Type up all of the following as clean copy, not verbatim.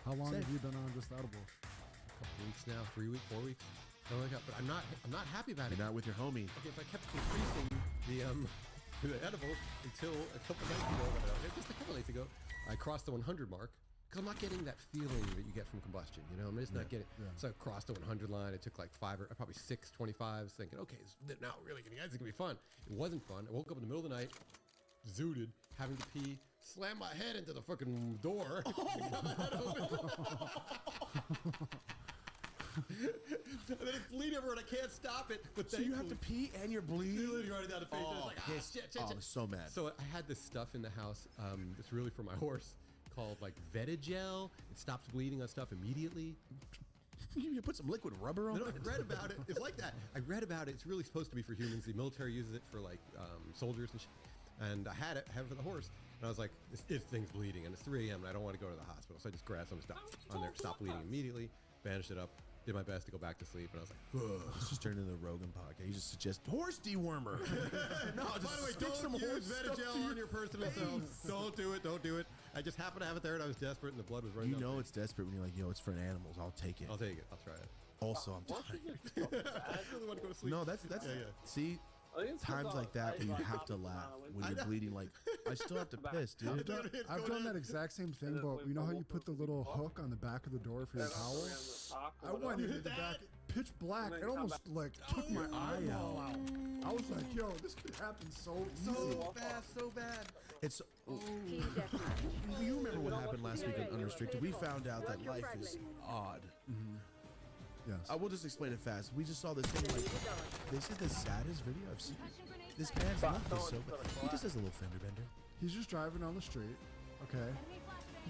How long have you been on this edible? A couple weeks now, 3 weeks, 4 weeks. Something like that. But I'm not happy about it. You're not with your homie. Okay, if I kept increasing the edible until a couple nights ago, just a couple nights ago, I crossed the 100 mark. Because I'm not getting that feeling that you get from combustion, you know? I'm just not getting. Yeah. So I crossed the 100 line. It took like probably 6 25s, thinking, okay, now we're really getting it's gonna be fun. It wasn't fun. I woke up in the middle of the night, zooted, having to pee, slammed my head into the fucking door. And then it's bleeding everywhere and I can't stop it. But so you have to pee and you're bleeding? You're running down the face. Oh, shit. I'm so mad. So I had this stuff in the house. It's really for my horse. Called like Vetigel. It stops bleeding on stuff immediately. You put some liquid rubber on it? I read about it. It's like that. I read about it. It's really supposed to be for humans. The military uses it for like soldiers and shit. And I had it for the horse. And I was like, this thing's bleeding. And it's 3 a.m. and I don't want to go to the hospital. So I just grabbed some stuff on there. Stopped bleeding immediately. Bandaged it up. Did my best to go back to sleep, and I was like, ugh. This just turned into the Rogan podcast. You just suggest horse dewormer. No, by the way, don't use Vetigel on your personal self. Don't do it. I just happened to have it there, and I was desperate, and the blood was running. You know it's desperate when you're like, yo, it's for animals. I'll take it. I'll take it. I'll try it. Also, I'm tired. I really want to go to sleep. No, that's see. Times like that where you have to laugh when you're bleeding. Like, I still have to piss, dude. I've done that exact same thing, but you know how you put the little hook on the back of the door for your towel? I went into the back, pitch black. It almost like took my eye out. I was like, yo, this could happen so easy. So bad. It's. You remember what happened last week on Unrestricted? We found out that life is odd. Mm-hmm. Yes. I will just explain it fast. We just saw this thing like, this is the saddest video I've seen. This man's life is so bad. He just does a little fender bender. He's just driving down the street. Okay.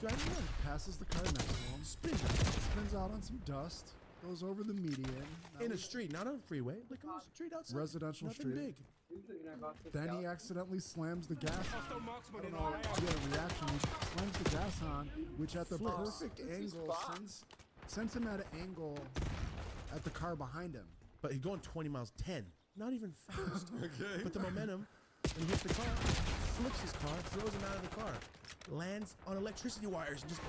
Driving in. Passes the car next to him. Spins out on some dust. Goes over the median. In a street, not on a freeway. Like on a street outside. Residential Nothing street. Big. Then he accidentally slams the gas. I don't know. He had a reaction. He slams the gas on, which at the perfect angle sends him at an angle at the car behind him. But he's going 20 miles, 10. Not even fast. Okay. But the momentum, when he hits the car, flips his car, throws him out of the car, lands on electricity wires, and just...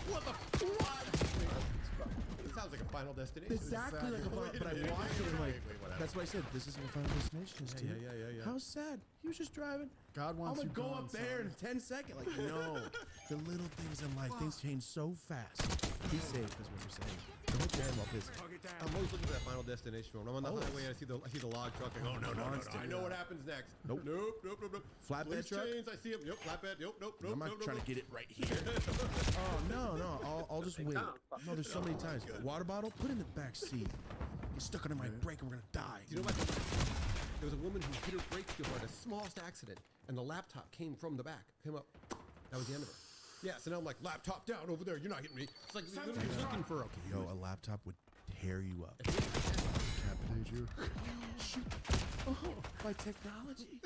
What the fuck? It sounds like a Final Destination. Exactly like a Final... But I watched it and like... That's why I said, this is my Final Destination, dude. Yeah. How sad. He was just driving. God wants I'm you going to go up there in 10 seconds. Like, no. The little things in life, things change so fast. Be safe is what we're saying. Don't care about this. I'm always looking for that Final Destination when I'm on the highway and I see the log truck. I go, no. I know what happens next. Nope. Flatbed Police truck? chains, I see them. Yep, flatbed. Nope. I'm not trying to get it right here. Oh, no. I'll just wait. No, there's so many times. Water bottle, put in the back seat. Get stuck under my brake and we're going to die. Do you know what? There was a woman who hit her brakes too hard, the smallest accident, and the laptop came from the back. Came up. That was the end of her. Yeah, so now I'm like, laptop down over there. You're not hitting me. It's like literally looking for okay. Yo, a laptop would tear you up. Decapitate you. Shoot. Oh, by technology.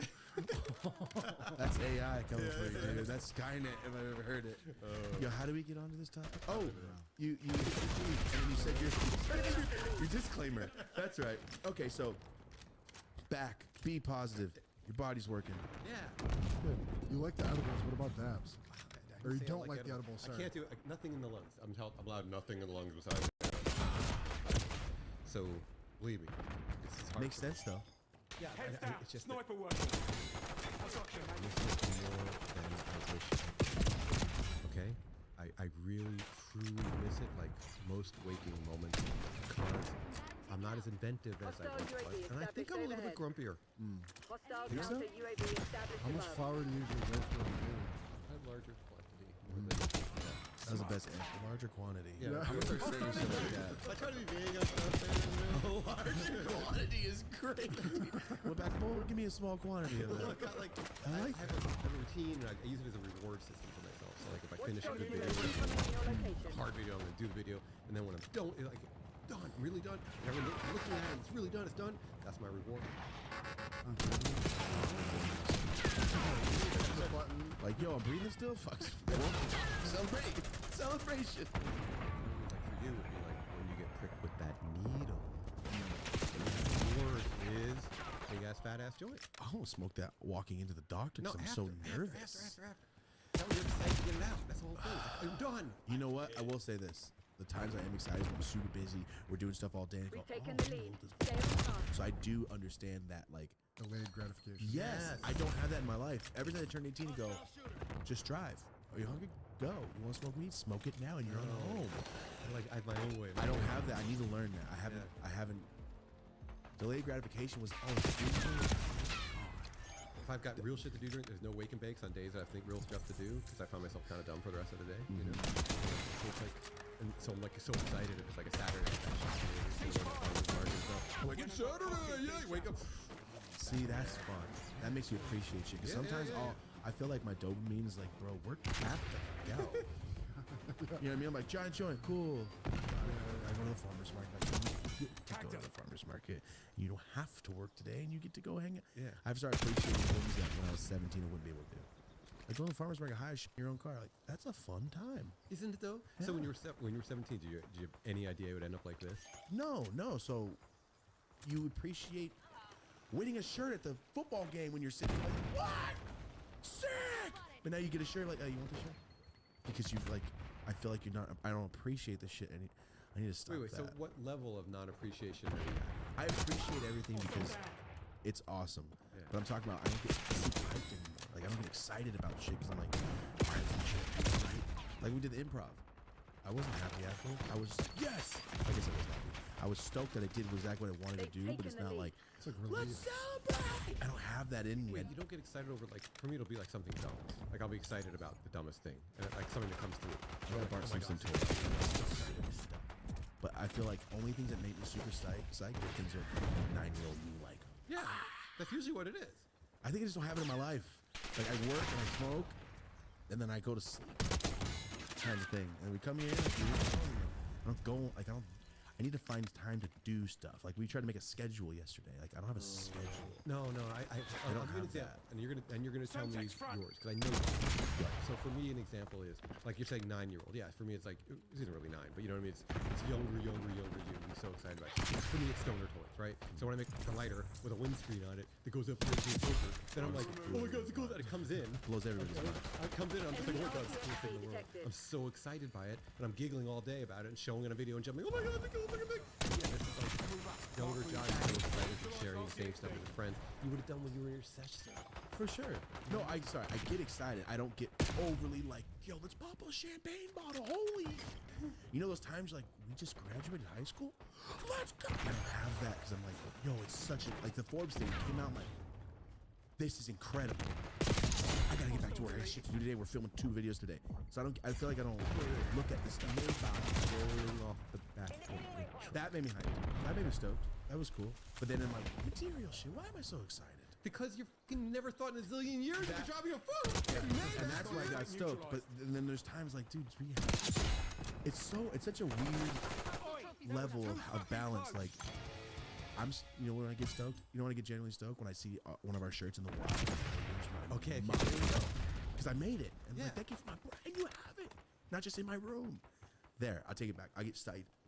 That's AI coming for you, dude. That's Skynet if I've ever heard it. Yo, how do we get onto this topic? Oh, you and then you said your disclaimer. That's right. Okay, so back. Be positive. Your body's working. Yeah. Good. You like the edibles. What about dabs? Or you don't like the edibles, sorry. I can't do nothing in the lungs. I'm allowed nothing in the lungs besides. So, believe me, it's hard. Makes sense though. Yeah, it's just sniper working. Okay, I really truly miss it, like most waking moments, because I'm not as inventive as I once was, and I think I'm a little bit grumpier. Think so? How much flour do you usually go for a day? I have larger quantity. That was the best answer. Larger quantity. Yeah. I'm gonna start saying shit like that. I try to be vague on stuff. Larger quantity is great. Well, back bowl, give me a small quantity of that. I have a routine, and I use it as a reward system for myself. So, like, if I finish a good video, a hard video, I'm gonna do the video, and then when I'm done, I'm really done. And I'm looking at it, it's really done. It's done. That's my reward. Like, yo, I'm breathing still? Fuck. Celebration. Like for you, it would be like when you get pricked with that needle. The reward is big ass fat ass joint. I almost smoked that walking into the doctor because I'm so nervous. After. That was excited to get it out. That's the whole thing. Like, I'm done. You know what? I will say this. The times I am excited, I'm super busy. We're doing stuff all day. And I go, Taking the lead. so I do understand that, like, Delayed gratification. yes, I don't have that in my life. Every time I turn 18, you go, just drive. Are you hungry? Go. You want to smoke weed? Smoke it now, and you're on home. I have my own way. I don't have that. I need to learn that. I haven't. Delayed gratification was If I've got real shit to do during, there's no wake and bakes on days that I think real stuff to do because I find myself kind of dumb for the rest of the day. You know, so it's like, and so I'm like so excited if it's like a Saturday. I'm like, it's Saturday, yeah. You wake up. See, that's fun. That makes you appreciate shit. Because sometimes I feel like my dopamine is like, bro, work have to go. You know what I mean? I'm like, giant joint, cool. I go to the farmer's market. Go to the farmer's market. You don't have to work today, and you get to go hang out. Yeah. I've started appreciating things that when I was 17 I wouldn't be able to do. Like go to the farmer's market, hire your own car. Like that's a fun time. Isn't it though? Yeah. So when you were 17, did you have any idea it would end up like this? No. So you appreciate winning a shirt at the football game when you're sitting like, what? Sick! But now you get a shirt like, oh, you want the shirt? Because you've like, I feel like you're not. I don't appreciate the shit. I need to stop Wait. that. So what level of non-appreciation are you at? I appreciate everything because it's awesome. Yeah. But I'm talking about I don't get super hyped anymore. Like I don't get excited about shit because I'm like, all right, shit, right? Like we did the improv. I wasn't happy after. I was yes. I guess I was happy. I was stoked that I did exactly what I wanted to do, but it's not like let's celebrate. I don't have that in me. Wait, you don't get excited over like for me it'll be like something dumb. Like I'll be excited about the dumbest thing, and like something that comes through. I got Bart Simpson toy. But I feel like only things that make me super psyched are things that 9-year-old me like. Yeah, that's usually what it is. I think I just don't have it in my life. Like I work and I smoke, and then I go to sleep, kind of thing. And we come here, I don't go like I need to find time to do stuff. Like we tried to make a schedule yesterday. Like I don't have a schedule. No, I don't have that. And you're gonna tell me yours because I know. So for me, an example is like you're saying 9-year-old. Yeah, for me it's like it isn't really 9, but you know what I mean. It's younger you. I'm so excited about it. For me, it's stoner toys, right? So when I make a lighter with a windscreen on it that goes up here to the filter, then I'm like, oh my god, it's cool that it comes in, Blows everybody's mind. It comes in, I'm just like, oh my god, it's the coolest thing in the world. I'm so excited by it, and I'm giggling all day about it and showing it on a video and jumping. Oh my god, it's the coolest thing. Yeah, this is like younger John is so excited for sharing the same stuff with his friends. You would have done when you were in your session. For sure. No, I get excited. I don't get overly like, yo, let's pop a champagne bottle. Holy. You know those times like we just graduated high school? Let's go. I don't have that because I'm like, yo, it's such a like the Forbes thing came out. I'm like, this is incredible. I gotta get back to work. I got shit to do today. We're filming 2 videos today, so I feel like I don't look at this stuff. Rolling off the back. That made me hyped. That made me stoked. That was cool. But then I'm like, material shit. Why am I so excited? Because you never thought in a zillion years you'd be dropping a phone. Yeah. And that's why I got stoked. But then there's times like, dude, it's such a weird level of balance. Like, when I get stoked, when I get genuinely stoked when I see one of our shirts in the wild. Okay. Because I made it. And like, thank you for my and you have it. Not just in my room. There, I'll take it back. I get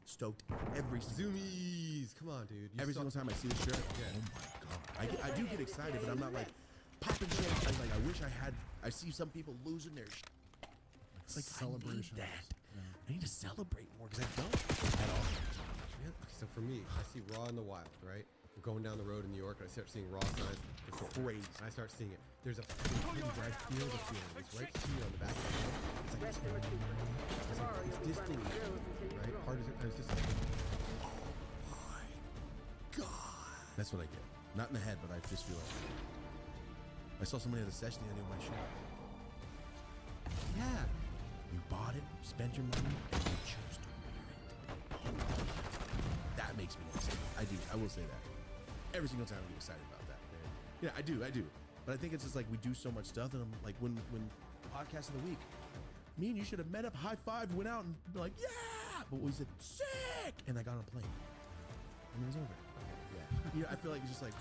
stoked every single Zoomies. Come on, dude. Every single time I see a shirt, oh my god. I do get excited, but I'm not like popping champagne. Like I wish I see some people losing their shit. It's like celebration. I need to celebrate more because I don't at all. Yeah. So for me, I see Raw in the wild, right? We're going down the road in New York, and I start seeing Raw signs. It's crazy. And I start seeing it. There's a feeling where I feel the feeling. It's right here on the back of my head. It's like it's distant, right? Hard as it. I was just like, oh my god. That's what I get. Not in the head, but I just feel like. I saw somebody at the session the other day with my shirt. yeah. You bought it, you spent your money, and you chose to wear it. That makes me excited. I do. I will say that. Every single time I get excited about that. Yeah, I do. But I think it's just like we do so much stuff, and I'm like, when podcast of the week, me and you should have met up, high five, went out, and be like, yeah. But we said sick, and I got on a plane, and it was over. Yeah. I feel like it's just like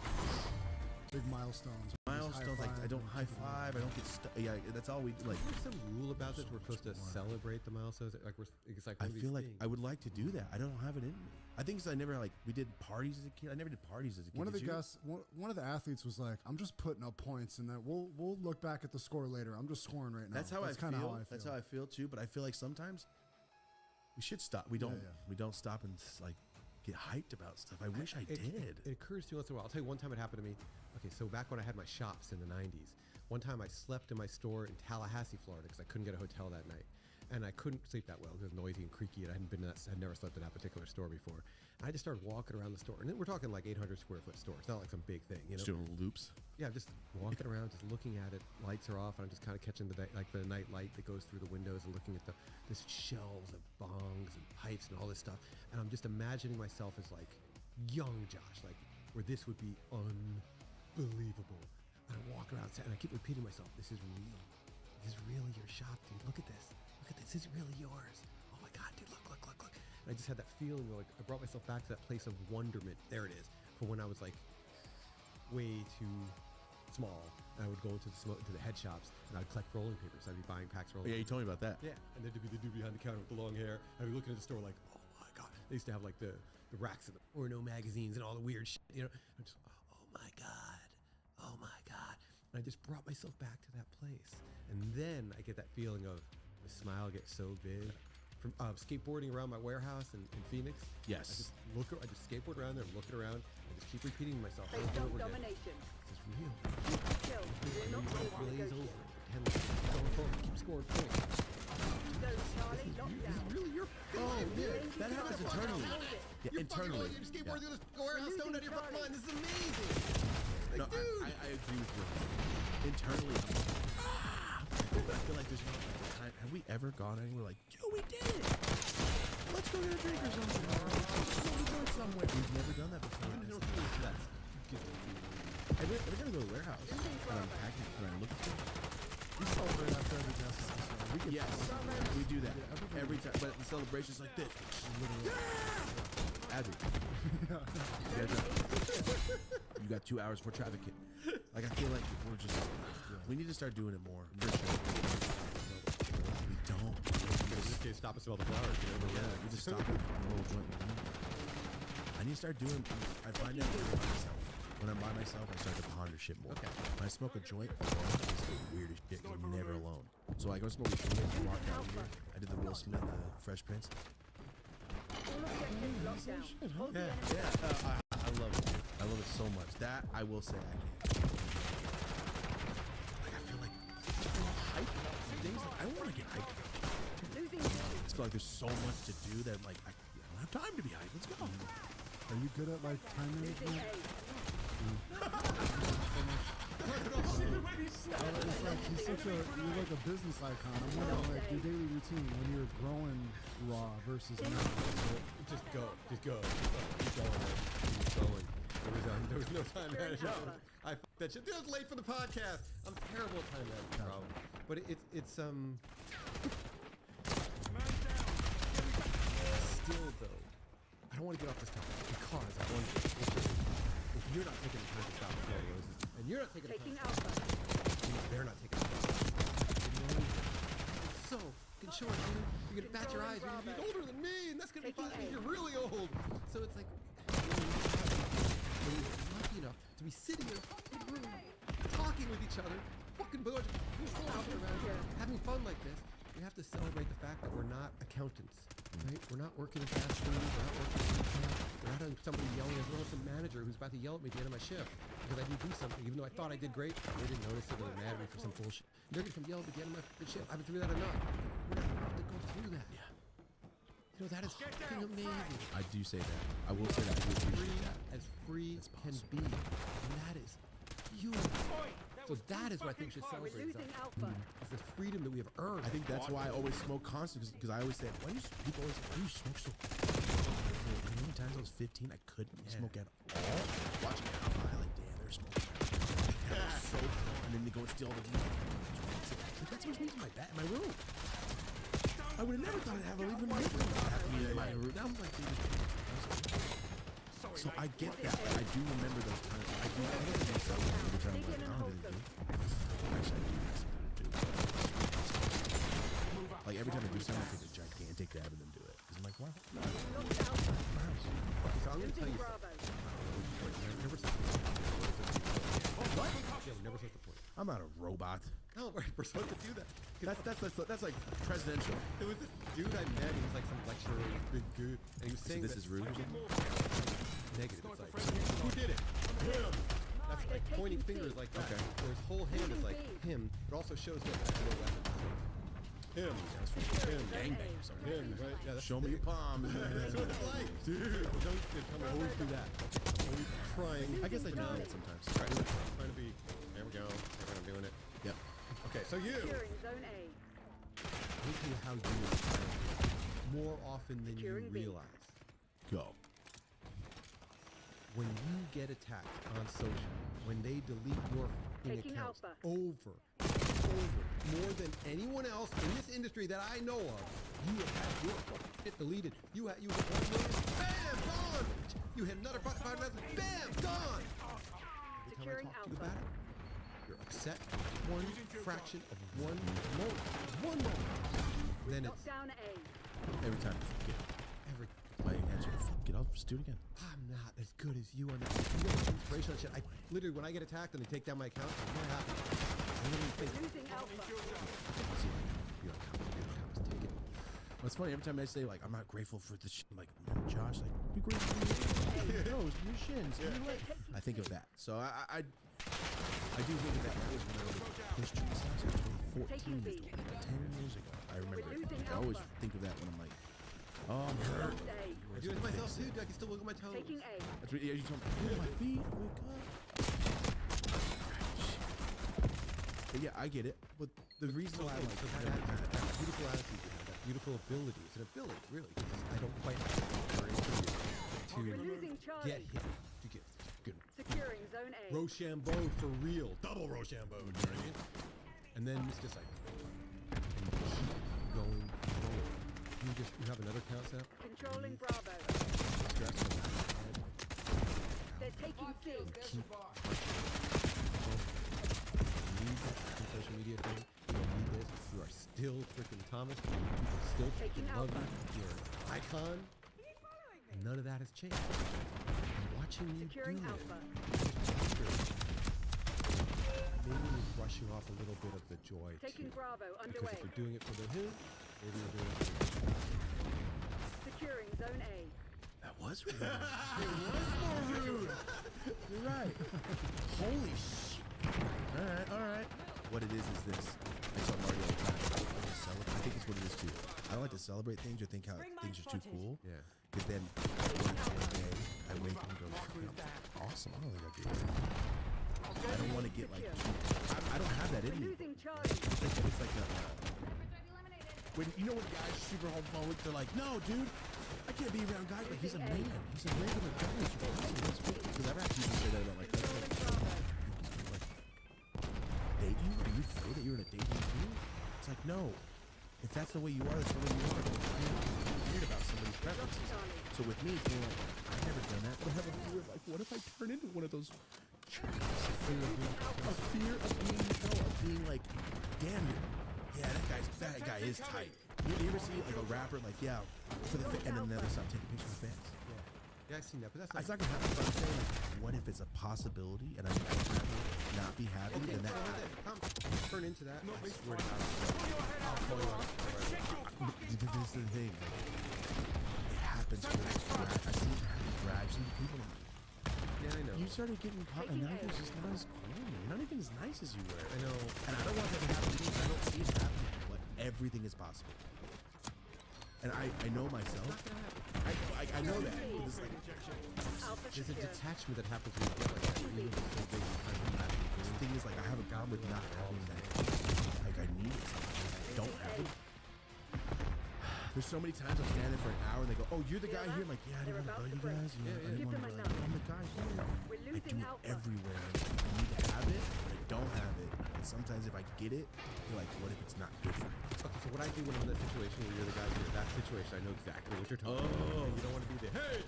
big milestones. Milestones. just don't like. I don't high five. I don't get stuck. Yeah, that's all we like. Is there some rule about this? We're supposed to celebrate the milestones. Like it's like I feel like I would like to do that. I don't have it in me. I think I never like we did parties as a kid. I never did parties as a kid. One of the athletes was like, "I'm just putting up points, and that we'll look back at the score later. I'm just scoring right now." That's how I feel. That's how I feel too. But I feel like sometimes we should stop. We don't. We don't stop and like get hyped about stuff. I wish I did. It occurs to me once in a while. I'll tell you one time it happened to me. Okay, so back when I had my shops in the 90s, one time I slept in my store in Tallahassee, Florida, because I couldn't get a hotel that night. And I couldn't sleep that well. It was noisy and creaky, and I'd never slept in that particular store before. And I just started walking around the store, and we're talking like 800 square foot store. It's not like some big thing, you know. Just doing loops. Yeah, just walking around, just looking at it. Lights are off, and I'm just kind of catching the night light that goes through the windows, and looking at this shelves of bongs and pipes and all this stuff. And I'm just imagining myself as like young Josh, like where this would be unbelievable. And I walk around, and I keep repeating to myself, "This is real. This is really your shop, dude. Look at this. Look at this. This is really yours. Oh my God, dude, look. And I just had that feeling where like I brought myself back to that place of wonderment. There it is. For when I was like way too small, and I would go into the head shops, and I'd collect rolling papers. I'd be buying packs of rolling papers. You told me about that. Yeah, and there'd be the dude behind the counter with the long hair. I'd be looking at the store like, oh my God. They used to have like the racks of the porno magazines and all the weird shit, you know. I'm just, oh my God. And I just brought myself back to that place. And then I get that feeling of the smile gets so big. From skateboarding around my warehouse in Phoenix. Yes. I just skateboard around there, looking around, and just keep repeating to myself. Face domination. This is real. Kill. We're not going to Blaze negotiate. over. Pretend like it's going forward. Keep scoring points. Go, Charlie. Lockdown. This is really your thing. Oh, yeah. That happens internally. Yeah, internally. You're skateboarding through this warehouse, stone out of your fucking mind. This is amazing. Like, No, dude. I agree with you. Internally, I feel like there's no time. Have we ever gone anywhere like, yo, we did it? Let's go get a drink or something. Let's go somewhere. We've never done that before. We're gonna go to the warehouse and unpack it and I look at it. We celebrate after every Justice episode. Yes, we do that every time. But the celebration's like this. Yeah! Adrian. You got 2 hours for traffic hit. Like I feel like we're just. We need to start doing it more. For sure. We don't. In this case, stop and smell the flowers. You know? Yeah, we just stop and roll a joint. I need to start doing. I find that when I'm by myself, I start to ponder shit more. Okay. When I smoke a joint, it's the weirdest shit. I'm never alone. So I go smoke a joint and walk out here. I did the Will Smith, Fresh Prince. All objectives locked down. Hold the enemy. Yeah, I love it. I love it so much. That I will say I can. Like I feel like hyped about some things. Like, I don't want to get hyped. Losing. I just feel like there's so much to do that like I don't have time to be hyped. Let's go. Are you good at like time Losing management? A. It's like you're like a business icon. I'm wondering like your daily routine when you're growing raw versus not. Just go. Keep going. There was no time management. I f***ed that shit. Dude, I was late for the podcast. I'm terrible at time management, problem. But it's still though. I don't want to get off this topic because I wonder if you're not taking the time to stop the roses, and you're not taking the time Taking to Alpha. they're not taking the time. So fucking short, dude. You're gonna bat your eyes. You're gonna be older than me, and that's gonna be fun. You're really old. So it's like when you're lucky enough to be sitting in a fucking room, talking with each other, fucking having fun like this. We have to celebrate the fact that we're not accountants, right? We're not working in fast food. We're not working in retail. We're not having somebody yelling at us. We're not some manager who's about to yell at me at the end of my shift because I didn't do something, even though I thought I did great. They didn't notice it. They were mad at me for some bullshit. They're gonna come yell at me at the end of my shift. I've been through that enough. We're not about to go through that. Yeah. You know, that is fucking amazing. I do say that. I will say that. I do appreciate that. As free can be. And that is beautiful. So that is what I think we should We're celebrate. losing Alpha. It's the freedom that we have earned. I think that's why I always smoke constant because I always say, people always say, why do you smoke so? How many times I was 15, I couldn't smoke at all. Watching how high, like, damn, they're smoking. So cool. And then they go and steal the weed. Like, that's what's making my room. I would have never thought I'd have even more in my room. Now I'm like, dude, So I get that. I do remember those times. I do something every time. I'm like, oh, I didn't do. Actually, I do have something to do. Like every time I do something, I take a gigantic dab and then do it. Because I'm like, why? Okay, so I'm going to tell you something. Never set the point. What? Yeah, never set the point. I'm not a robot. No, we're supposed to do that. That's like presidential. There was this dude I met. He was like some lecturer, he was big good, and he was saying this is rude. Negative. It's like, who did it? Him. That's like pointing fingers like that. Okay. So his whole hand is like him. It also shows that he has no weapon. Him. Him. Gangbang or something. Him. Right? Yeah, that's Show me your palm. That's what it's like, dude. Don't come always do that. Always trying. I guess I do that sometimes. Trying to be. There we go. I'm doing it. Yep. Okay, so you. Securing zone A. Look at how you more often than you Securing B. realize. Go. When you get attacked on social, when they delete your Taking accounts Alpha. over, more than anyone else in this industry that I know of, you have had your shit deleted. You had 1 million, bam, gone. You had another 5,000, bam, gone. Every time Securing I talk to you Alpha. about it, you're upset one fraction of 1 moment. 1 moment. Then it's Down A. Every time. Fuck it. every. My answer. Fuck it. I'll just do it again. I'm not as good as you on that. You get inspiration on shit. I literally, when I get attacked and they take down my account, I'm not happy. I literally think, Losing Alpha. you're on top, take it. Well, it's funny. Every time I say like I'm not grateful for this, I'm like, man, Josh, like be grateful for your nose, your shins, your leg. I think of that. So I do think of that. That was when I was history class in 2014, 10 years ago. I remember it. I always think of that when I'm like, oh, I'm hurt. Lost A. I do it to myself too. I can still wiggle my toes. Taking A. That's what, yeah, you told me. Oh, my feet. Wake up. But yeah, I get it. But the reason why I like that beautiful attitude, you have, that beautiful ability. It's an ability, really. Because I don't quite have the experience We're to losing Charlie. get hit. To get good. Securing zone A. Rochambeau for real. Double Rochambeau, you know what I mean? And then it's just like, and keep going forward. You have another count set? Controlling Bravo. Stress on that head. They're taking C. Keep you need that social media thing. You don't need this. You are still freaking Thomas. People still Taking freaking love Alpha. you. You're an icon. And none of that has changed. I'm watching you Securing do Alpha. it. Maybe you're brushing off a little bit of the joy Taking too. Bravo Because underway. if you're doing it for the who, maybe you're doing it for the Securing zone A. that was rude. It was more rude. You're right. Holy shit. All right. What it is this. I tell Mario all the time. I think it's what it is too. I don't like to celebrate things or think how things are too cool. Yeah. Because then one day I wake up and go, awesome. I don't think I do that. I don't want to get like, I don't have that in me. Losing Charlie. It's like a, when you know when guys are super homophobic, they're like, no, dude, I can't be around guys. Like he's a man. He's a regular guy. Because I've actually even said that about my cousin. Like, date you? Do you feel that you're in a dating pool? It's like, no. If that's the way you are, that's the way you are. I'm weird about somebody's preferences. So with me, it's being like, I've never done that. But I have a fear of like, what if I turn into one of those? A fear of being like, damn it. Yeah, that guy is tight. You ever see like a rapper like, yeah, for the and then never stop taking pictures of fans? Yeah, I've seen that, but that's It's not gonna happen. But I'm saying, like, what if it's a possibility and I'm not be happy? okay, Then that so happens. Tom, turn into that. I swear to God. I'll call you on it. This is the thing. Like, it happens. I see it happen gradually. People, Yeah, I know. you started getting caught, and now you're just not as cool. You're not even as nice as you were. I know. And I don't want that to happen to me. I don't see it happening, but everything is possible. And I know myself. I know that. It's like, Alpha There's a secure. detachment that happens when you get like that. You know, it's so big. the thing is, like, I have a problem with not having that. Like, I need it. I don't have it. There's so many times I'm standing there for an hour and they go, oh, you're the guy here? I'm like, yeah, I didn't want to bug you guys. You know, I didn't Give want them to a number. I'm the guy here. We're I do losing it Alpha. everywhere. I need to have it, but I don't have it. And sometimes if I get it, you're like, what if it's not good for me? Okay, so what I do when I'm in that situation where you're the guy in that situation, I know exactly what you're talking about. You don't want to be the, hey,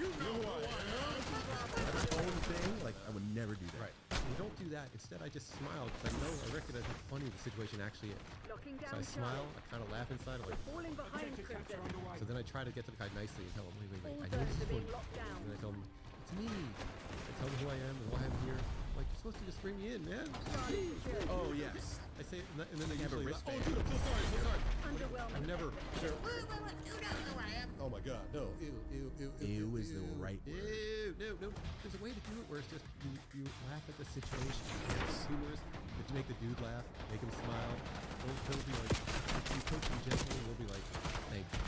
you know who I am? My own thing, like I would never do that. Right. You don't do that. Instead, I just smile because I recognize how funny the situation actually is. Locking So down I smile, I kind of laugh inside, I'm like, falling behind Crimson. so then I try to get to the guy nicely and tell him, wait, All I know this zones is are being funny. locked down. And then I tell him, it's me. I tell him who I am and why I'm here. I'm like, you're supposed to just bring me in, man. Oh yes. I say, and then they have a usually like, oh, wristband. dude, I'm so sorry, I'm so sorry. Underwhelming. I've never. Oh my God, no. Ew is the right word. Ew, no. There's a way to do it where it's just you laugh at the situation. It's humorous. To make the dude laugh, make him smile. He'll be like, if you coach him gently, he'll be like, thank you.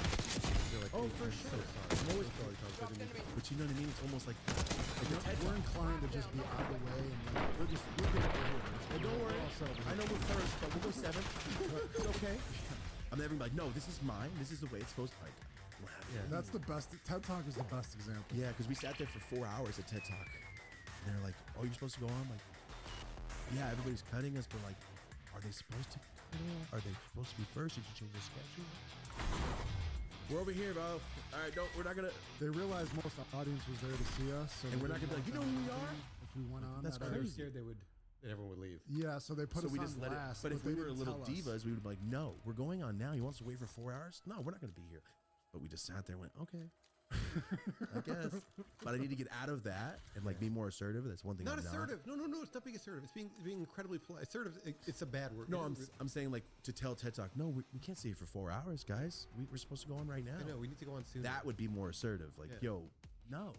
They're like, Oh, "Hey, for I'm sure. so sorry. I'm always sorry, Tom. So I didn't mean to-" But you know what I mean? It's almost like We're inclined to just be out of the way and like, we're good over here. And don't worry, We're all set over I here. know we're first, but we'll go seventh. It's okay. I'm never like, no, this is mine. This is the way it's supposed to like. Yeah. That's the best. TED Talk is the best example. Yeah, because we sat there for 4 hours at TED Talk. And they're like, oh, you're supposed to go on? Like, yeah, everybody's cutting us, but like, are they supposed to cut it? Are they supposed to be first? Did you change the schedule? We're over here, bro. All right, we're not gonna. They realized most of the audience was there to see us, so And they we're not didn't gonna be like, want you know who them we are? If we went on, That's that They were crazy. scared that everyone would leave. Yeah, so they put So us we on just let last. it. But if they we were didn't little tell us. divas, we would be like, no, we're going on now. You want us to wait for 4 hours? No, we're not gonna be here. But we just sat there and went, okay. I guess. But I need to get out of that and like be more assertive. That's one thing. Not I'm assertive. No. It's not being assertive. It's being incredibly polite. Assertive. It's a bad word. No, I'm saying like to tell TED Talk. No, we can't stay here for 4 hours, guys. We're supposed to go on right now. I know. We need to go on soon. That would be more assertive. Like, Yeah. yo, no.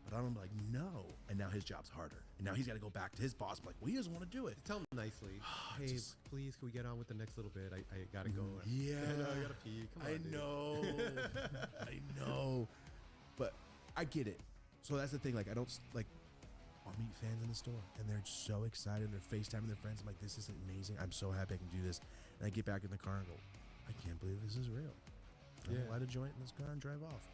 But I'm like, no. And now his job's harder. And now he's got to go back to his boss. I'm like, well, he doesn't want to do it. Tell him nicely. Hey, Just- please, can we get on with the next little bit? I gotta go. Yeah. I gotta pee. Come on, I dude. know. I know. But I get it. So that's the thing. Like, I don't like. I'll meet fans in the store, and they're so excited. They're FaceTiming their friends. I'm like, this is amazing. I'm so happy I can do this. And I get back in the car and go, I can't believe this is real. Yeah. Light a joint in this car and drive off.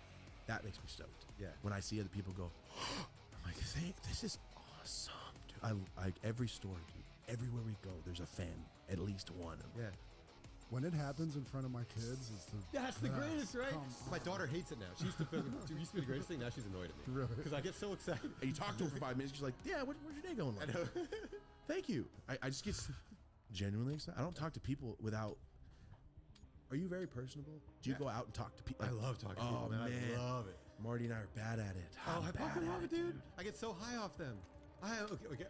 That makes me stoked. Yeah. When I see other people go, I'm like, this is awesome, dude. I every store, dude. Everywhere we go, there's a fan, at least one. Yeah. When it happens in front of my kids, it's the That's the best. greatest, right? Come My on. daughter hates it now. She used to be the greatest thing. Now she's annoyed at me. Really? Because I get so excited. And you talk to her for 5 minutes, she's like, yeah, where's your day going? Like? I know. Thank you. I just get genuinely excited. I don't talk to people without. Are you very personable? Do you go out and talk to people? I love talking to people, man. I love it. Marty and I are bad at it. Oh, I'm I bad fucking at love it, dude. I get so high off them. I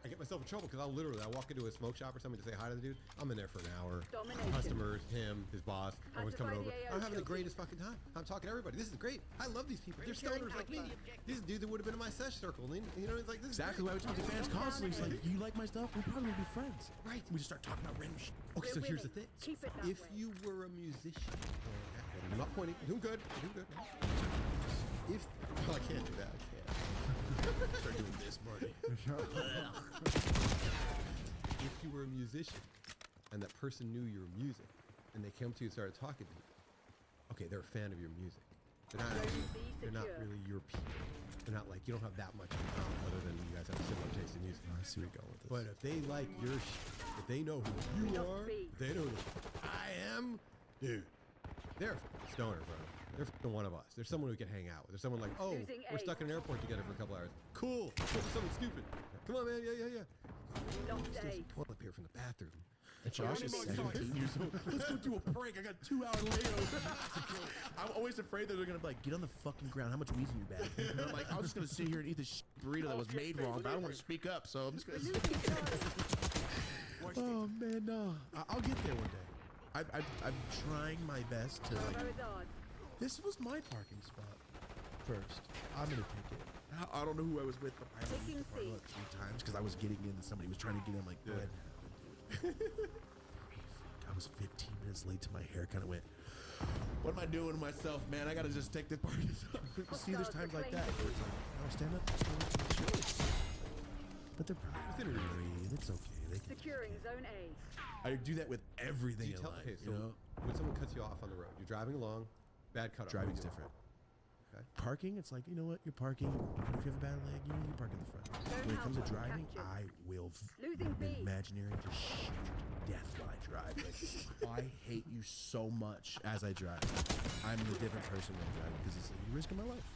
get myself in trouble because I walk into a smoke shop or something to say hi to the dude. I'm in there for an hour. Domination. Customers, him, his boss, everyone's coming over. Activate the AO I'm having the trophy. greatest fucking time. I'm talking to everybody. This is great. I love these people. They're stoners like me. These dudes that would have been in my sesh circle. And, you know, it's like this. Exactly Is why we talk to fans constantly. It's like, you like my stuff? We probably would be friends. Right. We just start talking about random shit. Okay, so We're here's the winning. thing. Keep it that If way. you were a musician, I'm not pointing. You're doing good. You're doing good. If well, I can't do that. I can't. Start doing this, Marty. If you were a musician and that person knew your music and they came to you and started talking to you, okay, they're a fan of your music. They're not really your people. They're not like, you don't have that much in common other than you guys have a similar taste in music. I see where you're going with this. But if they like your shit, if they know who you Enough are, beat. if they know who I am, dude, they're a stoner, bro. They're f***ing one of us. There's someone we can hang out with. There's someone like, oh, Losing we're A. stuck in an airport together for a couple hours. Cool. Let's do something stupid. Come on, man. Yeah. Lost Steal A. some toilet paper from the bathroom. And Josh is 17 years old. Let's go do a prank. I got a 2-hour layover. I'm always afraid that they're going to be like, get on the fucking ground. How much weed's in your bag? And I'm like, I'm just going to sit here and eat this burrito that was made wrong, but I don't want to speak up, so I'm just going to Oh, man, no. I'll get there one day. I'm trying my best to, Bravo like, is ours. this was my parking spot first. I'm going to take it. I don't know who I was with, but I had to Taking leave the parking lot 3 times because I was getting in and somebody was trying to get in. I'm like, go ahead. I was 15 minutes late to my haircut. I went, what am I doing to myself, man? I got to just take the parking spot. See, there's times like that where it's like, oh, stand up. Chill. But they're probably breathe. It's okay. They can. Securing zone A. I do that with everything in life, Okay, so you know? when someone cuts you off on the road, you're driving along, bad cut off. Driving's what do you do? different. Okay. Parking, it's like, you know what? You're parking. If you have a bad leg, you park in the front. When it comes to driving, I will imaginary just shoot death while I drive. Like, I hate you so much as I drive. I'm a different person when I drive because it's like, you're risking my life.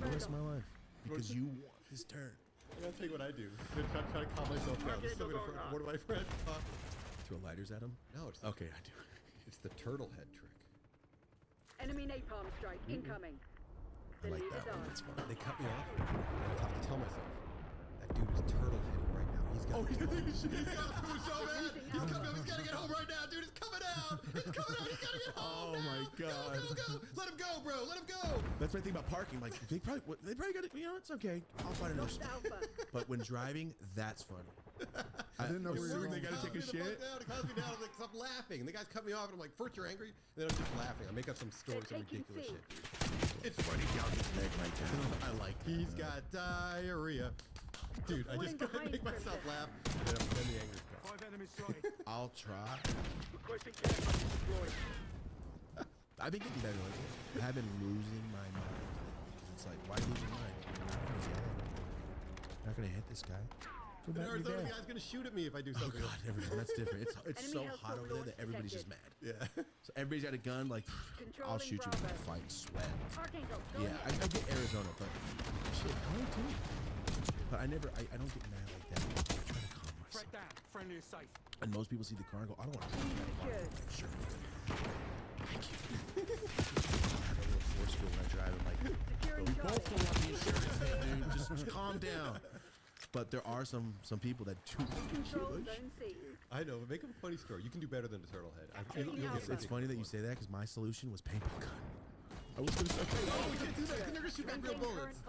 You're risking my life because you want this turn. I gotta tell you what I do. I'm trying to calm myself down. This is one of my friends. Throw lighters at him? No, it's okay. I do. It's the turtle head trick. Enemy napalm strike incoming. I like that one. That's fun. They cut me off, and I have to tell myself that dude is turtle heading right now. He's got. He's got to move so bad. He's coming. He's gotta get home right now, dude. It's coming out. It's coming out. He's gotta get home. Oh my god. Go. Let him go, bro. Let him go. That's my thing about parking. Like they probably got it. You know, it's okay. I'll find another spot. But when driving, that's funny. I didn't know we were they gotta take a shit. It calms me down. I'm like, stop laughing. And the guys cut me off, and I'm like, first you're angry, and then I'm just laughing. I make up some story, some ridiculous shit. It's funny down his neck right now. I like that. He's got diarrhea. Dude, I just gotta make myself laugh, and then the anger's gone. 5 enemies sighted. I'll try. Requesting care package deployed. I've been getting better like it. I've been losing my mind. It's like, why lose your mind? Not gonna hit this guy. Go back to your The dad. guy's gonna shoot at me if I do Oh something. god, everyone, that's different. It's so Enemy hot over there that everybody's just mad. Yeah. So everybody's got a gun, like, I'll shoot you with a fight and sweat. Archangel, Yeah, I get Arizona, but shit, I too. But I don't get mad like that. I try to calm myself. Threat down. Friendly is safe. And most people see the car and go, I don't want to sure. Thank you. I have a little force field when I drive. I'm like, we both don't want the insurance, dude. Just calm down. But there are some people that do. Control zone C. I know, but make up a funny story. You can do better than the turtle head. It's funny that you say that because my solution was paintball gun. I was gonna say, oh, we can't do that. They're gonna shoot back real bullets.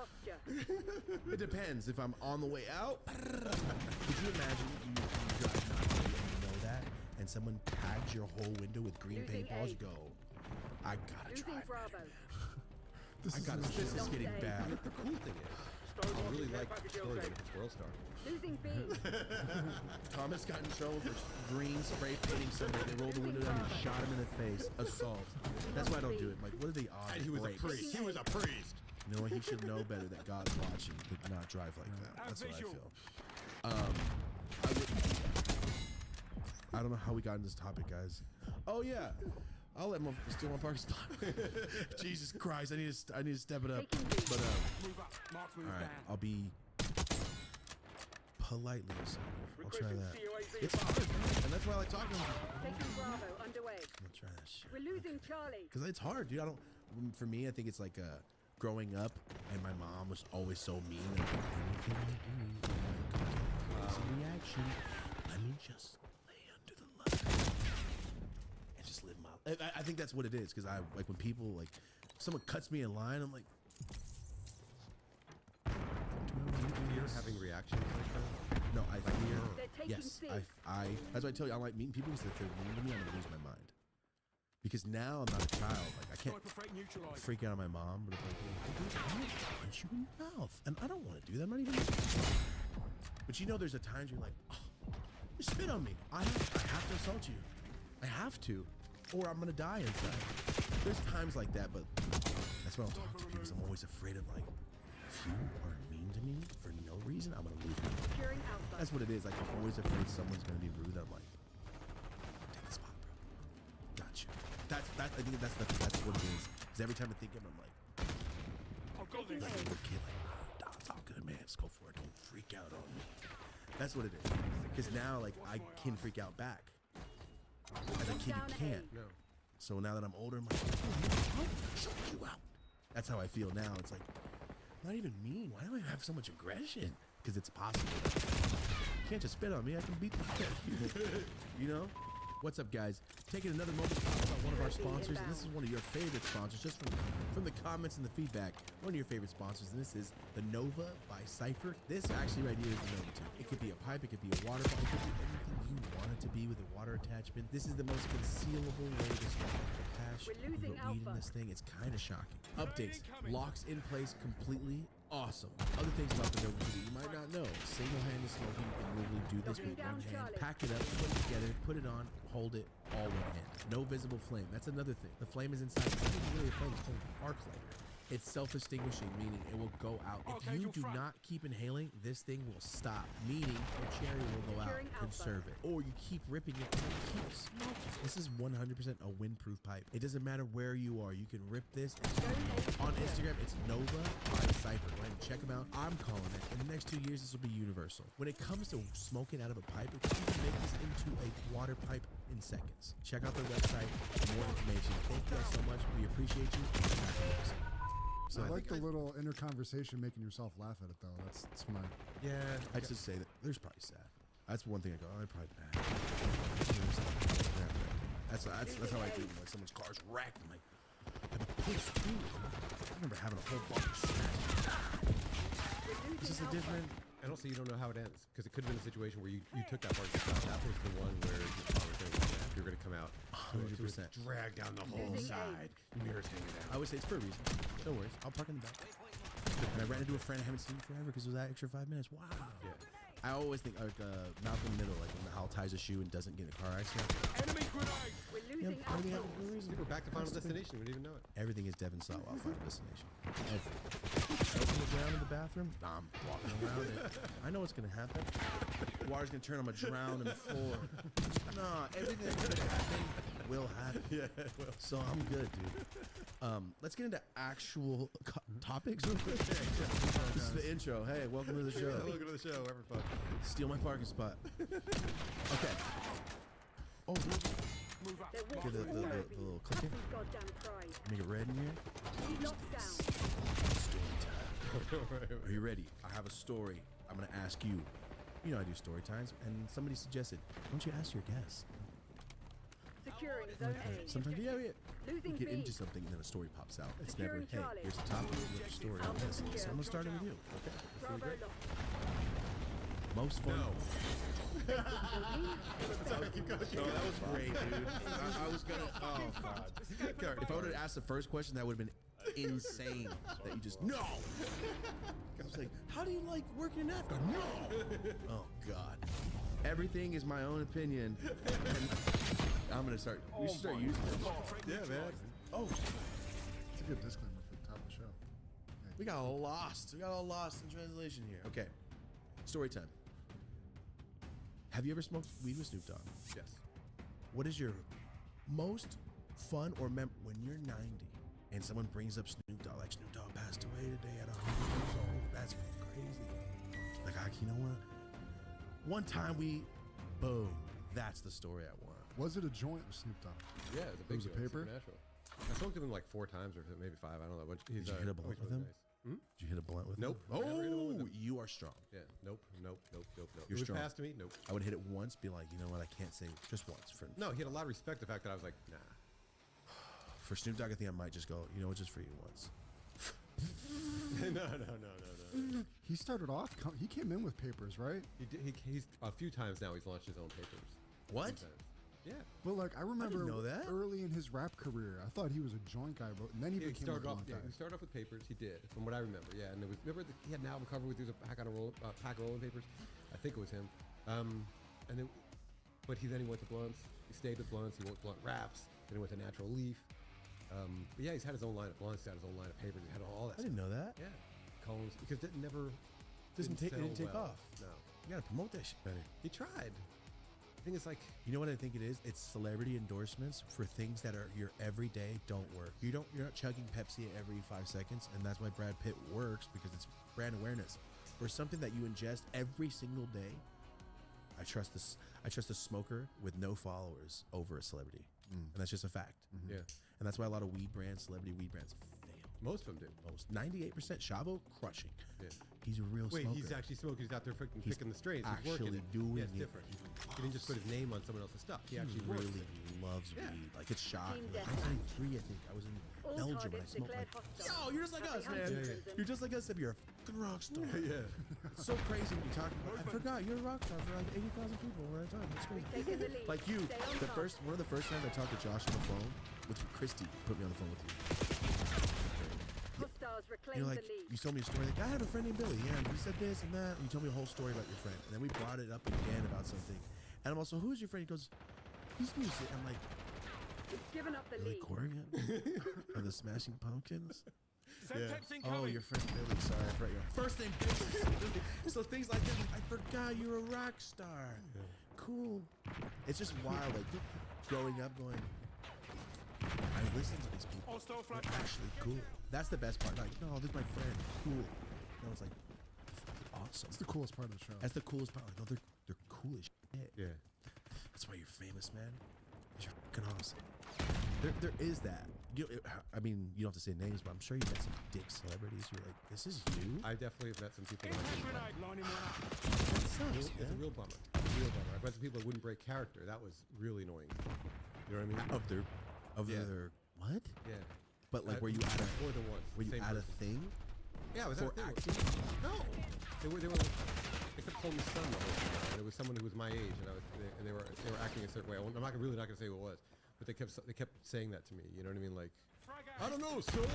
it depends. If I'm on the way out, could you imagine you drive not and you know that, and someone tags your whole window with green paintballs? You go, I gotta drive better. This is getting bad. The cool thing is, I really like stories in World Star. Losing B. Thomas got in trouble for green spray painting somebody. They rolled the window down and shot him in the face. Assault. That's why I don't do it. Like, what are the odds? And he was a priest. He was a priest. You know what? He should know better that God's watching, but not drive like that. That's what I feel. I don't know how we got into this topic, guys. Oh yeah, I'll let him steal my parking spot. Jesus Christ, I need to step it up. But Move up. Mark move all right, down. I'll be politely assertive. I'll try Requesting that. COAV It's hard, man, and that's why I like talking to you. Taking Bravo underway. I'll try that shit. We're losing Charlie. Because it's hard, dude. For me, I think it's like growing up, and my mom was always so mean. Like, anything I do, crazy reaction. Let me just lay under the light and just live my life. I think that's what it is. Because I like when people like, if someone cuts me in line, I'm like, You're having reactions like that? no, I fear. They're taking Yes, C. that's why I tell you, I like meeting people because if they're mean to me, I'm gonna lose my mind. Because now I'm not a child. Like I can't Sniper threat neutralized. freak out on my mom, but if like, I'm gonna punch you in the mouth, and I don't want to do that. I'm not even. But you know, there's a times you're like, oh, you spit on me. I have to assault you. I have to, or I'm gonna die inside. There's times like that, but that's why I don't talk to people. Because I'm always afraid of like, if you are mean to me for no reason, I'm gonna lose my mind. Securing Alpha. That's what it is. Like I'm always afraid someone's gonna be rude. I'm like, take the spot, bro. Got you. I think that's what it is. Because every time I think of it, I'm like, I've got this. like a little kid, like, nah, it's all good, man. Just go for it. Don't freak out on me. That's what it is. Because now, like, I can freak out back. As a kid, you can't. No. So now that I'm older, I'm like, oh, I'll choke you out. That's how I feel now. It's like, I'm not even mean. Why do I have so much aggression? Because it's possible. You can't just spit on me. I can beat the shit. You know? What's up, guys? Taking another moment to talk about one of our sponsors, and this is one of your favorite sponsors, just from the comments and the feedback. One of your favorite sponsors, and this is the Nova by Cypher. This actually right here is the Nova 2. It could be a pipe, it could be a water pipe, it could be anything you want it to be with a water attachment. This is the most concealable way to start a cache. We're losing weed in Alpha. this thing. It's kind of shocking. Updates, locks in place completely. Awesome. Other things about the Nova 2 that you might not know. Single-handed smoking, you can literally do this with one hand. Pack it up, put it together, put it on, hold it, all one hand. No visible flame. That's another thing. The flame is inside. It's not even really a flame, it's called an arc lighter. It's self-extinguishing, meaning it will go out. If you do not keep inhaling, this thing will stop, meaning the cherry will go out. Conserve it. Or you keep ripping it and keep smoking. This is 100% a windproof pipe. It doesn't matter where you are. You can rip this. On Instagram, it's Nova by Cypher. Go ahead and check them out. I'm calling it. In the next 2 years, this will be universal. When it comes to smoking out of a pipe, you can make this into a water pipe in seconds. Check out their website for more information. Thank you guys so much. We appreciate you. So I like the little inner conversation making yourself laugh at it, though. That's smart. Yeah. I just say that there's probably sad. That's one thing I go, oh, I'm probably bad. That's how I do when like someone's car's wrecked. I'm like, I'm pissed too. I remember having a whole bunch of smashed. This is a different. And also, you don't know how it ends because it could have been a situation where you took that part yourself. That was the one where you're going to come out 100%. Drag down the whole side. Mirrors hanging down. I would say it's for a reason. No worries. I'll park in the back. And I ran into a friend I haven't seen forever because it was that extra 5 minutes. Wow. Yeah. I always think like Malcolm Middle, like when Hal ties a shoe and doesn't get in a car accident. Enemy grenade! We're losing Everything happens for a reason. We're back to Final Destination. We didn't even know it. Everything is Devin Sawa Final Destination. Everything. Soaking the ground in the bathroom. Nah, I'm walking around it. I know what's gonna happen. Water's gonna turn. I'm gonna drown in the floor. Nah, everything that's gonna happen will happen. Yeah, it will. So I'm good, dude. Let's get into actual topics real quick. This is the intro. Hey, welcome to the show. Welcome to the show. Having fun. Steal my parking spot. Okay. Oh, Move up. get the little clicking. Goddamn pride. Make it red in here. He locks down. Story time. Are you ready? I have a story. I'm gonna ask you. You know I do story times, and somebody suggested, why don't you ask your guests? Securing zone A. Sometimes, yeah. Losing You get B. into something and then a story pops out. It's never, Securing hey, Charlie. here's the topic of the story on this. So I'm gonna start it with you. Bravo locked. Most fun. Keep going. Oh, that was great, dude. I was gonna. Oh God. If I would have asked the first question, that would have been insane. That you just no. I was like, how do you like working in Africa? No. Oh God. Everything is my own opinion. And I'm gonna start. We should start using it. Yeah, man. Oh, It's a good disclaimer for the top of the show. we got lost. We got all lost in translation here. Okay. Story time. Have you ever smoked weed with Snoop Dogg? Yes. What is your most fun or when you're 90 and someone brings up Snoop Dogg, like Snoop Dogg passed away today at 100 years old? That's crazy. Like, you know what? One time boom, that's the story I want. Was it a joint with Snoop Dogg? Yeah, it was a big was a deal. It's paper? supernatural. I smoked with him like 4 times or maybe 5. I don't know. But he's, Did you hit a blunt always with really him? nice. Hmm? Did you hit a blunt with Nope. him? Never hit a blunt with Oh, him. you are strong. Yeah. Nope. You're It was strong. passed to me. Nope. I would hit it once, be like, you know what? I can't say just once. No, he had a lot of respect. The fact that I was like, nah. For Snoop Dogg, I think I might just go, you know what, just for you once. no. He started off, he came in with papers, right? He's a few times now. He's launched his own papers. What? A few times. Yeah. But like, I remember know that. early in his rap career, I thought he was a joint guy, but and then he He became a started off. blunt Yeah, guy. he started off with papers. He did, from what I remember. Yeah, and it was he had an album cover with a pack of rolling papers. I think it was him. And then, but then he went to blunts. He stayed with blunts. He went blunt wraps. Then he went to natural leaf. But yeah, he's had his own line of blunts. He's had his own line of papers. He had all that. I didn't know that. Yeah, cones because it never It didn't take well. off. No, You gotta promote that shit better. he tried. I think it's like You know what I think it is? It's celebrity endorsements for things that are your everyday don't work. You're not chugging Pepsi every 5 seconds, and that's why Brad Pitt works because it's brand awareness. For something that you ingest every single day, I trust a smoker with no followers over a celebrity, and that's just a fact. yeah, And that's why a lot of celebrity weed brands fail. most of them do. Almost 98%. Chavo crushing. Yeah. He's a real Wait, smoker. he's actually smoking. He's out there freaking He's picking the strains. He's actually working it. doing Yeah, it's it. different. He didn't just put his name on someone else's stuff. He actually He worked really it. loves Yeah. weed. Like, it's shocking. Team Like, death. 1993, I think. I was in All Belgium when I targets smoked declared like, hostile. yo, you're just like us, Happy man. hunting season. You're just like us, except you're a fucking rock star. Yeah. It's so crazy when you talk about, I forgot, you're a rock star for like 80,000 people at a time. That's crazy. Taking the lead. Like you, Stay on top. one of the first times I talked to Josh on the phone, with Christy put me on the phone with you. Hostiles reclaim You're like, the lead. you told me a story. Like, I have a friend named Billy. Yeah, and he said this and that. And you told me a whole story about your friend. And then we brought it up again about something. And I'm also, who's your friend? He goes, he's music. I'm like, It's given up the Billy lead. Corrigan? Of the Smashing Pumpkins? Semtex Oh, incoming. your friend Billy. Sorry, I forgot your first name. Billy. So things like that. Like, I forgot you're a rock star. Cool. It's just wild. Like growing up, going. I listen to these people. Hostile They're flashback. actually cool. That's the best part. Like, no, this is my friend. Cool. No, it's like awesome. It's the coolest part of the show. That's the coolest part. Like, no, they're cool as shit. Yeah. That's why you're famous, man. 'Cause you're fucking awesome. There is that. I mean, you don't have to say names, but I'm sure you met some dick celebrities. You're like, this is you. I definitely have met some people. That Impact grenade. Lining one up. That sucks, it's a man. real bummer. It's a real bummer. I've met some people that wouldn't break character. That was really annoying. You know what I mean? Of their, Yeah. what? Yeah. But like, were you at a, more than once? were you Same at a person. thing? Yeah, I was for at a thing. acting? No, they kept calling me son the whole time. And it was someone who was my age, and they were acting a certain way. I'm really not gonna say who it was, but they kept saying that to me. You know what I mean? Like, I don't know, son.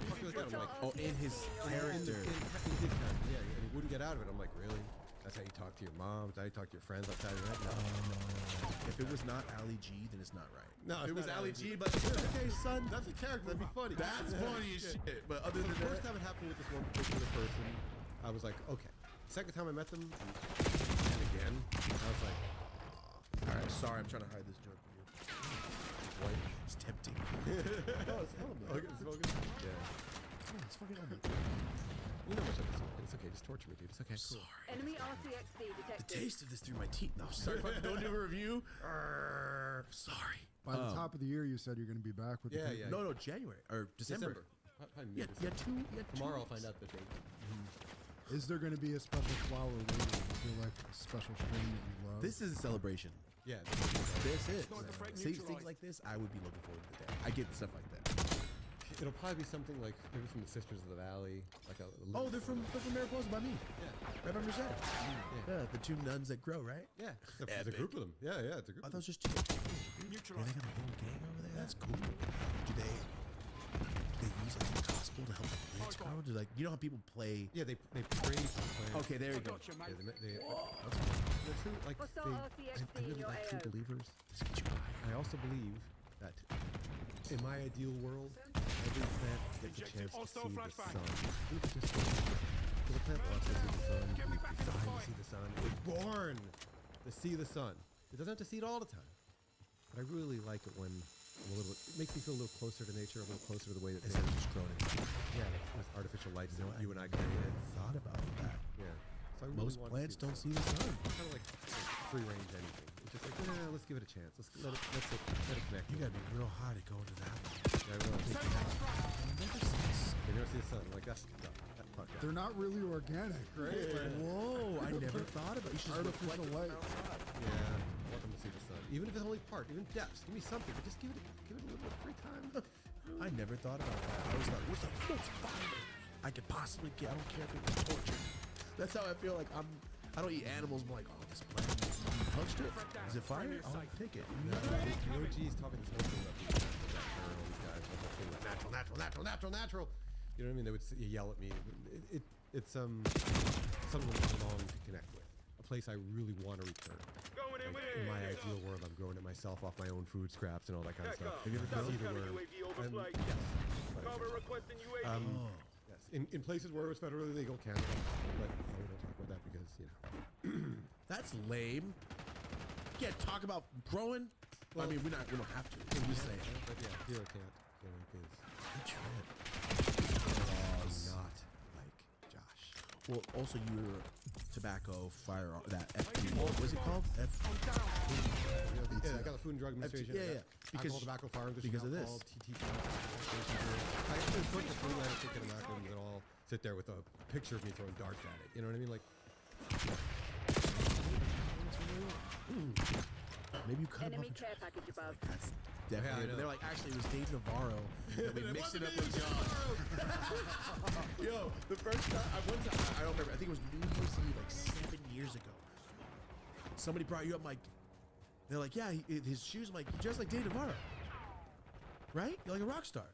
Something like that. I'm like, Oh, in his character. in his character, yeah. And he wouldn't get out of it. I'm like, really? That's how you talk to your mom? That's how you talk to your friends outside of that? No. If it was not Ali G, then it's not right. No, if it it's was not Ali Ali G, G. but okay, son. That's a character. That'd be funny. That's funny as shit. But other So than the first that, time it happened with this one particular person, I was like, okay. Second time I met them, and again, I was like, all right, sorry, I'm trying to hide this joke from you. what? It's tempting. Oh, it's hell, man. Okay, it's smoking? Yeah. It's fucking on me. You know much of this. It's okay. Just torture me, dude. It's okay. Cool. Enemy RCXD The detected. taste of this through my teeth. No, sorry if I don't do a review. Sorry. By the top of the year, you said you're going to be back with the Yeah, people. yeah. No, January or December. Probably Yeah, mid-December. yeah, Tomorrow I'll weeks. find out the date. Is there going to be a special flower waiting? Is there like a special strain that you love? This is a celebration. Yeah. This is. Not the threat See, neutralized. things like this, I would be looking forward to the day. I get stuff like that. It'll probably be something like maybe from the Sisters of the Valley, like a. Oh, they're from Mariposa by me. Yeah. Right under set. Yeah, the two nuns that grow, right? Yeah. There's a group of them. Yeah, yeah. It's a group. I of thought it was just two. Yeah, Neutralized. they got a whole gang over there. That's cool. Do they use like the gospel to help the plants grow? Do like you know how people play? Yeah, they praise the plants. Okay, there you go. Gotcha, Yeah, mate. they're true, like Hostile I RCXD in really your like true AO. believers. Let's get you high. I also believe that in my ideal world, every plant gets a chance to see Hostile the flashback. sun. Even if it's just because a plant wants to see the sun. Get me It's back in the designed to fight. see the sun. It was born to see the sun. It doesn't have to see it all the time. But I really like it when I'm a little. It makes me feel a little closer to nature, a little closer to the way that Instead of nature. just growing inside. Yeah, with artificial lights that you and I I created. never thought about that. Yeah. So I really Most want to plants see the don't sun. see the sun. It's kind of like free range anything. It's just like, yeah, let's give it a chance. Let it connect. You gotta be real high to go into that. Yeah, I will. Send on strike. They never see the sun. Like that's no, that fuck that. They're not really organic, right? Like, Whoa, I never thought about it. You should just artificial reflect it light. from outside. Yeah, I want them to see the sun. Even if it's only part, even depths. Give me something, but just give it a little bit of free time. I never thought about that. I was like, what's the most fire I could possibly get? I don't care if it was tortured. That's how I feel like I don't eat animals. I'm like, oh, this plant, you punched it? Is it fire? I'll take it. No, G's talking this whole thing about these all these guys. Natural. You know what I mean? They would yell at me. It's something I long to connect with. A place I really want to return. Going in with In it. my ideal world, I'm growing it myself off my own food scraps and all that kind of stuff. Have you ever See the counter worm. UAV overflight? Yes. Cover requesting UAV. Yes. In places where it was federally legal, Canada. But we don't talk about that because, you know. That's lame. You can't talk about growing. I mean, we don't have to. I'm just saying. But yeah, here I can't. You know, because Good trip. I'm not like Josh. Well, also your tobacco firearm, that FT, what was it called? Yeah, I got the Food and Drug Administration. yeah, I got yeah. Because- alcohol, tobacco, firearms, because of this. alcohol, TTP. I actually put the food line ticket and acronyms and all sit there with a picture of me throwing darts at it. You know what I mean? Like, Maybe you cut him Enemy off. care package above. That's Yeah, I definitely. know. They're like, actually, it was Dave Navarro. And we mixed it up with Josh. Yo, the first time I went to, I don't remember. I think it was New Year's Eve, like 7 years ago. Somebody brought you up, like, they're like, yeah, his shoes. I'm like, just like Dave Navarro, right? You're like a rock star.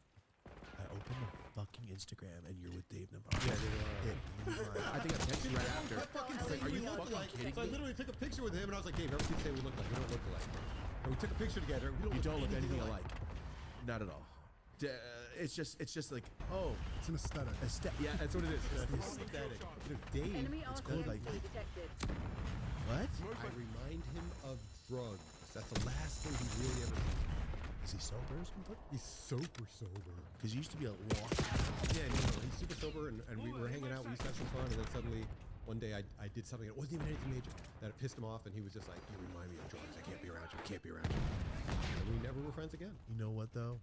I opened the fucking Instagram and you're with Dave Navarro. yeah, they It blew my- I think I texted you right after. fucking I was like, are you fucking kidding So I me? literally took a picture with him and I was like, Dave, everything say we look like. We don't look alike. And we took a picture together. We You don't look anything anything alike. Not at all. it's just like, oh, It's an aesthetic. yeah, that's what it is. It's It's aesthetic. You know, Dave, Enemy It's cool, RCMP like- detected. What? I remind him of drugs. That's the last thing he really ever did. Is he sober or something? He's super sober. Because he used to be a walk. Yeah, he's super sober, and we were hanging out. We used to have some fun, and then suddenly, one day I did something. It wasn't even anything major that it pissed him off, and he was just like, "You remind me of drugs. I can't be around you. I can't be around you." And we never were friends again. You know what though?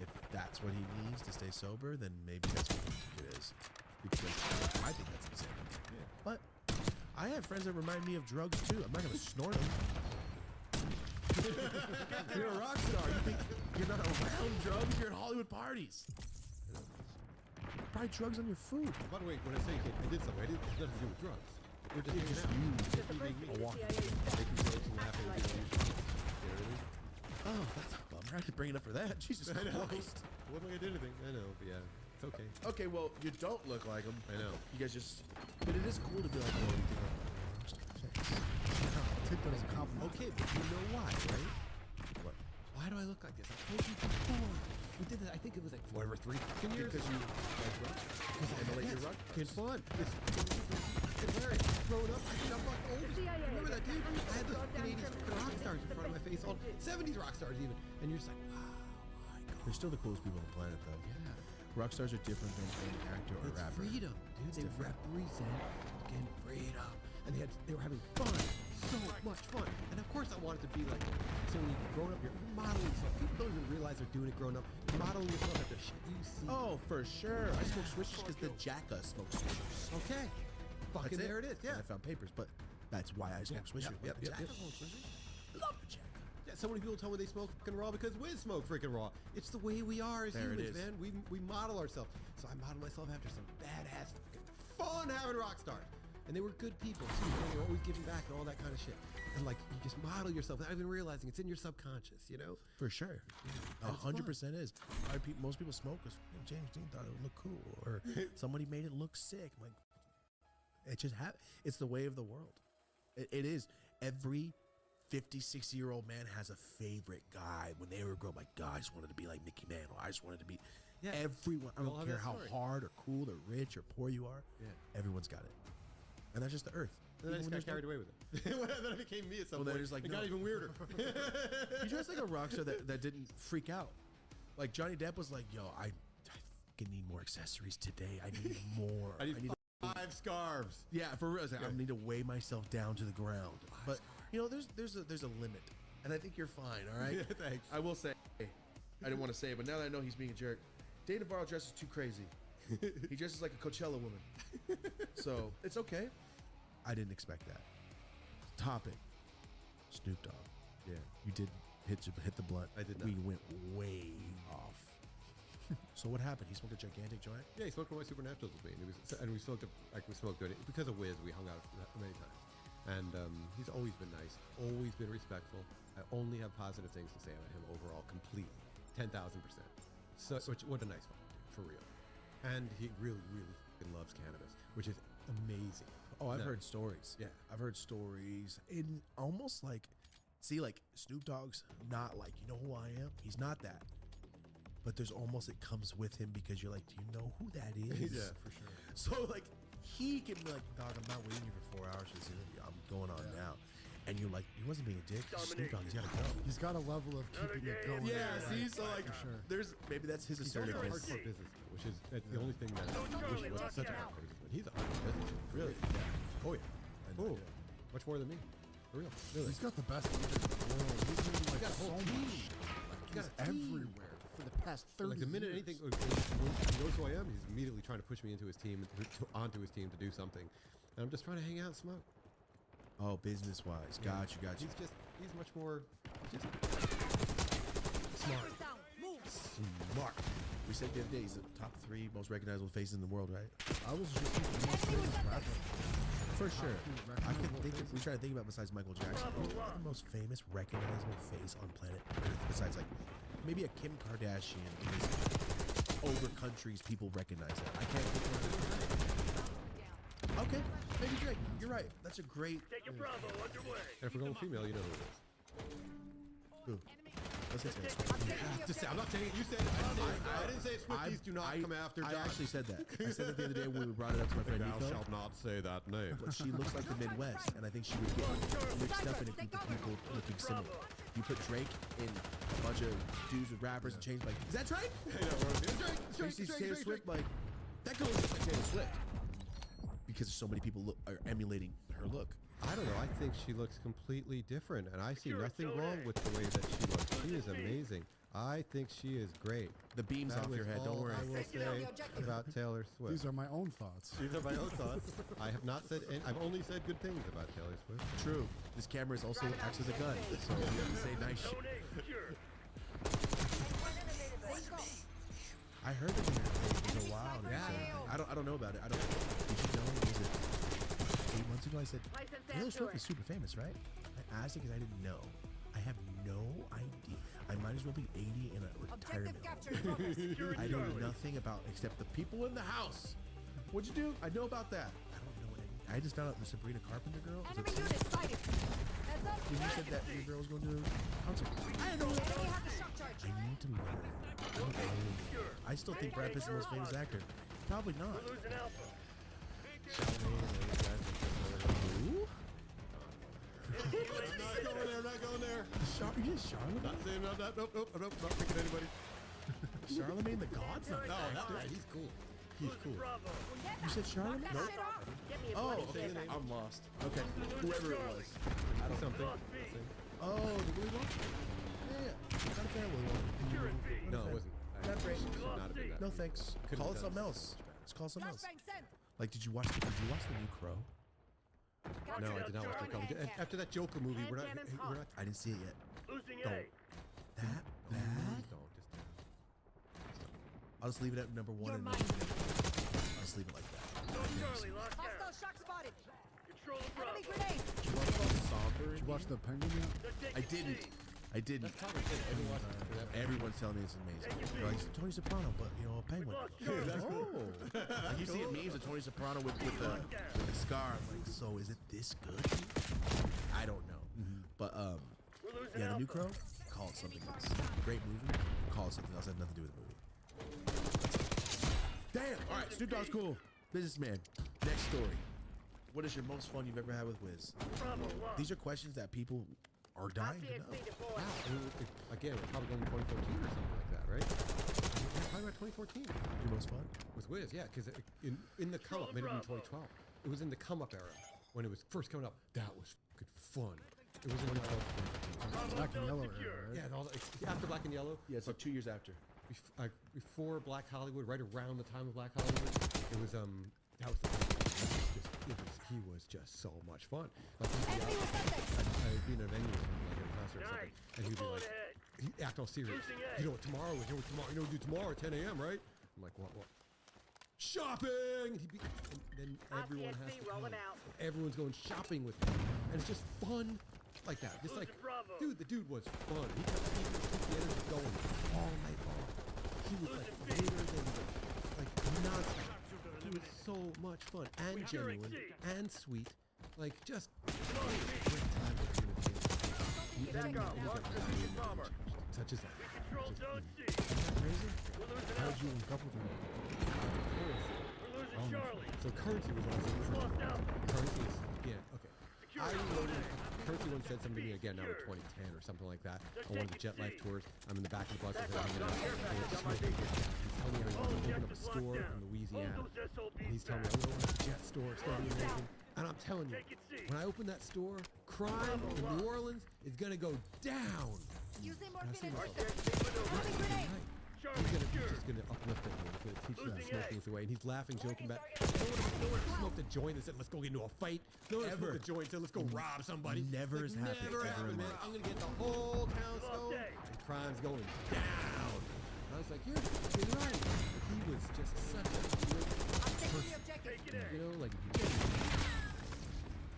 If that's what he needs to stay sober, then maybe that's what it is. Because I think that's insane. Yeah. But I have friends that remind me of drugs too. I'm not gonna snort them. You're a rock star. You think you're not around drugs? You're at Hollywood parties. Probably drugs on your food. By the way, when I say I did something, I didn't have nothing to do with drugs. We're just hanging out. You're supposed to be the CIA Making jokes and laughing at like people. You know what I mean? Oh, that's a bummer. I had to bring it up for that. Jesus I know. Christ. It wasn't like I did anything. I know, but yeah, it's okay. Okay, well, you don't look like him. I know. You guys just. But it is cool to be like, oh, you think Take that as a compliment. Okay, but you know why, right? what? Why do I look like this? I told you before. We did that. I think it was like whatever 3 years. Because you like drugs? Emulate your rug? It's fun. It's hilarious. Growing up, I think I'm like old. CIA. Remember that dude? I had the Goddamn 80s terrorists. rock stars in front of my face, all 70s rock stars even, and you're just like, wow, my God. They're still the coolest people on the planet, though. Yeah. Rock stars are different than an actor or It's rapper. freedom, dude. They different. represent fucking freedom, and they were having fun, so much fun. And of course, I wanted to be like. So when you're growing up, you're modeling yourself. People don't even realize they're doing it growing up. You're modeling yourself after shit you see. Oh, for sure. I smoke switches because the Jacka smokes switches. Okay. Fucking That's there it is. Yeah. And I found papers, but that's why I smoke switches. yep, The yep, Jacka yep. smokes switches. Love the Jacka. Yeah, so many people tell me they smoke freaking raw because we smoke freaking raw. It's the way we are as There it humans, is. man. We model ourselves. So I model myself after some badass, fun having rock stars. And they were good people too. They were always giving back and all that kind of shit. And like you just model yourself without even realizing it's in your subconscious, you know? For sure. And it's 100% is. Most people smoke because James Dean thought it would look cool, or somebody made it look sick. I'm like, it just it's the way of the world. It is. Every 50, 60-year-old man has a favorite guy. When they were growing up, like, God, I just wanted to be like Mickey Mantle. I just wanted to be. Yeah. Everyone. I We all don't have care that how story. hard or cool or rich or poor you are. Yeah. Everyone's got it. And that's just the earth. And then I Even just when got there's carried away with it. Then it became me at some Well, then point. it's like, it no. got even weirder. You dressed like a rock star that didn't freak out. Like Johnny Depp was like, yo, I fucking need more accessories today. I need more. I need 5 scarves. Yeah, for real. It's like, I need to weigh myself down to the ground. But you know, there's a limit, and I think you're fine. All right. Yeah, thanks. I will say, I didn't want to say it, but now that I know he's being a jerk, Dave Navarro dresses too crazy. He dresses like a Coachella woman. So it's okay. I didn't expect that. Topic: Snoop Dogg. Yeah. You did hit the blunt. I did We not. went way off. So what happened? He smoked a gigantic joint. Yeah, he smoked one of my supernaturals with me, and we smoked it because of Wiz. We hung out many times, and he's always been nice, always been respectful. I only have positive things to say about him overall, completely, 10,000%. So, what a nice fucking dude, for real. And he really, really fucking loves cannabis, which is amazing. Oh, I've No. heard stories. Yeah. I've heard stories. In almost like, see, like Snoop Dogg's not like, you know who I am? He's not that. But there's almost, it comes with him because you're like, do you know who that is? Yeah, for sure. So like, he can be like, dog, I'm not waiting here for 4 hours for this interview. I'm going on now. And you're like, he wasn't being a dick. Snoop Dogg, he's gotta go. He's got a level of keeping it going. Yeah, right? see, so like, For sure. there's maybe that's his He's also a assertiveness. hardcore businessman, which is that's the only thing that I wish he wasn't such a hardcore businessman. He's a hardcore businessman. Really? Oh yeah. Oh, much more than me. For real. Really. He's got the best agent in the world. He's doing like got a whole so team. much shit. Like, got he's a team. everywhere for the past 30 Like the minute years. anything, when he knows who I am, he's immediately trying to push me into his team, onto his team to do something. And I'm just trying to hang out and smoke. Oh, business-wise. Got you. He's much more, just Terrorist down. Move. Smart. We said the other day he's the top 3 most recognizable faces in the world, right? I was just thinking the most famous rapper. For sure. I could recognizable think faces. we try to think about besides Michael Jackson. Who's the most famous recognizable face on planet Earth besides like maybe a Kim Kardashian because over countries people recognize that. I can't think of it. Okay, maybe Drake. You're right. That's a great. Take your Bravo underway. and if we're going female, you know who it is. Who? Let's say Taylor I'm Swift. taking the Just say, I'm objective. not saying it. You said it. I didn't say Swifties do not come after I Josh. actually said that. I said that the other day when we brought it up to my friend Thou Nico. shalt not say that name. But she looks like the Midwest, and I think she would get mixed up in a group of people looking similar. You put Drake in a bunch of dudes with rappers and chains, like, is that Drake? She sees Taylor Swift, like, that girl looks like Taylor Swift. Because so many people are emulating her look. I don't know. I think she looks completely different, and I see nothing wrong with the way that she looks. She is amazing. I think she is great. The beam's That off was your head, don't all worry. I will say about Taylor Swift. These are my own thoughts. These are my own thoughts. I have not said. I've only said good things about Taylor Swift. True. This camera is also acts as a gun, so you have to say nice shit. I heard that it was a while. I don't know about it. I don't. Did you know? Was it 8 months ago? I said Taylor Swift is super famous, right? I asked it because I didn't know. I have no idea. I might as well be 80 and a retirement home. I know nothing about except the people in the house. What'd you do? I know about that. I don't know any. I just found out the Sabrina Carpenter girl. Enemy unit sighted. Heads up. You said that your girl was going to a concert. I didn't know that. Enemy has a shock charge. I need to learn. I don't know. I still think Brad Pitt's the most famous actor. Probably not. Who? I'm not going there. You just Charlemagne? Not saying that. Nope. Not picking anybody. Charlemagne the God's not No, that no, actor. he's cool. He's cool. You said Charlemagne? Knock No. that shit off. Oh, okay. I'm lost. Okay. Whoever it was. I don't something. Oh, the Willy Wonka? Yeah. Not a fan of Willy Wonka. No, it wasn't. Not great. Not a big No thanks. Couldn't Call it have something done else. Let's call it something else. Flashbang sent. Like, did you watch the new Crow? No, I did not watch the comic. After that Joker movie, we're not. I didn't see it yet. Losing Don't. A. That bad? Don't just. I'll just leave it at number one. You're And mine. I'll just leave it like that. Charlie, locked down. Hostile shock spotted. Control the Bravo. Enemy grenade. Did you watch Somber? Did you watch The Penguin yet? They're I taking didn't. C. I didn't. Everyone's telling me it's amazing. They're like, Tony Soprano, but you know, a penguin. That's Oh, like you see memes of Tony Soprano with the scar. I'm like, so is it this good? I don't know, but We're losing yeah, the new Alpha. Crow. Call it something else. Great movie. Call it something else. Had nothing to do with the movie. Damn. All right, Snoop Dogg's cool. Businessman. Next story. What is your most fun you've ever had with Wiz? Bravo, locked. These are questions that people are dying to know. Wow. Again, we're probably going to 2014 or something like that, right? Yeah, probably about 2014 Your most fun? with Wiz. Yeah, because in the come up, maybe in 2012. It was in the come up era when it was first coming up. That was fucking fun. It was in Black and Yellow era, right? yeah, after Black and Yellow. Yeah, so 2 years after. Before Black Hollywood, right around the time of Black Hollywood, it was that was the he was just so much fun. Like Enemy was I'd be in a venue like a concert or something, Nice. and he'd be Pull like, ahead. he'd act all serious. Losing A. You know what tomorrow? You know what tomorrow? You know what we do tomorrow at 10 a.m. right? I'm like, what? Shopping. He'd be, and then everyone has to rolling pay. out. Everyone's going shopping with him, and it's just fun. Like that. Just like, Bravo. dude, the dude was fun. He kept the energy going all night long. He was like later than like nonstop. He was so much fun and genuine and sweet. Like just great time with human beings. Back up. Lost the lead bomber. Such as that. Control zone C. Isn't that crazy? We're losing How'd Alpha. you couple them? We're losing Charlie. So currency was awesome. Lost Alpha. Currency is, yeah, okay. I Security. reloaded. Currency once said something to me again now in 2010 or something like that on one of the Jet Life tours. I'm in the back of the bus with him hanging out. And it's just smoking. He's telling me I want to open up a store in Louisiana. And he's telling me I'm going to open a jet store. It's going to be amazing. And I'm telling you, when I open that store, crime in New Orleans is going to go down. Using And I see morphine. myself, Enemy grenade. he's just going to uplift it. He's going to teach you how to smoke things away. And he's laughing, joking about, no one smoked a joint and said, let's go get into a fight. No one smoked a joint and said, let's go rob somebody. Never has happened Never ever in happened, man. life. I'm going to get the whole town stoned and crime's going down. And I was like, you're right. Like, he was just such a good I'm taking the objective. you know, like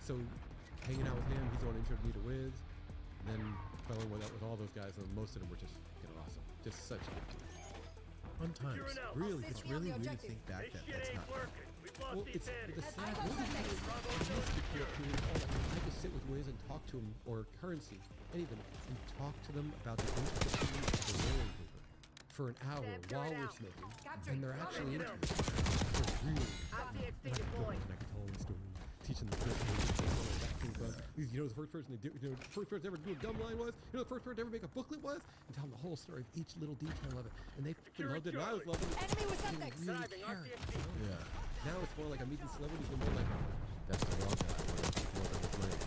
so hanging out with him, he's the one who introduced me to Wiz, and then fell in with all those guys, and most of them were just fucking awesome. Just such a good team. Oh, fun times. Securing Alpha. Really, it's Safety on really the weird to objective. think back This that shit that's ain't not. working. We've lost Well, the it's advantage. the sad. Eyes on Sundays. I just sit with Wiz and talk to him, or Currency, any of them, and talk to them about the intricacies of the rolling paper for an hour while we're smoking, and they're actually into it. They're really. RCXD deployed. And I can tell them the story, teaching them good things, that came from. You know, the first person to do, first person to ever do a gum line was. You know, the first person to ever make a booklet was, and tell them the whole story of each little detail of it, and they freaking loved it, and I was loving it. Enemy with They Sundays. really Driving cared, RCXD. you know? Yeah. Now it's more like I'm meeting celebrities, and more like that's the wrong guy. More than with money.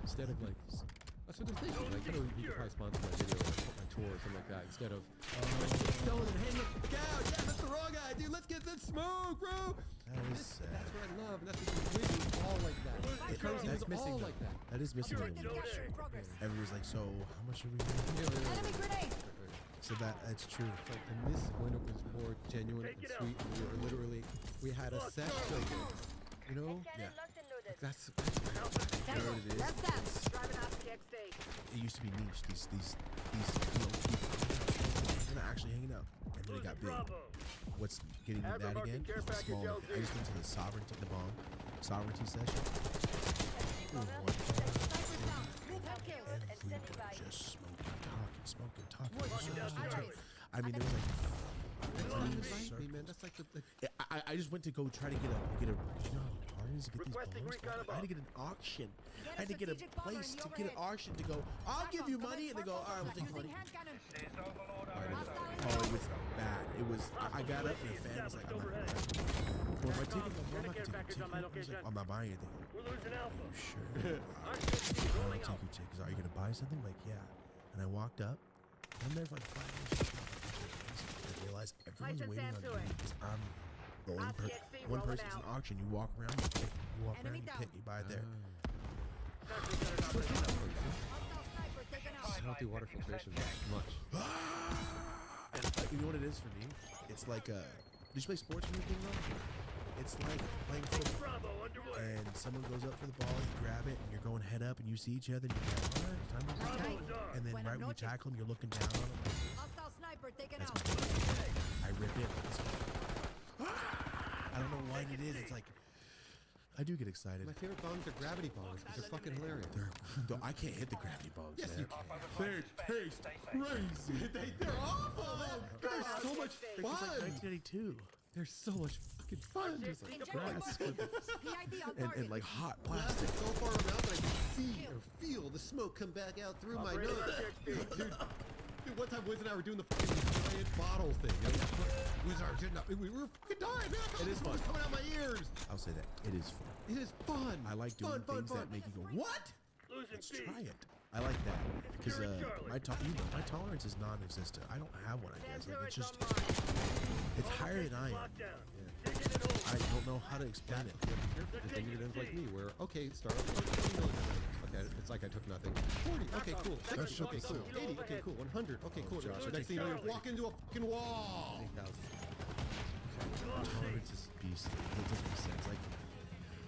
Instead of like, that's what they're thinking. Like, you know, you could probably sponsor my video or my tour or something like that. Instead of, stone and hang up the out. Yeah, that's the wrong guy, dude. Let's get that smoke, bro. That is sad. That's what I love, and that's what Wiz was all like that. Currency was That's missing all though. like that. That is missing. Sure, in the no movie. Capture in progress. Everybody's like, so how much are we? Enemy grenade. So that's true. Like, and this when it was more genuine Take and it out. sweet, and we were literally, we had a sex joke. You know? Yeah. Like that's You know what it is? That's them. Driving RCXD. It used to be niche. These you know, people, they're not actually hanging out, and then they got big. Bravo. What's getting me Have that a again care is the package small. LZ. I just went to the sovereignty session. Sniper's down. 10 kills. We were just smoking, talking. Locking down Charlie. I mean, there was like. me, man. That's like the I just went to go try to get a you know how hard it is to get these Requesting bones. recon I had to above. get an auction. Get a I had to get a strategic bomber place in to the get an overhead. auction to go. I'll give you money, and they go, all right, we'll take your Using money. hand cannon. Oh, it was bad. It was. I got up and the fan was like, I'm not. Well, my ticket, I'm not gonna take your ticket. He's like, I'm not buying anything. We're losing Alpha. Sure. RCXD I'll rolling take out. your ticket. He's like, are you gonna buy something? I'm like, yeah. And I walked up. I'm there for like 5 minutes. I realized everyone's License waiting and on to me it. because I'm the only person. RCXD One rolling person's an out. auction. You walk around, you pick. You walk Enemy around, you down. pick. You buy it there. Hostile sniper taken out. healthy water filtration. Much. And you know what it is for me? It's like did you play sports or anything though? It's like playing football. Bravo underway. And someone goes up for the ball, you grab it, and you're going head up, and you see each other, and you're like, all right, time to Bravo go. is on. And then right when you tackle him, you're looking down on him. Hostile sniper taken That's out. I rip it. I don't know what it is. It's like I do get excited. My favorite bongs are gravity bongs because they're fucking hilarious. Though I can't hit the gravity bongs. Yes, man. you can. They taste crazy. They're awful. They're so much It's like fun. 1982. They're so much fucking fun. Just like Inject grass the bomb. PID on and target. like hot plastic plastic. so far around that I can see or feel the smoke come back out through my Operator nose. RCXD. Dude, one time Wiz and I were doing the fucking giant bottle thing. You know, Wiz and I were getting up. We were fucking dying, man. It is fun. It's coming out my ears. I'll say that it is fun. It is fun. I like doing fun, things fun. that make you go, what? Losing Let's B. try it. I like that because Securing Charlie. my tolerance is non-existent. I don't have one. I guess like it's just online. it's higher than I am. Lockdown. Digging it over. I don't know how to explain it. The thing it is like me, where okay, start off with 20 million. Okay, it's like I took nothing. 40. Okay, cool. 60. Okay, cool. 80. Okay, cool. 100. Okay, cool. Josh, Next thing you know, you walk into a fucking wall. Tolerance is beastly. It doesn't make sense. Like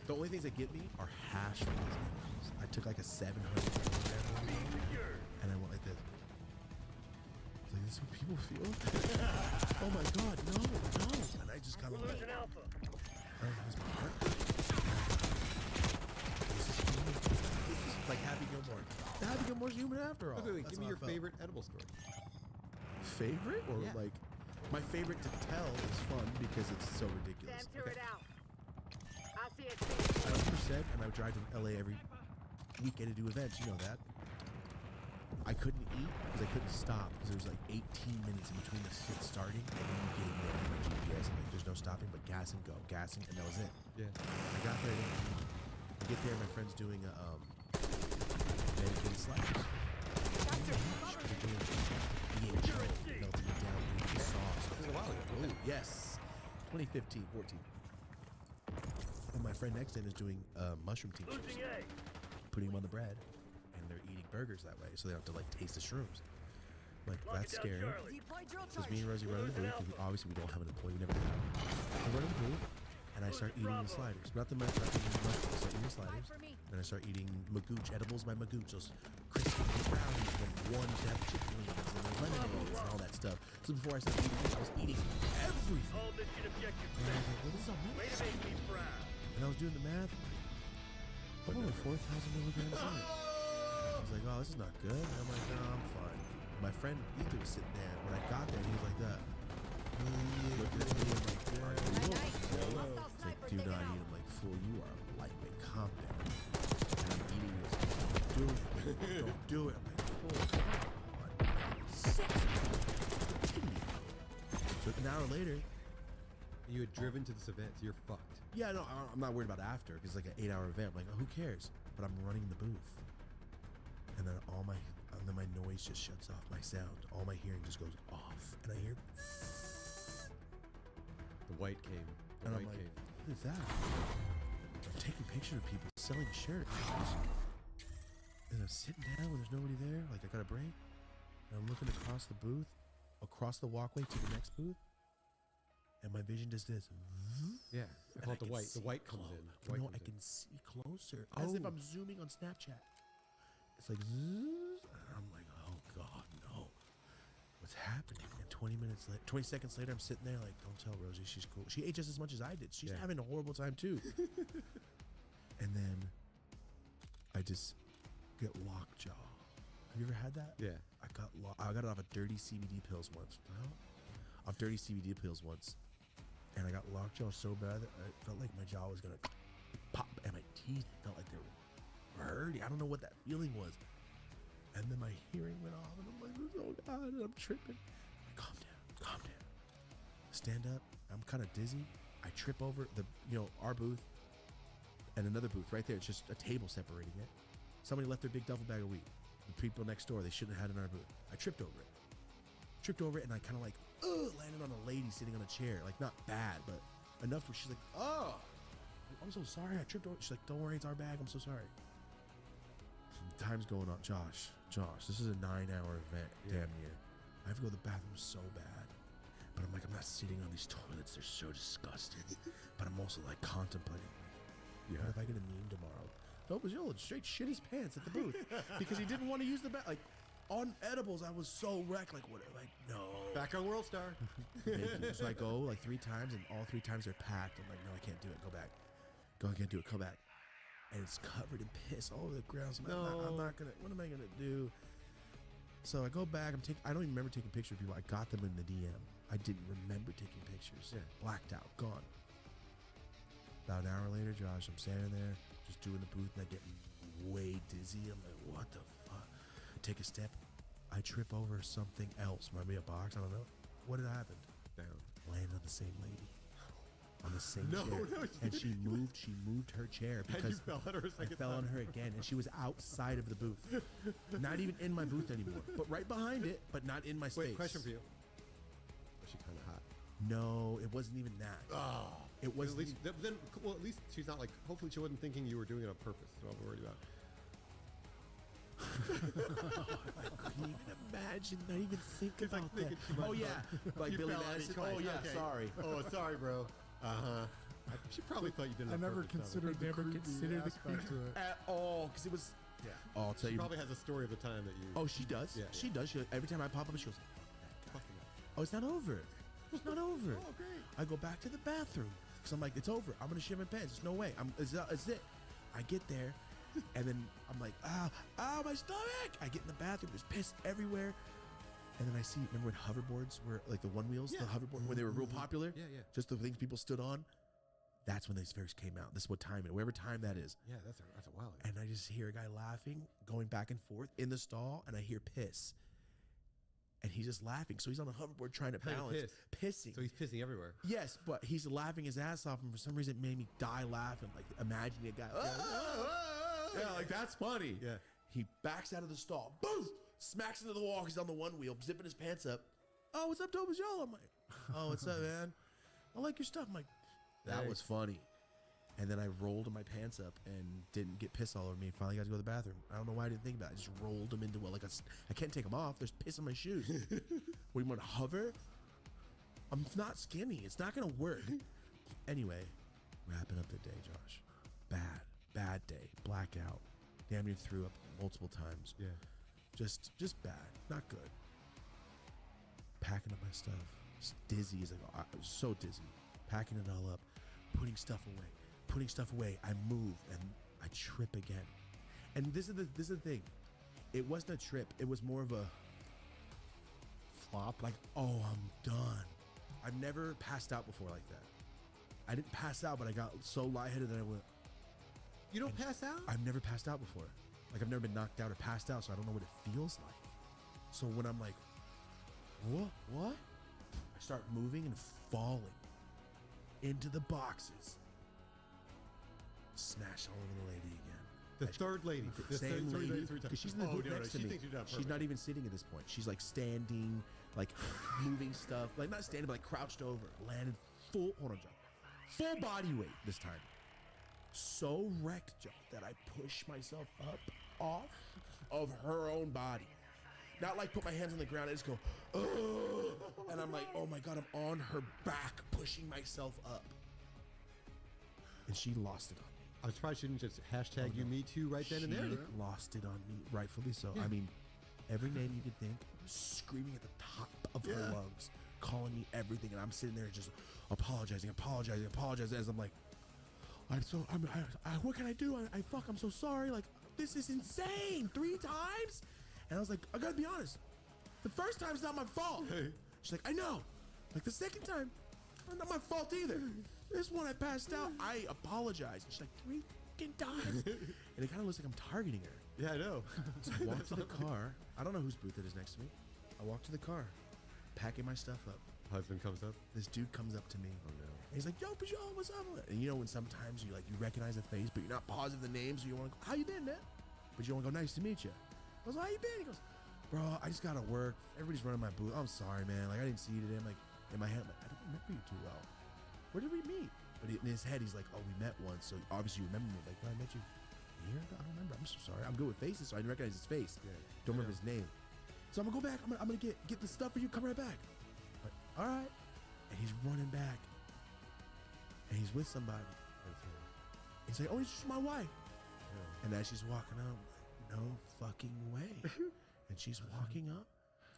the only things that get me are hash browns. I took like a 700 milligram Secured. and I went like this. It's like this is what people feel. Oh my god, no. And I just kind of We're like, losing Alpha. where's my heart? This is like Happy Gilmore. Happy Gilmore's human after all. Okay, wait, That's give me how your I felt. favorite edible story. Favorite or Yeah. like my favorite to tell is fun because it's so ridiculous. Center it out. RCXD. 100%, and I would drive to LA every weekend to do events. You know that. I couldn't eat because I couldn't stop because there was like 18 minutes in between the shit starting and then you getting there on my GPS. And like, there's no stopping but gas and go, gassing, and that was it. Yeah. I got there. I get there, my friend's doing a medicated sliders. They're doing DHO, melting it down into sauce. This is a while ago. Oh, yes. 2015, 14. And my friend next in is doing mushroom tinctures, Losing A. putting them on the bread, and they're eating burgers that way, so they don't have to like taste the shrooms. Like Lock that's it down, scary. Charlie. Deploy drill Because me and charge. Rosie run in the booth, because obviously we don't have an employee, we never did. I run in the booth, and I start eating the sliders. Not the mushrooms, I start eating the sliders. For me. Then I start eating magooch, edibles by magooch, those crispy brownies, and then one to have chicken wings, and then lemonades, and all that stuff. So before I started eating meat, I was eating everything. All mission objective And I was set. like, well, this is all Way meat. to make me proud. And I was doing the math. I'm only 4,000 milligrams in it. I was like, oh, this is not good. And I'm like, no, I'm fine. My friend Ethan was sitting there. When I got there, he was like that. Looking at me, I'm like, yeah. It's like, do not eat. I'm like, fool, you are a lightweight. Calm down. And I'm eating this. Don't do it. Don't do it. I'm like, fool, come on. Sick. So an hour later, You had driven to this event, so you're fucked. yeah, no, I'm not worried about after because it's like an 8-hour event. I'm like, who cares? But I'm running the booth, and then my noise just shuts off. My sound, all my hearing just goes off, and I hear, The white came. The and I'm white like, came. what is that? I'm taking pictures of people selling shirts, and I'm sitting down when there's nobody there. Like I got a break, and I'm looking across the booth, across the walkway to the next booth, and my vision does this. Yeah, I call it the can white. see The white comes in. The white No, comes I in. can see closer, as if I'm zooming on Snapchat. It's like, zzz, and I'm like, oh God, no. What's happening? And 20 seconds later, I'm sitting there like, don't tell Rosie, she's cool. She ate just as much as I did. She's Yeah. having a horrible time too. And then I just get lockjaw. Have you ever had that? Yeah. I got it off of dirty CBD pills once. Off dirty CBD pills once. And I got lockjaw so bad that I felt like my jaw was gonna pop, and my teeth felt like they were hurting. I don't know what that feeling was. And then my hearing went off, and I'm like, oh God, and I'm tripping. I'm like, calm down. Stand up. I'm kind of dizzy. I trip over our booth and another booth right there. It's just a table separating it. Somebody left their big duffel bag of weed. The people next door, they shouldn't have had it in our booth. I tripped over it, and I kind of like landed on a lady sitting on a chair. Like, not bad, but enough where she's like, oh, I'm so sorry, I tripped over. She's like, don't worry, it's our bag, I'm so sorry. Time's going on. Josh, this is a 9-hour event, damn near. I have to go to the bathroom so bad. But I'm like, I'm not sitting on these toilets, they're so disgusting. But I'm also like contemplating, what if I get a meme tomorrow? Dope as yellow straight shit his pants at the booth because he didn't want to use the bath. Like, on edibles, I was so wrecked. Like, what? Like, no. Back on World Star. So I go like 3 times, and all 3 times they're packed. I'm like, no, I can't do it. Go back. I can't do it. Come back. And it's covered in piss all over the ground. So I'm not gonna. What am I gonna do? So I go back. I don't even remember taking pictures of people. I got them in the DM. I didn't remember taking pictures. Yeah. Blacked Blacked out. Gone. About an hour later, Josh, I'm standing there, just doing the booth, and I get way dizzy. I'm like, what the fuck? Take a step. I trip over something else. Might be a box. I don't know. What had happened? Down. Landed on the same lady. On the same No, chair. no, And she moved her chair And you because fell on her a I second fell on time. her again, and she was outside of the booth. Not even in my booth anymore, but right behind it, but not in my space. Wait, question for you. Was she kind of hot? No, it wasn't even that. Oh. It was At least, then, well, at least she's not like, hopefully she wasn't thinking you were doing it on purpose. That's what I'm worried about. I couldn't even imagine, not even think It's like about thinking that. too much Oh yeah, about- like You Billy fell on me Madison. twice. Oh yeah, Okay. sorry. Oh, sorry, bro. Uh-huh. She probably thought you did it I on never purpose, considered the creepy aspect to it. At all, because it was. Yeah. Oh, I'll tell She you. probably has a story of the time that you... Oh, she does. Yeah, She does. Every time I pop up, she goes, Fucking up. "Oh, it's not over. It's not over." Oh, great. I go back to the bathroom because I'm like, "It's over. I'm gonna shit my pants. There's no way. It's it." I get there, and then I'm like, my stomach. I get in the bathroom. There's piss everywhere. And then I see, remember when hoverboards were like the one wheels, the hoverboard, when they were real popular? Yeah, yeah. Just the things people stood on. That's when they first came out. This is what time it, whatever time that is. Yeah, that's a while ago. And I just hear a guy laughing, going back and forth in the stall, and I hear piss. And he's just laughing. So he's on a hoverboard trying to Trying to balance, pissing. So he's pissing everywhere. Yes, but he's laughing his ass off, and for some reason it made me die laughing. Like imagining a guy. Yeah, like that's funny. Yeah. He backs out of the stall, boom, smacks into the wall. He's on the one wheel, zipping his pants up. Oh, what's up, dope as y'all? I'm like, oh, what's up, man? I like your stuff. I'm like, that Thanks. was funny. And then I rolled my pants up and didn't get piss all over me. Finally got to go to the bathroom. I don't know why I didn't think about it. I just rolled them into I can't take them off. There's piss on my shoes. What, you want to hover? I'm not skinny. It's not going to work. Anyway, wrapping up the day, Josh. Bad day. Blackout. Damn near threw up multiple times. Yeah. Just bad, not good. Packing up my stuff, just dizzy as I was so dizzy. Packing it all up, putting stuff away. I move and I trip again. And this is the thing. It wasn't a trip. It was more of a flop. Like, oh, I'm done. I've never passed out before like that. I didn't pass out, but I got so lightheaded that I went. You don't pass out? I've never passed out before. Like, I've never been knocked out or passed out, so I don't know what it feels like. So when I'm like, what? I start moving and falling into the boxes. Smash all over the lady again. The third lady. The Same third lady. three times. Because she's in the booth next to she me. thinks you're done. She's not even sitting at this point. She's like standing, like moving stuff. Like not standing, but like crouched over. Landed full, hold on, Joe. Full body weight this time. So wrecked, Joe, that I push myself up off of her own body. Not like put my hands on the ground, I just go, oh, and I'm like, oh my God, I'm on her back, pushing myself up. And she lost it on me. I'm surprised she didn't just hashtag you me too right then and there. She lost it on me, rightfully so. Yeah. I mean, every name you could think, screaming at the top of her lungs, calling me everything, and I'm sitting there just apologizing as I'm like, what can I do? I'm so sorry. Like, this is insane. 3 times? And I was like, I gotta be honest. The first time's not my fault. She's like, I know. Like, the second time, not my fault either. This one I passed out. I apologize. She's like, 3 fucking times. And it kind of looks like I'm targeting her. Yeah, I know. So I walk to the car. I don't know whose booth it is next to me. I walk to the car, packing my stuff up. Husband comes up. This dude comes up to me. Oh no. And he's like, yo, Pajol, what's up? And you know when sometimes you recognize a face, but you're not positive the name, so you want to go, how you been, man? But you want to go, nice to meet you. I was like, how you been? He goes, bro, I just got to work. Everybody's running my booth. I'm sorry, man. Like, I didn't see you today. I'm like, in my head, I'm like, I don't remember you too well. Where did we meet? But in his head, he's like, oh, we met once. So obviously you remember me. Like, I met you here? I don't remember. I'm so sorry. I'm good with faces, so I didn't recognize his face. Yeah. Don't remember his name. So I'm going to go back. I'm going to get the stuff for you. Come right back. Like, all right. And he's running back. And he's with somebody. He's like, oh, it's just my wife. Yeah. And as she's walking up, I'm like, no fucking way. And she's walking up.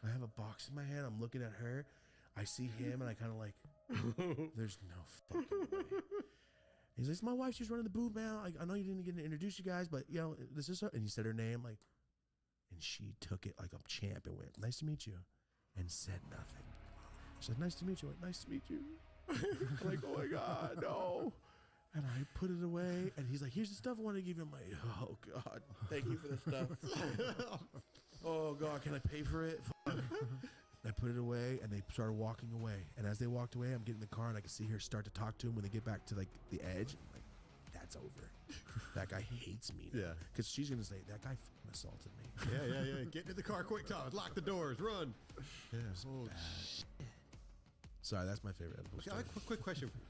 I have a box in my hand. I'm looking at her. I see him, and I kind of like, there's no fucking way. He's like, it's my wife. She's running the booth now. I know you didn't get to introduce you guys, but, you know, this is her. And he said her name, like, and she took it like a champ and went, nice to meet you, and said nothing. She said, nice to meet you. I went, nice to meet you. I'm like, oh my God, no. And I put it away, and he's like, here's the stuff I want to give you. I'm like, oh God, thank you for the stuff. Oh God, can I pay for it? I put it away, and they started walking away. And as they walked away, I'm getting in the car, and I can see her start to talk to him when they get back to like the edge. I'm like, that's over. That guy hates me now. Yeah. Because she's going to say, that guy fucking assaulted me. Yeah. Get into the car quick, Thomas. Lock the doors. Run. Yeah, oh, shit. Sorry, that's my favorite edible Okay, I story. have a quick question for you.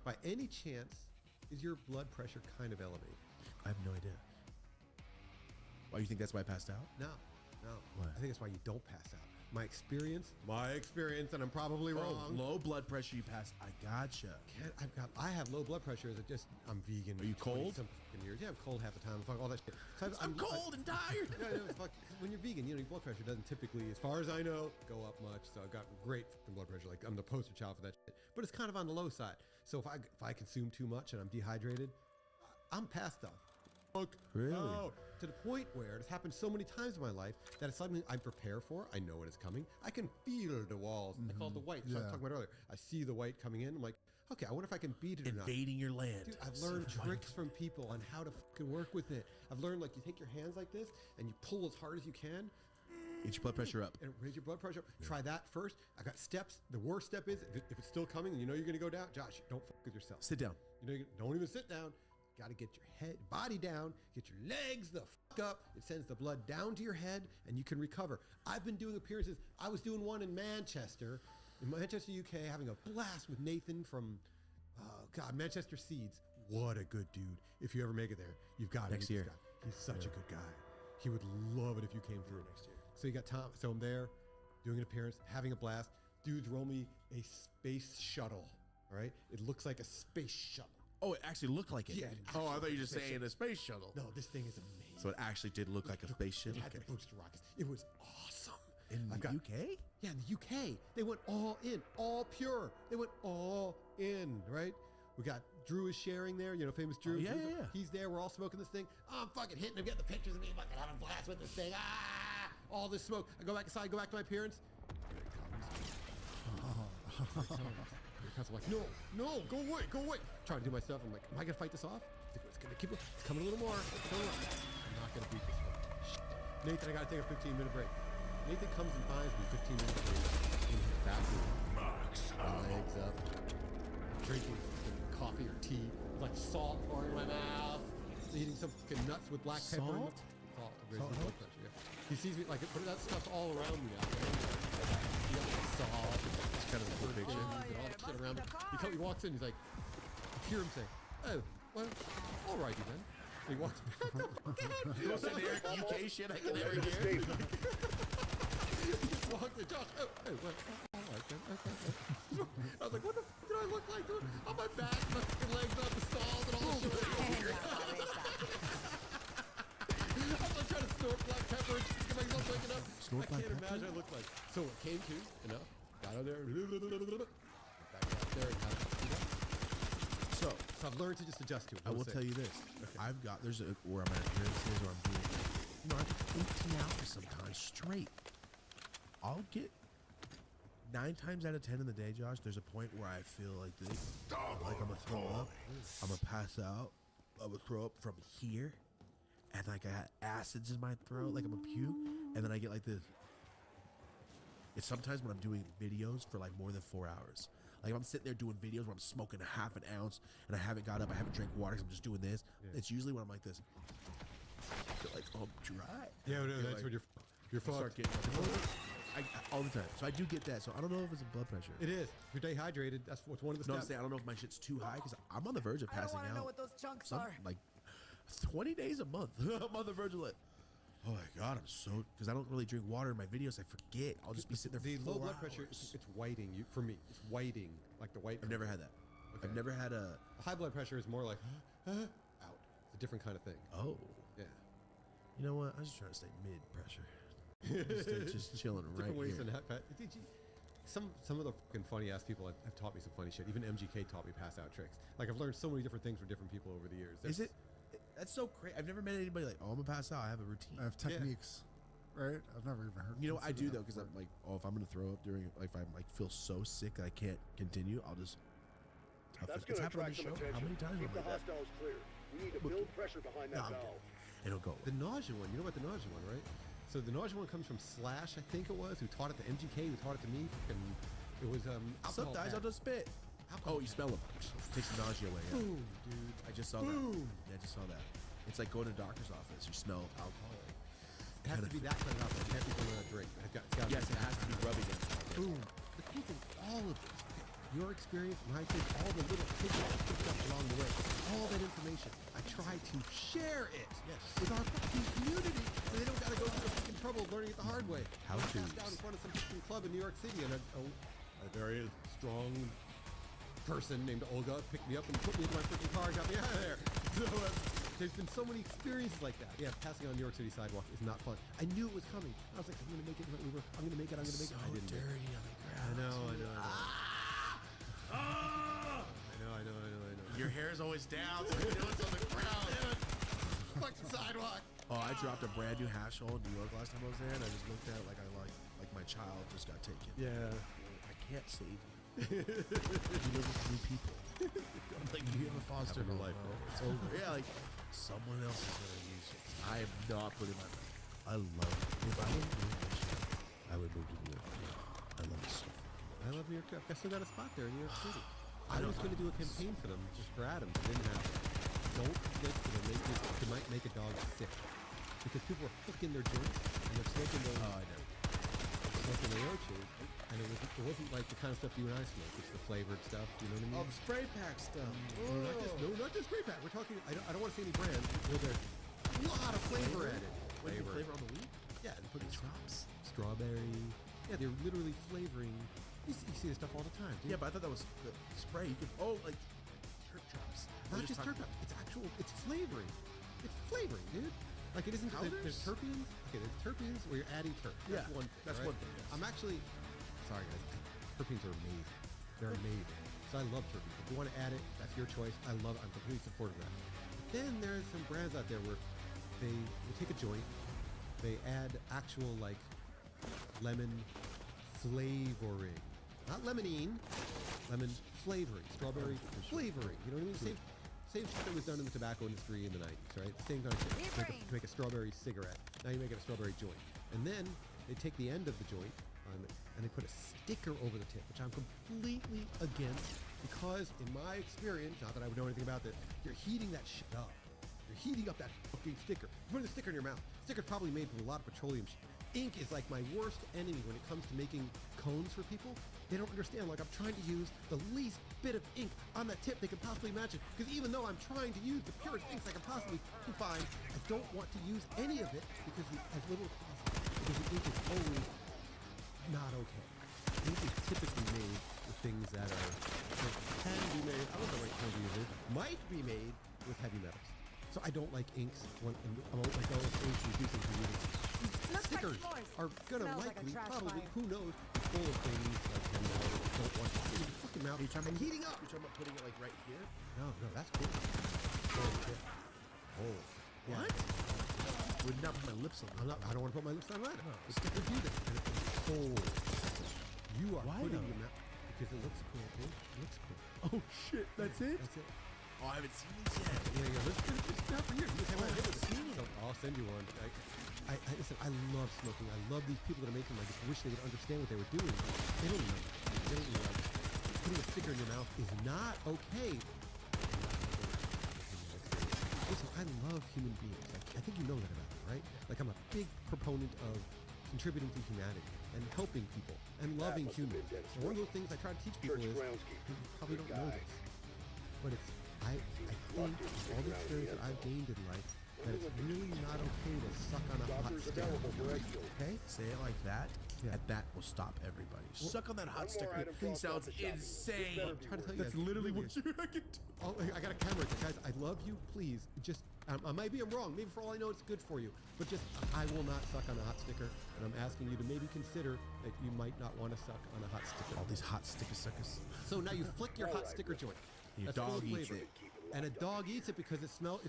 By any chance, is your blood pressure kind of elevated? I have no idea. Why, you think that's why I passed out? No. What? I think that's why you don't pass out. My experience, and I'm probably wrong. Low blood pressure, you passed. I gotcha. I have low blood pressure. Is it just I'm vegan? Are you cold? Some years. Yeah, I'm cold half the time. Fuck all that shit. So I'm cold and tired. Yeah, fuck. When you're vegan, your blood pressure doesn't typically, as far as I know, go up much. So I've got great fucking blood pressure. Like I'm the poster child for that shit. But it's kind of on the low side. So if I consume too much and I'm dehydrated, I'm passed out. Really? Oh, to the point where it's happened so many times in my life that it's something I'm prepared for. I know when it's coming. I can feel the walls. I call it the white. So I was talking about earlier. I see the white coming in. I'm like, okay, I wonder if I can beat it or not. Invading your land. Dude, I've learned tricks from people on how to fucking work with it. I've learned, like, you take your hands like this and you pull as hard as you can. Get your blood pressure up. And raise your blood pressure up. Yeah. Try that first. I got steps. The worst step is, if it's still coming and you know you're going to go down, Josh, don't fuck with yourself. Sit down. Don't even sit down. Got to get your body down, get your legs the fuck up. It sends the blood down to your head and you can recover. I've been doing appearances. I was doing one in Manchester, UK, having a blast with Nathan from, Manchester Seeds. What a good dude. If you ever make it there, you've got next year. He's such a good guy. He would love it if you came through next year. So you got Tom. So I'm there doing an appearance, having a blast. Dudes roll me a space shuttle. All right. It looks like a space shuttle. Oh, it actually looked like it. Yeah, it Oh, I thought you were just actually saying a space shuttle. No, this thing is amazing. So it actually did look like a spaceship. It had the booster rockets. It was awesome. In the UK? Yeah, in the UK. They went all in, all pure. They went all in, right? We got Drew is sharing there, famous Drew. Yeah, Drew's- yeah. He's there. We're all smoking this thing. I'm fucking hitting him, getting the pictures of me fucking having a blast with this thing. Ah! All this smoke. I go back inside, go back to my parents. Here it comes. I'm like, no, go away. Trying to do my stuff. I'm like, am I gonna fight this off? It's gonna keep. It's coming a little more. I'm not gonna beat this one. Shit. Nathan, I gotta take a 15-minute break. Nathan comes and finds me 15 minutes later in his bathroom. Legs up, drinking coffee or tea, with like salt pouring in my mouth, eating some fucking nuts with black pepper. Salt? Salt raises blood pressure. Yeah. He sees me like, but that stuff's all around me now. You got like salt. It's kind of a cool picture. And all the shit around him. He walks in. He's like, I hear him say, "Oh, well, all righty then." And he walks back up. You know, generic UK shit I can never hear. He just walks in. Josh, well, all right then. Okay. I was like, what the fuck did I look like? On my back, my fucking legs on the stalls and all this shit. I'm like trying to snort black pepper and just get myself waking up. Snort I black can't pepper? imagine I look like. So it came to, got out there, back out there and had So, So I've learned to just adjust to it. I will tell you this. There's where I'm at appearances or I'm doing, I do 18 hours sometimes straight. I'll get 9 times out of 10 in the day, Josh, there's a point where I feel like this. Like I'm gonna throw up. I'm gonna pass out. I'm gonna throw up from here. And like I got acids in my throat, like I'm a puke. And then I get like this. It's sometimes when I'm doing videos for like more than 4 hours. Like if I'm sitting there doing videos where I'm smoking a half an ounce and I haven't got up, I haven't drank water 'cause I'm just doing this. Yeah. It's usually when I'm like this. I feel like, oh, I'm dry. Yeah, no, that's like, when you're I start fucked. getting all the time. So I do get that. So I don't know if it's a blood pressure. It is. If you're dehydrated, that's what's one of the No, I'm steps. saying I don't know if my shit's too high because I'm on the verge of I don't passing want to know out. what those chunks Some, are. like 20 days a month. I'm on the verge of like, oh my God, I'm so, because I don't really drink water in my videos. I forget. I'll just be sitting there The for 4 low blood hours. pressure, it's whiting. For me, it's whiting, like the white. I've never had that. Okay. I've never had a, High blood pressure is more like out. It's a different kind of thing. oh, Yeah. you know what? I'm just trying to stay mid pressure. just chilling right Different ways here. than some of the fucking funny ass people have taught me some funny shit. Even MGK taught me pass out tricks. Like I've learned so many different things from different people over the years. Is it? That's so crazy. I've never met anybody like, oh, I'm gonna pass out. I have a routine. I have techniques, right? I've never even heard. You know what I do though, considered because I'm like, oh, if I'm gonna throw up during, like, if I'm like feel so sick that I can't continue, I'll just. That's It's going to happened on attract the some show. attention. How many times? Keep am I the like that? hostiles clear. We need to build pressure behind No, that I'm valve. kidding. It'll go. The nausea one? You know about the nausea one, right? So the nausea one comes from Slash, I think it was, who taught it to MGK, who taught it to me. Fucking, it was alcohol. Sometimes I'll pad. just spit. Alcohol Oh, you smell them. Takes the nausea away. Yeah. Boom, dude. I just saw that. Yeah, I just saw that. It's like going to the doctor's office. You smell alcohol. It has to be that kind of alcohol. It can't be from a drink. It's gotta Yes, be it has to be rubbing it. boom. The cool thing, all of this, your experience, my experience, all the little tidbits I picked up along the way, all that information, I try to share it with our fucking community, so they don't gotta go through the fucking trouble of learning it the hard way. How I was to's. passed out in front of some fucking club in New York City, and a very strong person named Olga picked me up and put me into my freaking car and got me out of there. So there's been so many experiences like that. Yeah, passing on New York City sidewalk is not fun. I knew it was coming. I was like, I'm gonna make it in my Uber. I'm gonna make it. I'm gonna make it. I didn't. dirty on the ground. I know. Your hair is always down, so you know it's on the ground. Fucking sidewalk. Oh, I dropped a brand new hash hole in New York last time I was there, and I just looked at it like like my child just got taken. Yeah. I can't save you. You live with new people. I'm like, you have a foster Having a home, life, bro. bro. It's over. Yeah, like someone else is gonna use it. I am not putting my. I love it. If I would move this shit, I would move to New York. I love it so. I love New York. I still got a spot there in New York City. I was going to do a campaign for them just for Adams. It didn't happen. Don't think it might make a dog sick. Because people are hooking their joints and they're smoking those. Oh, I know. Smoking the roaches, and it wasn't like the kind of stuff you and I smoke. It's the flavored stuff. You know what I mean? Oh, spray pack stuff. Not just spray pack. We're talking. I don't want to say any brands. Well, there's a lot of flavor added. What is the flavor on the weed? Yeah, they put Drops. strawberry. Yeah, they're literally flavoring. You see this stuff all the time, dude. Yeah, but I thought that was the spray. You could like terp drops. Not just terp, it's actual, it's flavoring. It's flavoring, dude. Like it isn't just, there's terpenes. Okay, there's terpenes where you're adding terp. That's one thing. That's right? one thing. Yes. I'm actually, sorry guys, terpenes are amazing. They're amazing. So I love terpenes. If you want to add it, that's your choice. I'm completely supportive of that. But then there's some brands out there where they take a joint, they add actual like lemon flavoring. Not lemonine, lemon flavoring, strawberry flavoring. You know what I mean? Same shit that was done in the tobacco industry in the 90s, right? Same kind of shit. To make a strawberry cigarette. Now you make it a strawberry joint. And then they take the end of the joint and they put a sticker over the tip, which I'm completely against because in my experience, not that I would know anything about this, you're heating that shit up. You're heating up that fucking sticker. You're putting a sticker in your mouth. Sticker's probably made from a lot of petroleum shit. Ink is like my worst enemy when it comes to making cones for people. They don't understand, like I'm trying to use the least bit of ink on that tip they can possibly imagine. Because even though I'm trying to use the purest inks I can possibly find, I don't want to use any of it because as little as possible. Because the ink is always not okay. Ink is typically made with things that can be made, I don't know the right term to use it, might be made with heavy metals. So I don't like inks. I don't like all those inks reducing humidity. Stickers are gonna likely, probably, who knows, be full of things like heavy metals that don't want to see your fucking mouth and heating up. You're talking about putting it like right here? No, that's cool. Oh, What? Would not put my lips on that. I don't want to put my lips on that. No. The sticker do that, and it's cold. You are putting your mouth because it looks cool, dude. It looks cool. Oh shit, that's it? That's it. Oh, I haven't seen these yet. Yeah, it's not for you. I haven't seen it. I'll send you one. Listen, I love smoking. I love these people that are making them. I just wish they would understand what they were doing. They don't know. They don't realize putting a sticker in your mouth is not okay. Listen, I love human beings. I think you know that about me, right? Like I'm a big proponent of contributing to humanity and helping people and loving humans. And one of those things I try to teach people is, you probably don't know this, but it's, I think all the experience that I've gained in life, that it's really not okay to suck on a hot sticker. Okay? Say it like that, and that will stop everybody. Suck on that hot sticker. Thing sounds insane. I'm trying to tell you That's guys, literally what you can do. Oh, I got a camera. Guys, I love you. Please, just, maybe I'm wrong. Maybe for all I know, it's good for you. But just, I will not suck on a hot sticker. And I'm asking you to maybe consider that you might not want to suck on a hot sticker. All these hot sticker suckers. So now you flick your hot sticker joint. Your That's full dog of eats flavor. it. And a dog eats it because it smells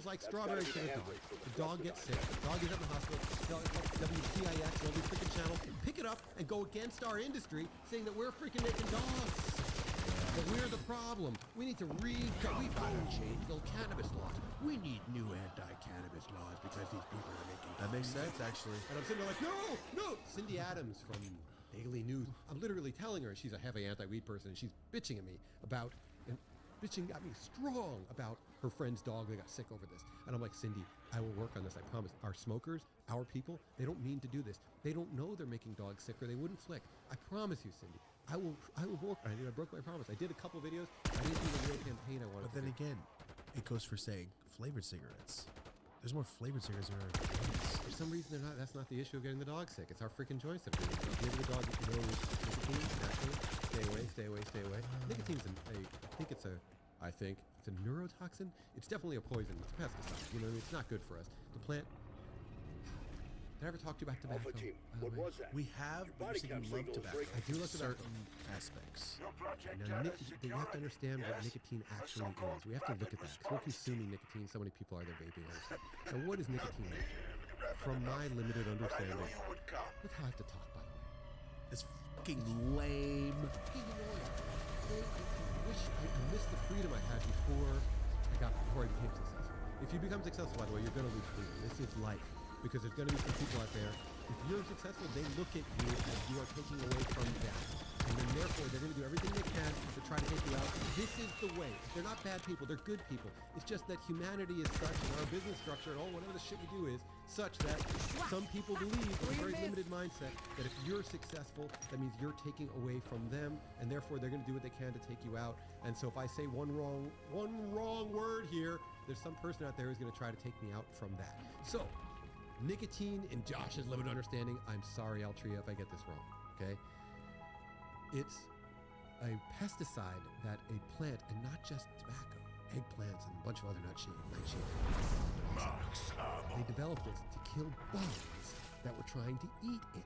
like strawberry to the dog. The dog gets sick. The dog is at the hospital. WTIX, all these freaking channels pick it up and go against our industry, saying that we're freaking making dogs. That we're the problem. We need to we gotta change the cannabis laws. We need new anti-cannabis laws because these people are making. That makes sense, actually. And I'm sitting there like, no. Cindy Adams from Daily News. I'm literally telling her she's a heavy anti-weed person, and she's bitching at me about. Bitching got me strong about her friend's dog that got sick over this. And I'm like, Cindy, I will work on this, I promise. Our smokers, our people, they don't mean to do this. They don't know they're making dogs sick or they wouldn't flick. I promise you, Cindy. I will work on it. I broke my promise. I did a couple videos. I didn't do the real campaign I wanted to do. But then again, it goes for saying flavored cigarettes. There's more flavored cigarettes than there are joints. For some reason, that's not the issue of getting the dog sick. It's our freaking joints that are doing it. Maybe the dog knows nicotine, naturally. Stay away. Nicotine's I think it's a neurotoxin. It's definitely a poison. It's a pesticide. You know, it's not good for us. The plant. Did I ever talk to you about tobacco? Alpha team, what was that? We have, but you said you love tobacco. I do love tobacco. Certain aspects. Now, you have to understand what nicotine actually is. We have to look at that because we're consuming nicotine. So many people are vaping all this stuff. And what is nicotine? From my limited understanding, look how I have to talk, by the way. It's fucking lame. I missed the freedom I had before I became successful. If you become successful, by the way, you're going to lose freedom. This is life. Because there's going to be some people out there, if you're successful, they look at you as you are taking away from them. And then therefore, they're going to do everything they can to try to take you out. This is the way. They're not bad people. They're good people. It's just that humanity is such, and our business structure and all whatever the shit we do is, such that some people believe in a very limited mindset that if you're successful, that means you're taking away from them, and therefore they're going to do what they can to take you out. And so if I say one wrong word here, there's some person out there who's going to try to take me out from that. So, nicotine, in Josh's limited understanding, I'm sorry, Altria, if I get this wrong, okay? It's a pesticide that a plant, and not just tobacco, eggplants and a bunch of other nightshade. They developed this to kill bugs that were trying to eat it.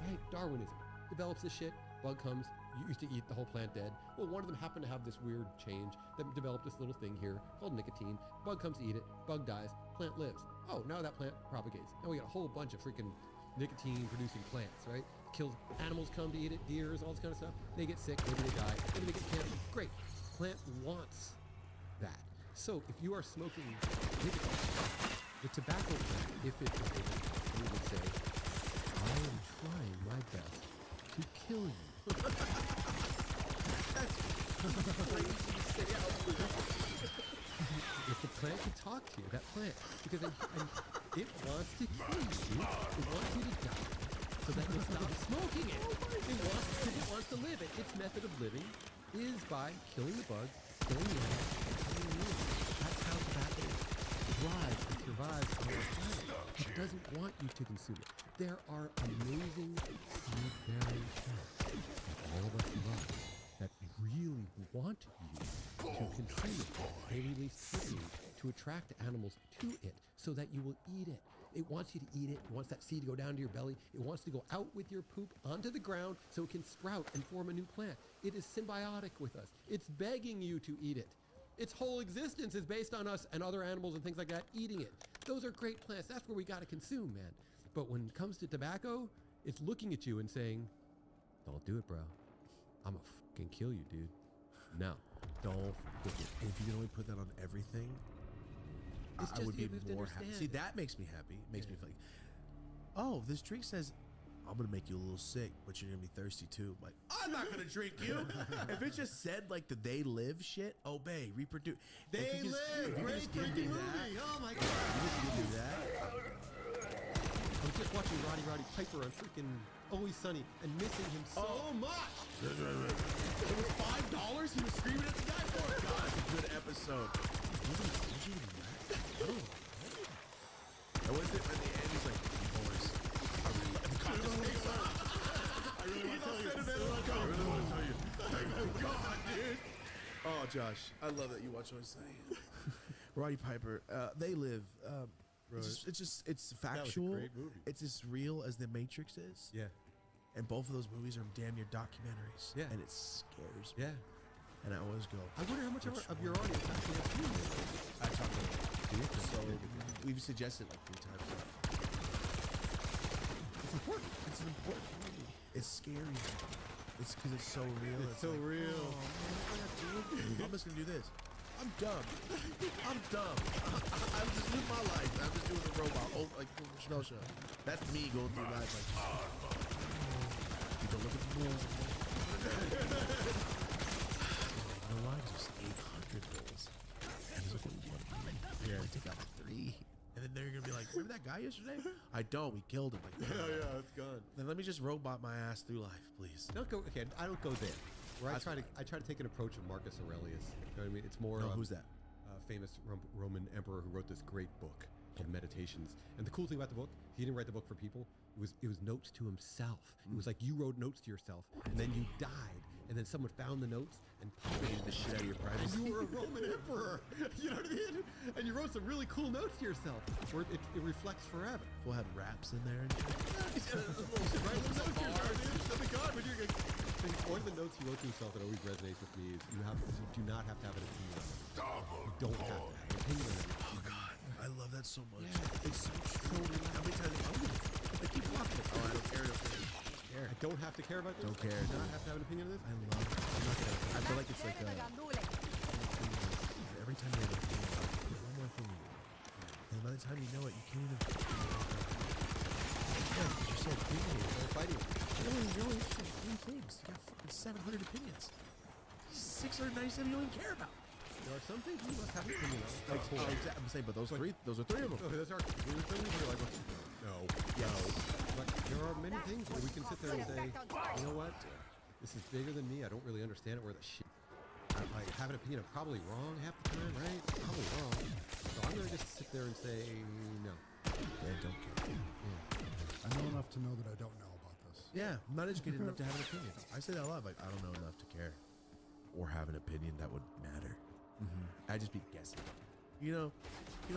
Right? Darwinism develops this shit. Bug comes. You used to eat the whole plant dead. Well, one of them happened to have this weird change that developed this little thing here called nicotine. Bug comes to eat it. Bug dies. Plant lives. Oh, now that plant propagates. Now we got a whole bunch of freaking nicotine-producing plants, right? Kills animals come to eat it, deers, all this kind of stuff. They get sick, maybe they die, maybe they get cancer. Great. Plant wants that. So if you are smoking nicotine, the tobacco plant, if it was able, you would say, I am trying my best to kill you. That's crazy to say out loud. If the plant can talk to you, that plant, because it wants to kill you, it wants you to die, so that you stop smoking it. It wants to live. Its method of living is by killing the bugs, killing the animals, and killing you. That's how tobacco thrives and survives on our planet. It doesn't want you to consume it. There are amazing seed-bearing plants that all of us love that really want you to consume it. They release protein to attract animals to it so that you will eat it. It wants you to eat it. It wants that seed to go down to your belly. It wants to go out with your poop onto the ground so it can sprout and form a new plant. It is symbiotic with us. It's begging you to eat it. Its whole existence is based on us and other animals and things like that eating it. Those are great plants. That's where we got to consume, man. But when it comes to tobacco, it's looking at you and saying, don't do it, bro. I'm going to fucking kill you, dude. No, don't do it. And if you can only put that on everything, I would be more happy. See, that makes me happy. Makes me feel like, oh, this drink says, I'm going to make you a little sick, but you're going to be thirsty too. I'm like, I'm not going to drink you. If it just said like the they live shit, obey, reproduce. They live. Great freaking movie. Oh my God. You can do that. I was just watching Roddy Piper on freaking Always Sunny and missing him so much. It was $5. He was screaming at the guy for it. God, it's a good episode. And what is it at the end? He's like, boys, I really want to tell you. Oh, God, dude. Oh, Josh, I love that you watch Always Sunny. Roddy Piper, They Live. It's factual. That was a great movie. It's as real as The Matrix is. Yeah. And both of those movies are damn near documentaries. Yeah. And it scares me. Yeah. And I always go, I wonder how much of your audience actually has seen this. I talk about it. So we've suggested like 3 times. It's important. It's an important movie. It's scary. It's because it's so real. It's so like, real. Oh, man, I'm just gonna do this. I'm dumb. I'm dumb. I'm just living my life. I'm just doing the robot. Oh, like Chanel show. That's me going through life like. You don't look at the rules. The lives are 800 rolls. And there's only one. Yeah, I take out 3. And then they're gonna be like, remember that guy yesterday? I don't. We killed him. Like, Yeah, it's gone. Then let me just robot my ass through life, please. Don't go. Okay, I don't go there. Where I try to take an approach of Marcus Aurelius. You know what I mean? It's more. No, who's that? Famous Roman emperor who wrote this great book called Meditations. And the cool thing about the book, he didn't write the book for people. It was notes to himself. It was like you wrote notes to yourself, and then you died, and then someone found the notes and pocketed the shit out of your privacy. And you were a Roman emperor. You know what I mean? And you wrote some really cool notes to yourself, where it reflects forever. We'll have raps in there and shit. One of the notes he wrote to himself that always resonates with me is you do not have to have an opinion. You don't have to have an opinion. Oh God, I love that so much. Yeah. It's so true. How many times I keep walking. Oh, I don't care. I don't have to care about this. Don't care. I do not have to have an opinion of this. I love it. I'm not gonna. I feel like it's like every time you have an opinion, there's one more thing you do. And by the time you know it, you can't even. Yeah, you said They're fighting. you're only interested in 3 things. You got fucking 700 opinions. 697 you don't even care about. There are some things you must have an opinion on. Like, I'm saying, but those are 3 of them. Okay, there are some things where you're like, no. But there are many things where we can sit there and say, you know what? This is bigger than me. I don't really understand it. Where the shit. I have an opinion. I'm probably wrong half the time, right? Probably wrong. So I'm gonna just sit there and say no. Yeah, don't care. I know enough to know that I don't know about this. Yeah, I'm not educated enough to have an opinion. I say that a lot. Like, I don't know enough to care or have an opinion that would matter. I'd just be guessing. You know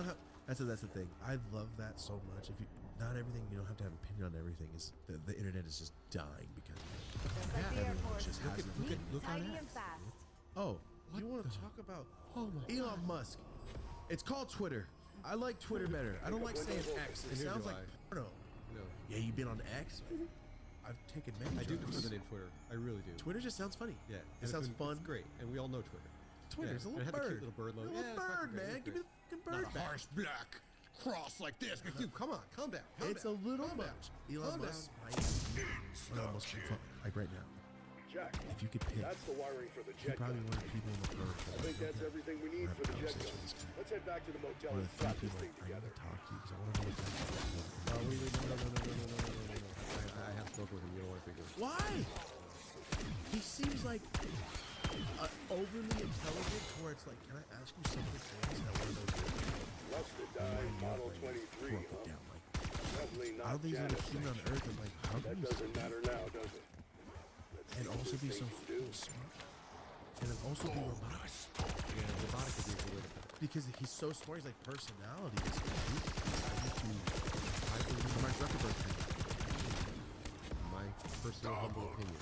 how that's the thing. I love that so much. If you not everything, you don't have to have an opinion on everything. Is the internet is just dying because of it. Just like the Everyone airport. just has an opinion. Look on Tidy that. and fast. Oh, you want to talk about Oh my Elon Musk? It's called Twitter. I like Twitter better. I don't like saying X. It Neither sounds do like I. porno. No, Yeah, you've been on X. I've taken many. I do drugs. prefer the name Twitter. I really do. Twitter just sounds funny. Yeah, it sounds fun. It's great, and we all know Twitter. Twitter's Yeah, a and little it had the bird. cute little bird logo. A little Yeah, it's fucking bird, great, man. it's Give me great. the fucking bird Not a back. harsh black cross like this. Like, dude, come on, calm down. Calm It's down. a little Calm much. down. Elon Calm Musk down. might be one of the most fun. Like right now, Jack, if you could pick, that's the wiring for the you're jet probably gun. one of the people in the world. I think that's everything we need for the jet gun. Let's head back to the motel One and of the strap few this people thing I need together. to talk to because I want to know what's happening. Wait, no. I have spoken with him. You don't want to speak with him. Why? He seems like overly intelligent, to where it's like, can I ask you something? That one of those Lust to die, Model 23. broke it down. Like, Definitely I not don't think there's Janet's a human on thing. earth that like how That can you doesn't matter now, does it? Let's and see what also this be thing so can do. fucking smart, and then also be robotic Yeah, robotic would be a good way to put it. because he's so smart. He's like personality. Is I believe Mark Zuckerberg thing. My personal humble opinion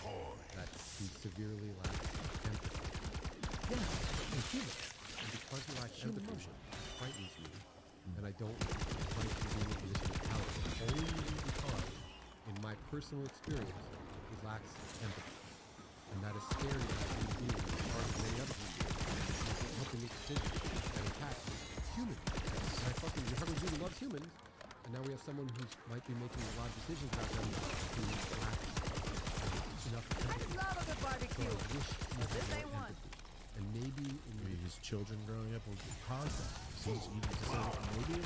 that he severely lacks empathy. Yeah, and human. And because he lacks Human empathy, emotion. it frightens me. And I don't like to be in a position of power. Only because, in my personal experience, he lacks empathy. And that is scary as a human being, as far as many other human beings. He's helping make decisions and impact human. And I fucking really loves humans. And now we have someone who might be making a lot of decisions about them who lacks enough I empathy. just love a good So barbecue. I wish he But had this more ain't one. empathy. And maybe in Maybe his children growing up will cause that. So he's eating maybe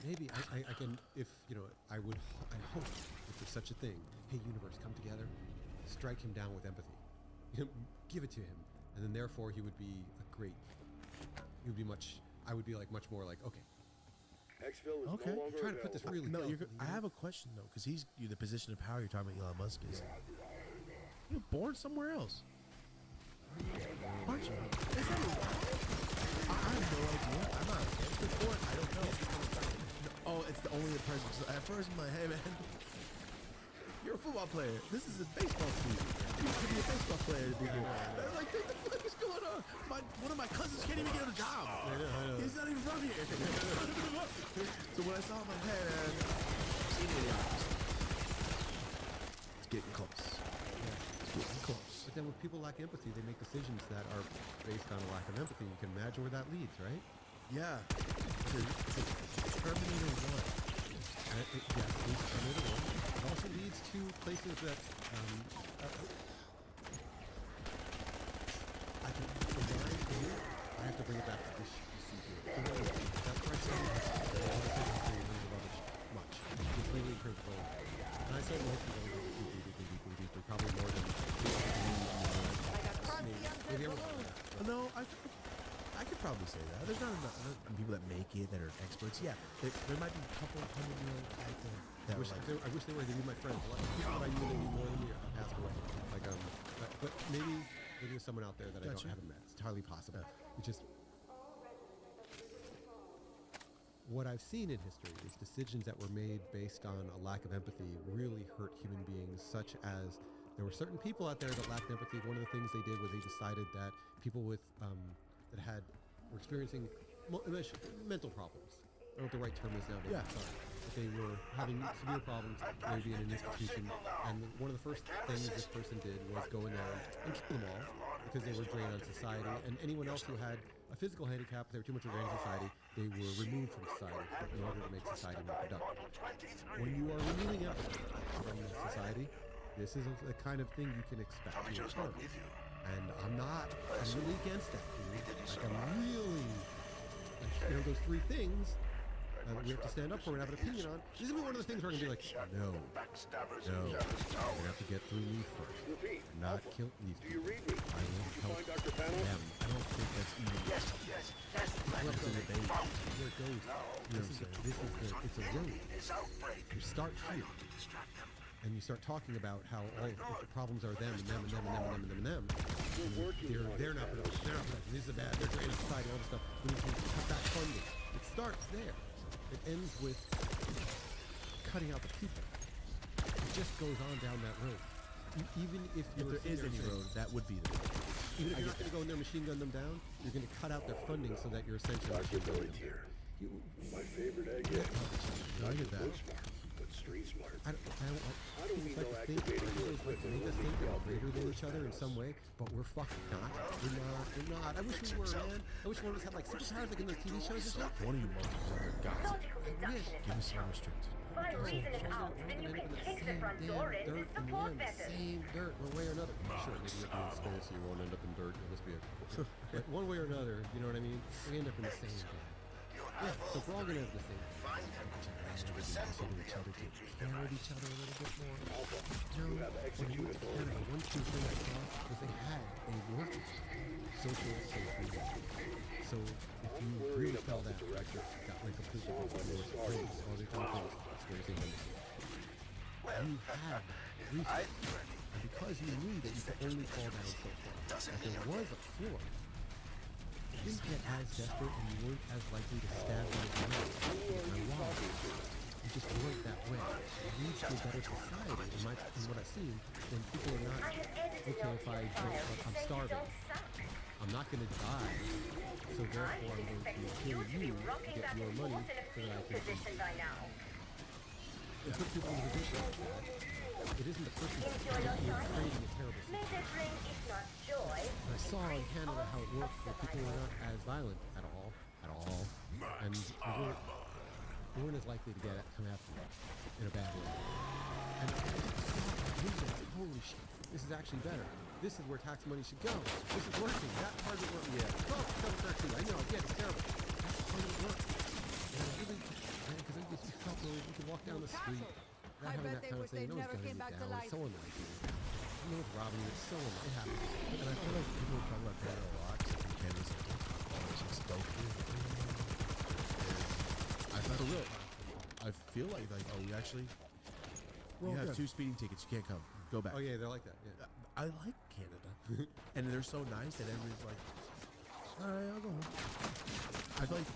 maybe I can, if you know, I hope if there's such a thing, hey universe, come together, strike him down with empathy, give it to him, and then therefore he would be I would be much more like, okay, Exfil is Okay. no longer trying to put this available. really No, delicately, I have a question though, because he's the position of power you're talking about. Elon Musk is. You're born somewhere else, aren't you? Is that I have no idea. I'm not against it for it. I don't know. Oh, it's the only person. So at first, I'm like, hey man, you're a football player. This is a baseball team. You could be a baseball player to be here. And I'm like, what the fuck is going on? One of my cousins can't even get a job. I know. He's not even from here. So when I saw him, I'm like, hey man, seen it yet? It's getting close. It's getting close. But then when people lack empathy, they make decisions that are based on a lack of empathy. You can imagine where that leads, right? Yeah. Terminator 1. Yes, leads to Terminator 1. It also leads to places that I can combine here. I have to bring it back to this you see here. That's where I say much. Completely in terms of own. And I said most people go deeper, probably more than Like a crusty maybe unzip everyone. balloon. No, I could probably say that. There's not enough people that make it that are experts. Yeah, there might be a couple hundred out there that are like. I wish they were. They'd be my friends. A lot of people that I knew they knew more than me passed away. Like but maybe there's someone out there that Gotcha. haven't met. It's entirely possible. It's just what I've seen in history is decisions that were made based on a lack of empathy really hurt human beings, such as there were certain people out there that lacked empathy. One of the things they did was they decided that people with that were experiencing mental problems. I don't know what the right term is now, but Yeah. sorry. But they were having severe problems, maybe in an institution, and one of the first things this person did was go in there and kill them all because they were drained on society, and anyone else who had a physical handicap, if they were too much of a drain on society, they were removed from society in order to make society more productive. When you are removing empathy from society, this is the kind of thing you can expect to occur. And I'm really against that, dude. Like, I'm really, those three things that we have to stand up for and have an opinion on. This is gonna be one of the things where I'm gonna be like, no, you're gonna have to get through me first, Repeat. not kill these Do you people. read me? I will Did you help find Dr. Panos? them. I don't think that's even. Yes. Look, It's a debate. here it goes. It's a road. This outbreak. You start here. Distract them. and you start talking about how all the problems are them and them and them and them and them and them and them, they're not productive. They're not productive. This is bad. They're draining society. All this stuff. We need to cut back funding. It starts there. It ends with cutting out the people. It just goes on down that road. Even if there is any road, that would be the road. Even if you're not going to go in there and machine gun them down, you're going to cut out their funding so that you're essentially machine gunning them. My favorite egg is I get that. book smart, but street smart. I don't we like know to think, activating your like to make us think that we're greater than each other in some way, but we're fucking not. We're not. I wish we were, man. I wish one of us had like superpowers like in those TV shows and stuff. One of you motherfuckers got it. Logical deduction. Give us some restricted. By reasoning out, then you can kick the front door in to support better. Same dirt, one way or another. Sure, maybe you have to conspiracy, you won't end up in dirt. It must be but one way or another, you know what I mean? We end up in the same thing. Yeah, so if we're all gonna have the same thing. Each other to care of each other a little bit more. You have executed Canada, one true thing I saw was they had a working social safety net. So if you really fell down, like got like completely race, all these other things, conspiracy numbers. You had resources. And because you knew that you could only fall down so far, that there was a floor, you didn't get as desperate and you weren't as likely to stab me in the eye. You just weren't that way. It leads to a better society in what I've seen when people are not, okay, if I'm starving, I'm not going to die, so therefore I'm going to kill you to get your money so that I can put people in a position like that. It isn't the person who's creating a terrible situation. I saw in Canada how it worked where people were not as violent at all, and we weren't as likely to come after you in a bad way. And holy shit, this is actually better. This is where tax money should go. This is working. That part of it working. Yeah. Oh, I know, yeah, it's terrible. That's part of it working. And I really, because it just felt like we could walk down the street. I bet they wish they never came back to life. So annoying. You know, it's robbing you. It's so annoying. It happens. And I feel like people talk about Canada a lot. I think Canada's just dopey. I for real. I feel like oh, we actually you have 2 speeding tickets. You can't come. Go back. Oh yeah, they're like that. Yeah. I like Canada, and they're so nice that everybody's like, all right, I'll go home. I feel like,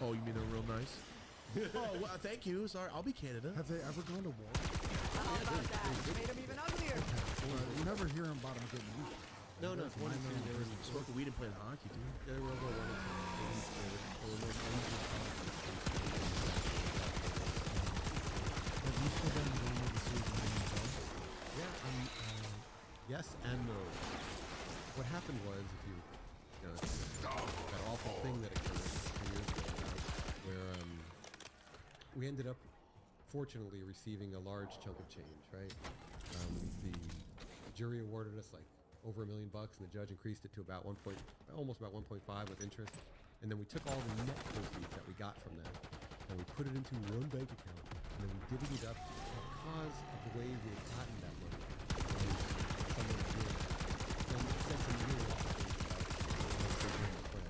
oh, you mean they're real nice? Oh, well, thank you. Sorry, I'll be Canada. Have they ever gone to war? How about that? Made them even uglier. You never hear about them getting weak. No, it's one of two. They were Smoking weed and playing hockey, dude. They were over one of Have you still been going overseas by yourself? Yeah, yes and no. What happened was, if you know, that awful thing that occurred 2 years ago, where we ended up, fortunately, receiving a large chunk of change, right? The jury awarded us like over $1 million, and the judge increased it to about almost about 1.5 with interest. And then we took all the net proceeds that we got from that, and we put it into one bank account, and then we divvied it up because of the way we had gotten that money. Someone did. And it said some really awful things about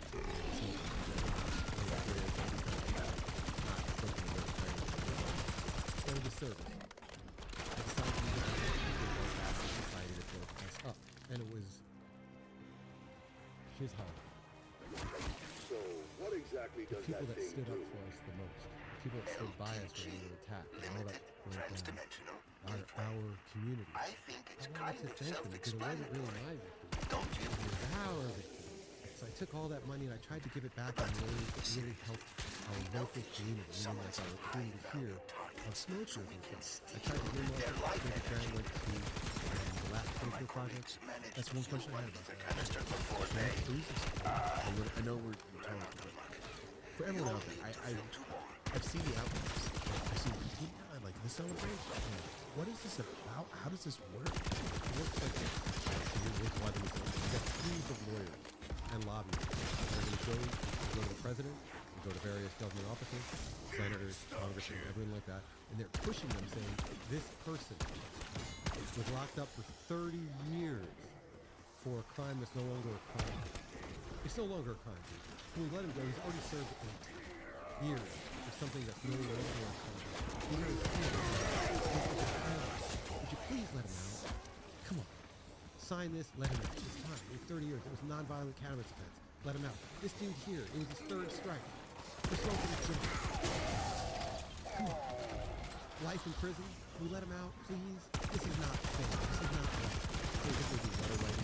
the service. I decided to use society to build us up. And it was here's how. So, what exactly does People that that thing stood do? up for us the most. People that stood by us when we were attacked and all that our community. I think it's I wanted to thank them because it wasn't really my victory. Don't you? It was our victory. So I took all that money and I tried to give it back in ways that really helped our local community, meaning like our community here of smokers and stuff. I tried to bring up the grant went to the last paper project. That's one question I had about that. I know we're talking about for everyone out there. I've seen the outlets. I've seen people like the celebration. What is this about? How does this work? It works like this. Here's why they do it. You got teams of lawyers and lobbyists. They're going to go to the president, they go to various government offices, senators, congressmen, everyone like that, and they're pushing them saying, this person was locked up for 30 years for a crime that's no longer a crime. It's no longer a crime. When we let him go, he's already served 8 years for something that's no longer would you please let him out? Come on. Sign this, let him out. It's fine. It was 30 years. It was a nonviolent cannabis offense. Let him out. This dude here, it was his third strike. We're smoking his drink. Come on. Life in prison. Can we let him out, please? This is not fair. This is not right.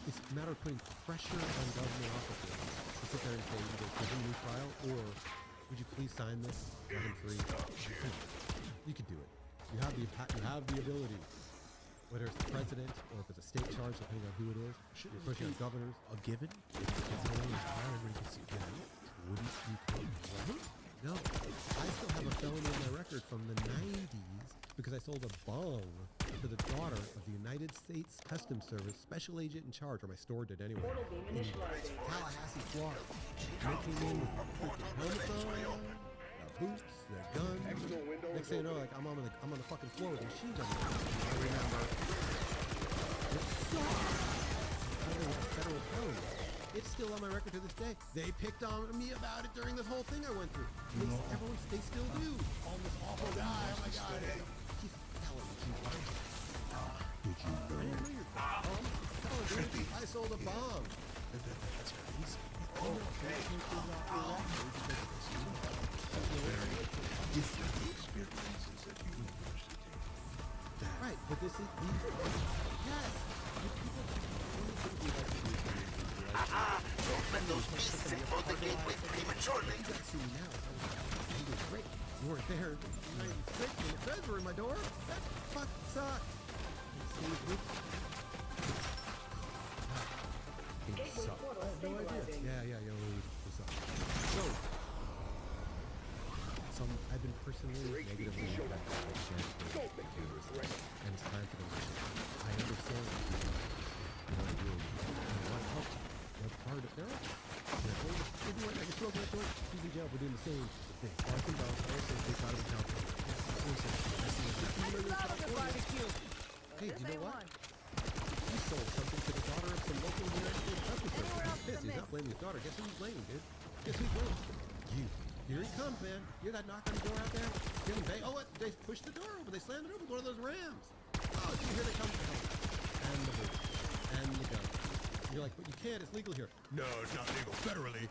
It's a matter of putting pressure on government officers to sit there and say, either give him a new trial, or would you please sign this, let him free? You could do it. You have the ability. Whether it's the president or if it's a state charge, depending on who it is, you're pushing on governors. A given? If no one was fired when you could see it, wouldn't you come right? No. I still have a felony on my record from the 90s because I sold a bong to the daughter of the United States Customs Service special agent in charge, or my store did anyway, Portal beam in initializing. Tallahassee, Florida. Making in with freaking helmets on, their boots, their guns. Next thing you know, like I'm on the fucking floor with machine guns. I remember. It sucks. I don't know what the federal felony. It's still on my record to this day. They picked on me about it during this whole thing I went through. They still do. Oh, this awful guy. Oh my God. He's telling me. Did you know? I didn't know your bomb. Oh, dude, I sold a bomb. That's crazy. Right, but this is yes. Those windows were for the gateway prematurely. You got to see me now. You did great. You weren't there in 96 when the feds were in my door. That fuck sucks. Gateway portal stabilizing. Yeah, what's up? So, I've been personally negatively impacted by the chance, and it's time for them to change. I understand that you want to help. They're part of their I just broke my foot. He's in jail for doing the same thing. Barking down, also take out of the council. Hey, you know what? He sold something to the daughter of some local United States Customs Service. He's pissed. He's not blaming his daughter. Guess who he's blaming, dude? Guess who he's blaming? You. Here he comes, man. You got knock on the door out there? Getting bang. Oh, what? They pushed the door open. They slammed it open with one of those rams. Oh, see, here they come. And the boot. And the gun. You're like, but you can't. It's legal here. No, it's not legal federally.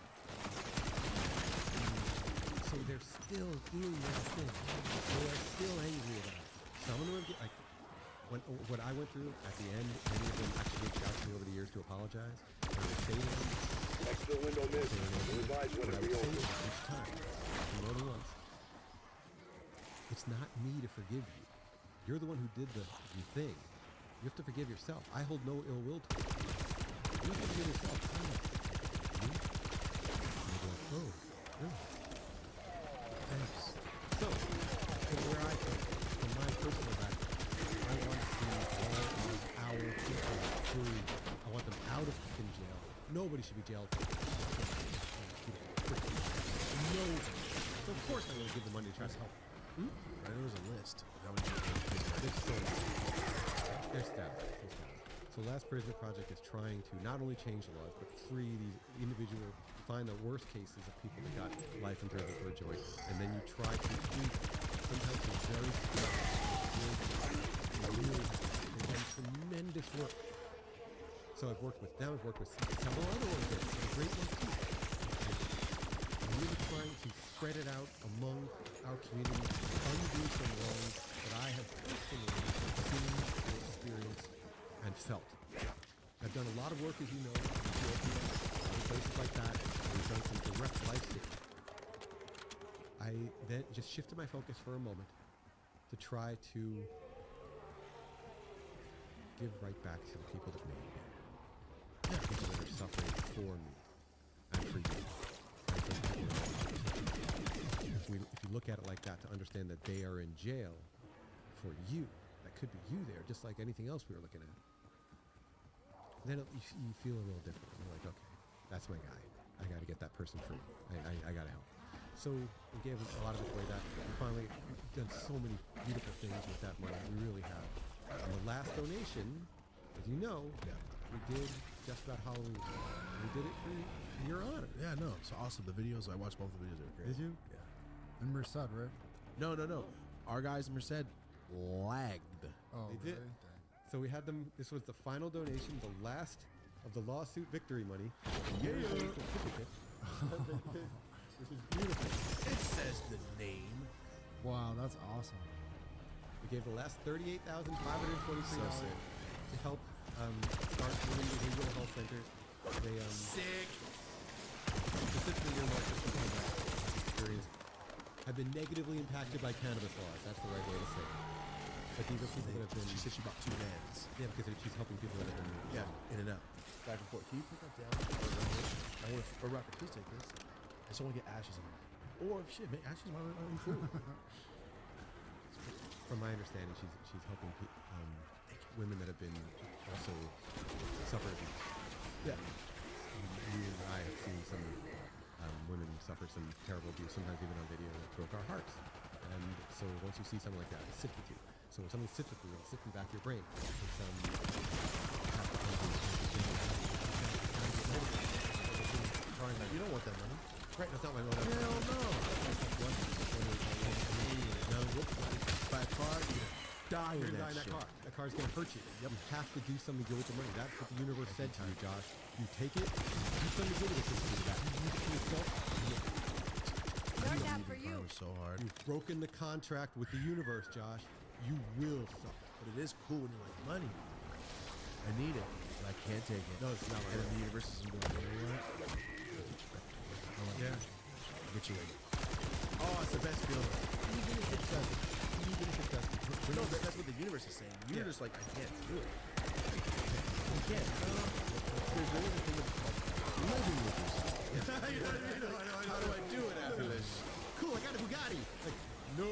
So they're still doing their thing. They are still angry about it. Some of them are like, what I went through at the end, many of them actually reached out to me over the years to apologize. And I would say to them, Extra window missed. Revise when what I it would say reopens. each time, more than once, it's not me to forgive you. You're the one who did the thing. You have to forgive yourself. I hold no ill will to you. You have to forgive yourself. You? And you're like, oh, really? Thanks. So, from where I come from my personal background, I want to see all of our people free. I want them out of fucking jail. Nobody should be jailed. Nobody. So of course I'm going to give them money to try to help. Right, there was a list. They're stabbed. So Last Prisoner Project is trying to not only change the laws, but free these individual, find the worst cases of people that got life in prison for a choice, and then you try to free them. Sometimes it's very smart. They've done tremendous work. So I've worked with them, I've worked with several other organizations, a great one too. I'm really trying to spread it out among our community, undo some wrongs that I have personally seen, experienced, and felt. I've done a lot of work, as you know, in Ethiopia, in places like that. We've done some direct life saving. I then just shifted my focus for a moment to try to give right back to the people that made me. People that are suffering for me and for you. If you look at it like that, to understand that they are in jail for you, that could be you there, just like anything else we were looking at. Then you feel a little different. You're like, okay, that's my guy. I got to get that person free. I got to help. So we gave a lot of it away. That we finally done so many beautiful things with that money. We really have. And the last donation, as you know, we did just about Halloween. We did it for your honor. Yeah, no, it's awesome. The videos, I watched both the videos. They were great. Did you? Yeah. In Merced, right? No. Our guys in Merced lagged. Oh, They did. really? So we had them. This was the final donation, the last of the lawsuit victory money. Yeah. Certificate. Which is beautiful. It says the name. Wow, that's awesome. We gave the last $38,523 So sick. to help start women behavioral health centers. They Sick. specifically earmarked for people that experience have been negatively impacted by cannabis laws. That's the right way to say it. But these are people that have been. She said she bought 2 vans. Yeah, because she's helping people that have been. Yeah, in and out. Back and forth. Can you pick up down? I want to. Or Rocket, please take this. I just don't want to get ashes in it. Or shit, man, ashes might be cool. From my understanding, she's helping women that have been also suffer abuse. Yeah. You and I have seen some women suffer some terrible abuse, sometimes even on video, that broke our hearts. And so once you see something like that, it sits with you. So when something sits with you, it sits in the back of your brain. It's You don't want that money. right. That's not my motive. Hell no. Now, by a car, you're gonna die You're in gonna die that in that shit. car. That car's gonna hurt you. You have to do something good with the money. That's what the universe said to you, Josh. You take it, do something good with it. Do that. You use it for yourself. Learned that for you. It was so hard. You've broken the contract with the universe, Josh. You will suffer. But it is cool when you're like, money. I need it, but I can't take it. No, it's not And then the universe isn't going to do that. Yeah. Get you like, oh, it's the best feeling. Even if it doesn't. Even if it doesn't. No, that's what the universe is saying. You're just like, I can't do it. You can't. There's another thing that's called Living with yourself. you know what I mean? How do I do it after this? Cool, I got a Bugatti. Like, no.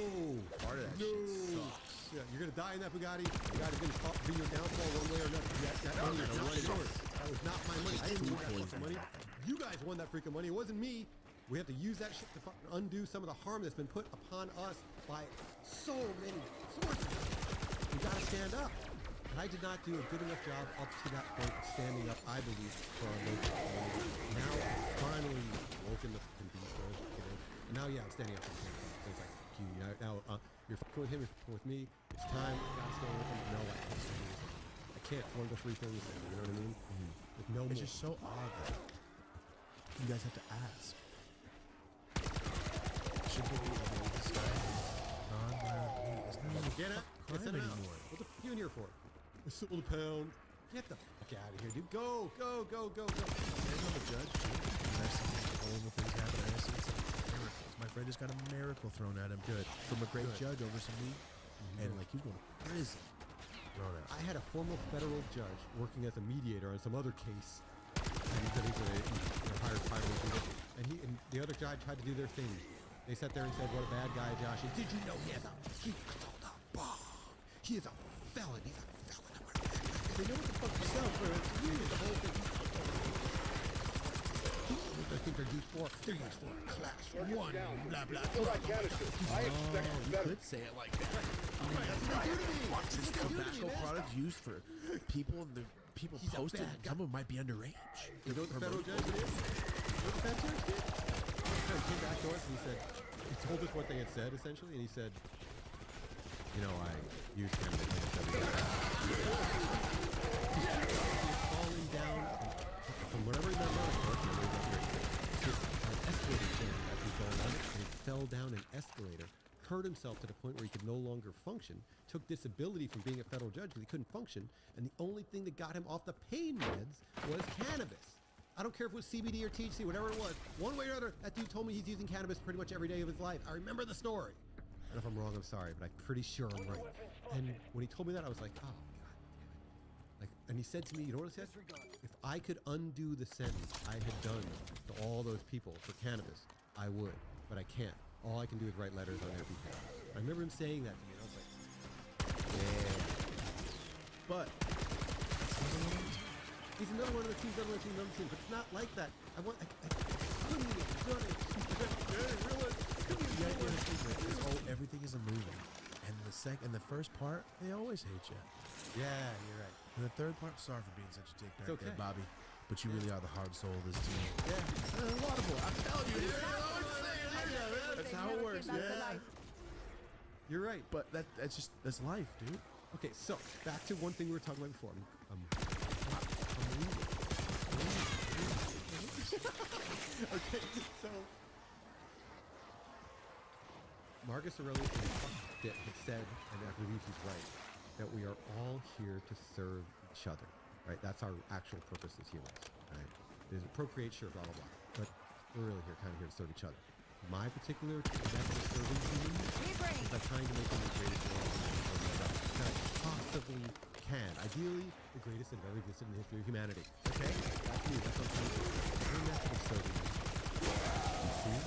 Part of that No. shit sucks. Yeah, you're gonna die in that Bugatti. Bugatti gonna be your downfall one way or another. That money is not yours. That was not my money. I didn't win that fucking money. You guys won that freaking money. It wasn't me. We have to use that shit to fucking undo some of the harm that's been put upon us by so many sources. We gotta stand up. And I did not do a good enough job up to that point of standing up, I believe, for our local community. Now, finally, woken the fucking beast, you know? And now, yeah, I'm standing up for the same thing. It's like, fuck you. Now, you're fucking with him, you're fucking with me. It's time. I gotta stand with him. No, I can't stand with him. I can't. One of the 3 things. You know what I mean? With no It's more. just so odd that you guys have to ask. Should we be this guy non-violent? It's not even Get it? crime Get it out. anymore. What the fuck are you in here for? A civil pound. Get the fuck out of here, dude. Go. And I'm a judge too. And I've seen horrible things happen. I've seen some miracles. My friend just got a miracle thrown at him. Good. From a great judge over some weed. And like he was going to prison. Thrown at I had a former federal judge working as a mediator on some other case. And he said he's a higher title than me. And he and the other judge tried to do their thing. They sat there and said, "What a bad guy, Josh. And did you know he controlled a bomb? He is a felon. He's a felon." They know what the fuck to sell for. It's weird. The whole thing. I think they're used for. They're used for class 1. Blah blah. Fill that canister. I expect you better. could say it like that. That's what they do to me. That's It's what they do to me, tobacco man. products used for people and the people He's a posted. bad guy. Some of them might be underage. You know what the federal judge did? You know what the federal judge did? He came back to us and he said, he told us what they had said essentially, and he said, you know, I use cannabis and it's everything. He's falling down from whatever he remember, an escalator stand as he's going on it, and he fell down an escalator, hurt himself to the point where he could no longer function, took disability from being a federal judge because he couldn't function, and the only thing that got him off the pain meds was cannabis. I don't care if it was CBD or THC, whatever it was. One way or another, that dude told me he's using cannabis pretty much every day of his life. I remember the story. And if I'm wrong, I'm sorry, but I'm pretty sure I'm right. And when he told me that, I was like, oh, God. Like, and he said to me, you know what he said? If I could undo the sentence I had done to all those people for cannabis, I would, but I can't. All I can do is write letters on their behalf. I remember him saying that to me, and I was like, yeah. But He's another one of the teams, another team, but it's not like that. I couldn't have done it. everything is a movie, and the first part, they always hate you. Yeah, you're right. And the third part, sorry for being such a dick back okay. there, Bobby, but you really are the heart and soul of this team. Yeah. Laudable. I'm telling you, dude. That's how it works. Yeah. You're right. But that's life, dude. Okay, so back to one thing we were talking about before. Okay, so Marcus Aurelius had said, and I believe he's right, that we are all here to serve each other. Right? That's our actual purpose as humans. Right? There's a procreate, sure, blah blah blah. But we're really here, kind of here to serve each other. My particular method of serving humans is by trying to make them the greatest that I possibly can. Ideally, the greatest that have ever existed in the history of humanity. Okay? That's me. That's what I'm trying to do. Your method of serving them. You see?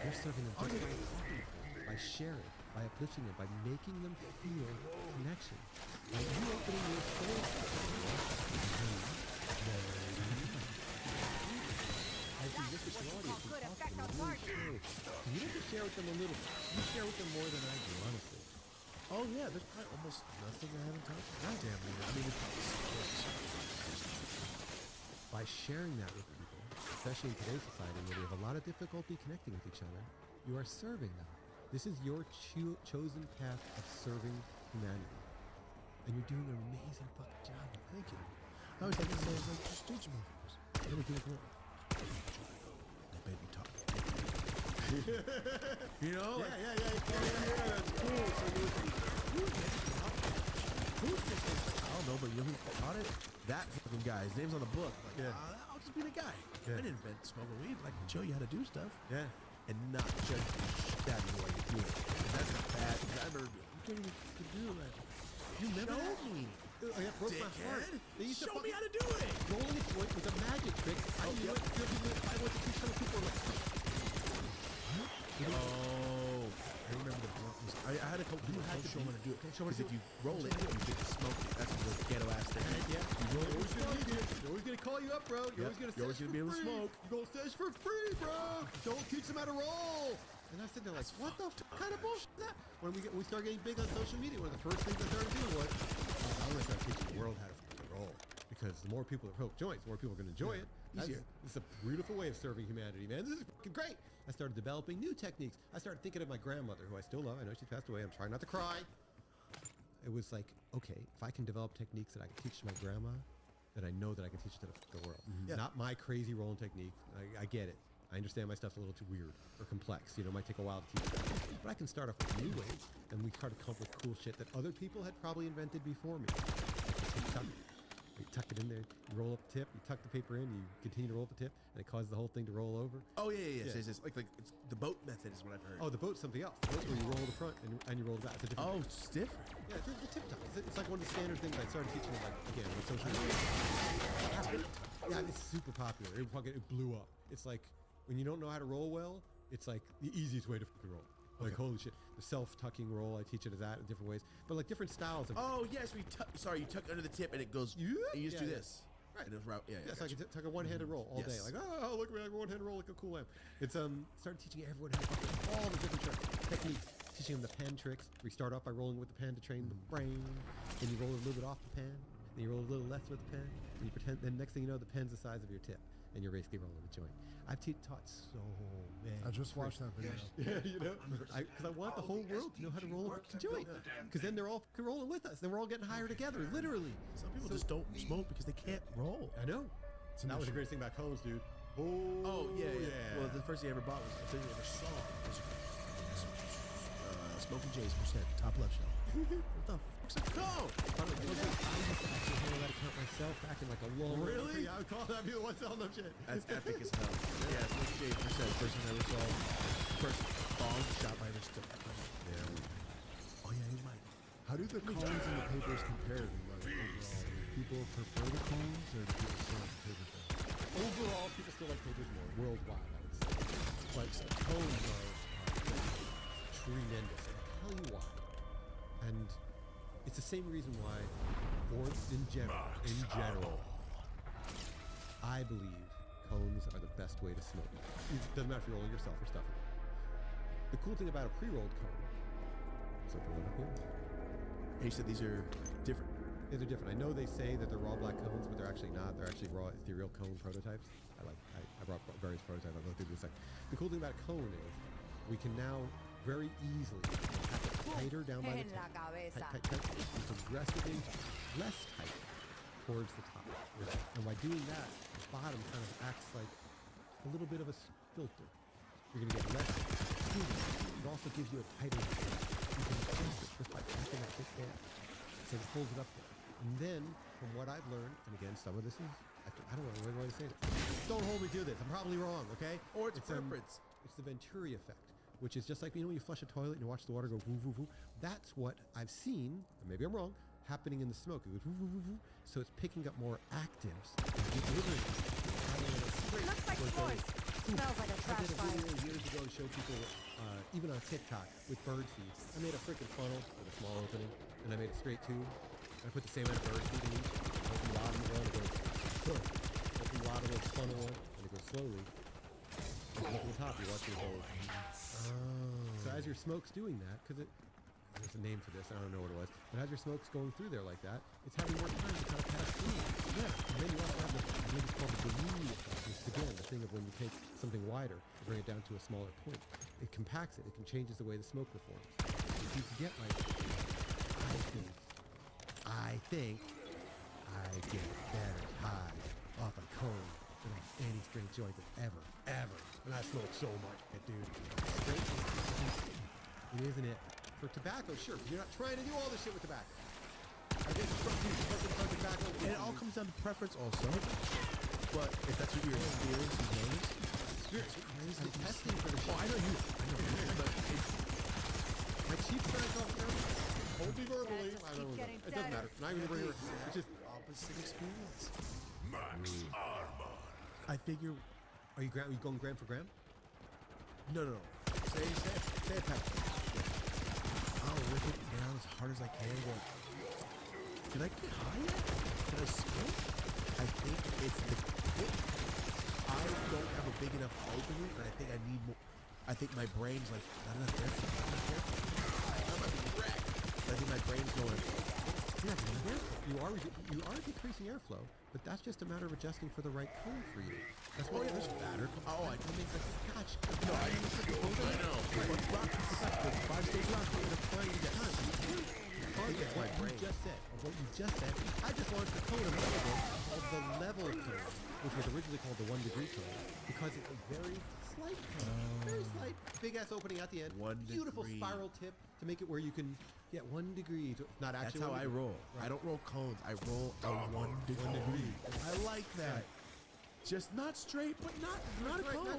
You're serving them just by talking to them, by sharing, by uplifting them, by making them feel connection. By you opening your soul to them. As you look at your audience and talk to them, you really share with them. You don't just share with them a little. You share with them more than I do, honestly. Oh yeah, there's probably almost nothing I haven't talked about. Damn, I mean, by sharing that with people, especially in today's society where we have a lot of difficulty connecting with each other, you are serving them. This is your chosen path of serving humanity. And you're doing an amazing fucking job. Thank you. I was like, just teach me. Let me give it more. That baby talk. You know? Yeah. That's cool. Who's this? I don't know, but you know who taught it? That fucking guy. His name's on the book. Like, I'll just be the guy. Yeah. I didn't invent smoking weed. I can show you how to do stuff. Yeah. And not judge the shit out of the way you do it. And that's not bad. Because I remember, you can't even do that. You never showed me. It broke my heart. They used Show me how to do it. Rolling a joint was a magic trick. I knew it. I went to teach some people like, oh, I remember the blunt. I had a couple people show me how to do it. Because if you roll it, you get to smoke it. That's the ghetto ass thing. Yeah. You're always gonna call you up, bro. You're always gonna be able to smoke. You're gonna stash for free, bro. Don't teach them how to roll. And I said, they're like, what the kind of bullshit is that? When we started getting big on social media, one of the first things I started doing was, I was going to teach the world how to fucking roll. Because the more people that smoke joints, the more people are going to enjoy it. Easier. This is a beautiful way of serving humanity, man. This is fucking great. I started developing new techniques. I started thinking of my grandmother, who I still love. I know she passed away. I'm trying not to cry. It was like, okay, if I can develop techniques that I can teach to my grandma, then I know that I can teach it to the world. Not my crazy rolling technique. I get it. I understand my stuff's a little too weird or complex. You know, it might take a while to teach that. But I can start off with new ways, and we try to come up with cool shit that other people had probably invented before me. You tuck it in there, you roll up the tip, you tuck the paper in, you continue to roll up the tip, and it causes the whole thing to roll over. Oh, yeah. It's like it's the boat method is what I've heard. Oh, the boat's something else. The boat's where you roll the front and you roll the back. It's a different oh, it's different. Yeah, the tip tuck. It's like one of the standard things I started teaching, like, again, with social media. Yeah, it's super popular. It blew up. It's like, when you don't know how to roll well, it's like the easiest way to fucking roll. Like, holy shit. The self-tucking roll, I teach it as that in different ways. But like different styles of oh, yes, you tuck under the tip and it goes, you just do this. Right. And it's so I can tuck a one-handed roll all day. Like, oh, look at me, like one-handed roll, look how cool I am. It's started teaching everyone how to fucking all the different techniques. Teaching them the pen tricks. We start off by rolling with the pen to train the brain. Then you roll a little bit off the pen. Then you roll a little less with the pen. And you pretend. Then next thing you know, the pen's the size of your tip, and you're basically rolling a joint. I've taught so many. I just watched that video. Yeah, you know, because I want the whole world to know how to roll a joint. Because then they're all rolling with us. Then we're all getting higher together, literally. Some people just don't smoke because they can't roll. I know. That was the greatest thing about cones, dude. Oh yeah. Well, the first thing I ever bought was the thing I ever saw was Smoking J's percent top left shelf. What the fuck's a cone? I used to actually handle that account myself back in like a long. Really? I would call that be the one selling them shit. That's epic as hell. Yeah, Smoking J's percent. First thing I ever saw. First bong shot I ever took. Yeah. Oh yeah, you might. How do the cones and the papers compare? Like, overall, do people prefer the cones or do people still like the papers? Overall, people still like papers more worldwide, I would say. But cones are tremendous. And I'll tell you why. And it's the same reason why, in general, I believe cones are the best way to smoke. It doesn't matter if you're rolling yourself or stuffing. The cool thing about a pre-rolled cone, let's open one up here. Hey, you said these are different. Yeah, they're different. I know they say that they're raw black cones, but they're actually not. They're actually raw ethereal cone prototypes. I brought various prototypes. I'll go through this. The cool thing about a cone is we can now very easily pack it tighter down by the top. Tight, and progressively less tight towards the top. And by doing that, the bottom kind of acts like a little bit of a filter. You're going to get less squeeze. It also gives you a tighter fit. You can adjust it just by packing that bit there. So it holds it up there. And then, from what I've learned, and again, some of this is, I don't know the right way to say it. Don't hold me to this. I'm probably wrong, okay? Or it's preference. It's the Venturi effect, which is just like, you know, when you flush a toilet and you watch the water go woo, woo, woo. That's what I've seen, and maybe I'm wrong, happening in the smoke. It goes woo, woo, woo, woo. So it's picking up more actives and delivering it. Looks like s'mores. Smells like a I trash did a fire. video years ago to show people, even on TikTok, with bird feed. I made a freaking funnel with a small opening, and I made a straight tube. I put the same amount of bird feed in each. Open the bottom one, it goes, open the bottom of the funnel, and it goes slowly. Look at the top, you watch it go. So as your smoke's doing that, because there's a name for this, I don't know what it was, but as your smoke's going through there like that, it's having more time to kind of pass through. Yeah, and then you also have I think it's called the balloon effect, which is again the thing of when you take something wider and bring it down to a smaller point. It compacts it, changes the way the smoke performs. If you can get like, I think I get better high off a cone than off any straight joint ever. And I smoke so much, dude. Straight, it isn't it. For tobacco, sure, but you're not trying to do all this shit with tobacco. I guess it's from tobacco. And it all comes down to preference also. But if that's what your experience is, I'm testing for the shit. I know you. But my cheap friends off camera. Hold me verbally. I don't know. It doesn't matter. Not even bring her. It's just opposite experience. Max armor. I figure. Are you going gram for gram? No. Say it, Pat. I'll rip it down as hard as I can. Did I get high yet? Did I smoke? I think it's the tip. I don't have a big enough opening, and I think I need more. I think my brain's like, not enough airflow. I'm about to wreck. I think my brain's going. You are decreasing airflow, but that's just a matter of adjusting for the right cone for you. That's why there's batter. Oh, I didn't make that. Gosh. No, I know. But rock is the 5-stage rock. That's trying to get time. That's what you just said. What you just said. I just launched a cone available of the level cone, which was originally called the 1 degree cone, because it's a very slight cone. Very slight. Big ass opening at the end. 1 Beautiful degree. spiral tip to make it where you can get 1 degree. Not actually. That's how I roll. Right. I don't roll cones. I roll a 1 degree. I like that. Just not straight, but not a cone. I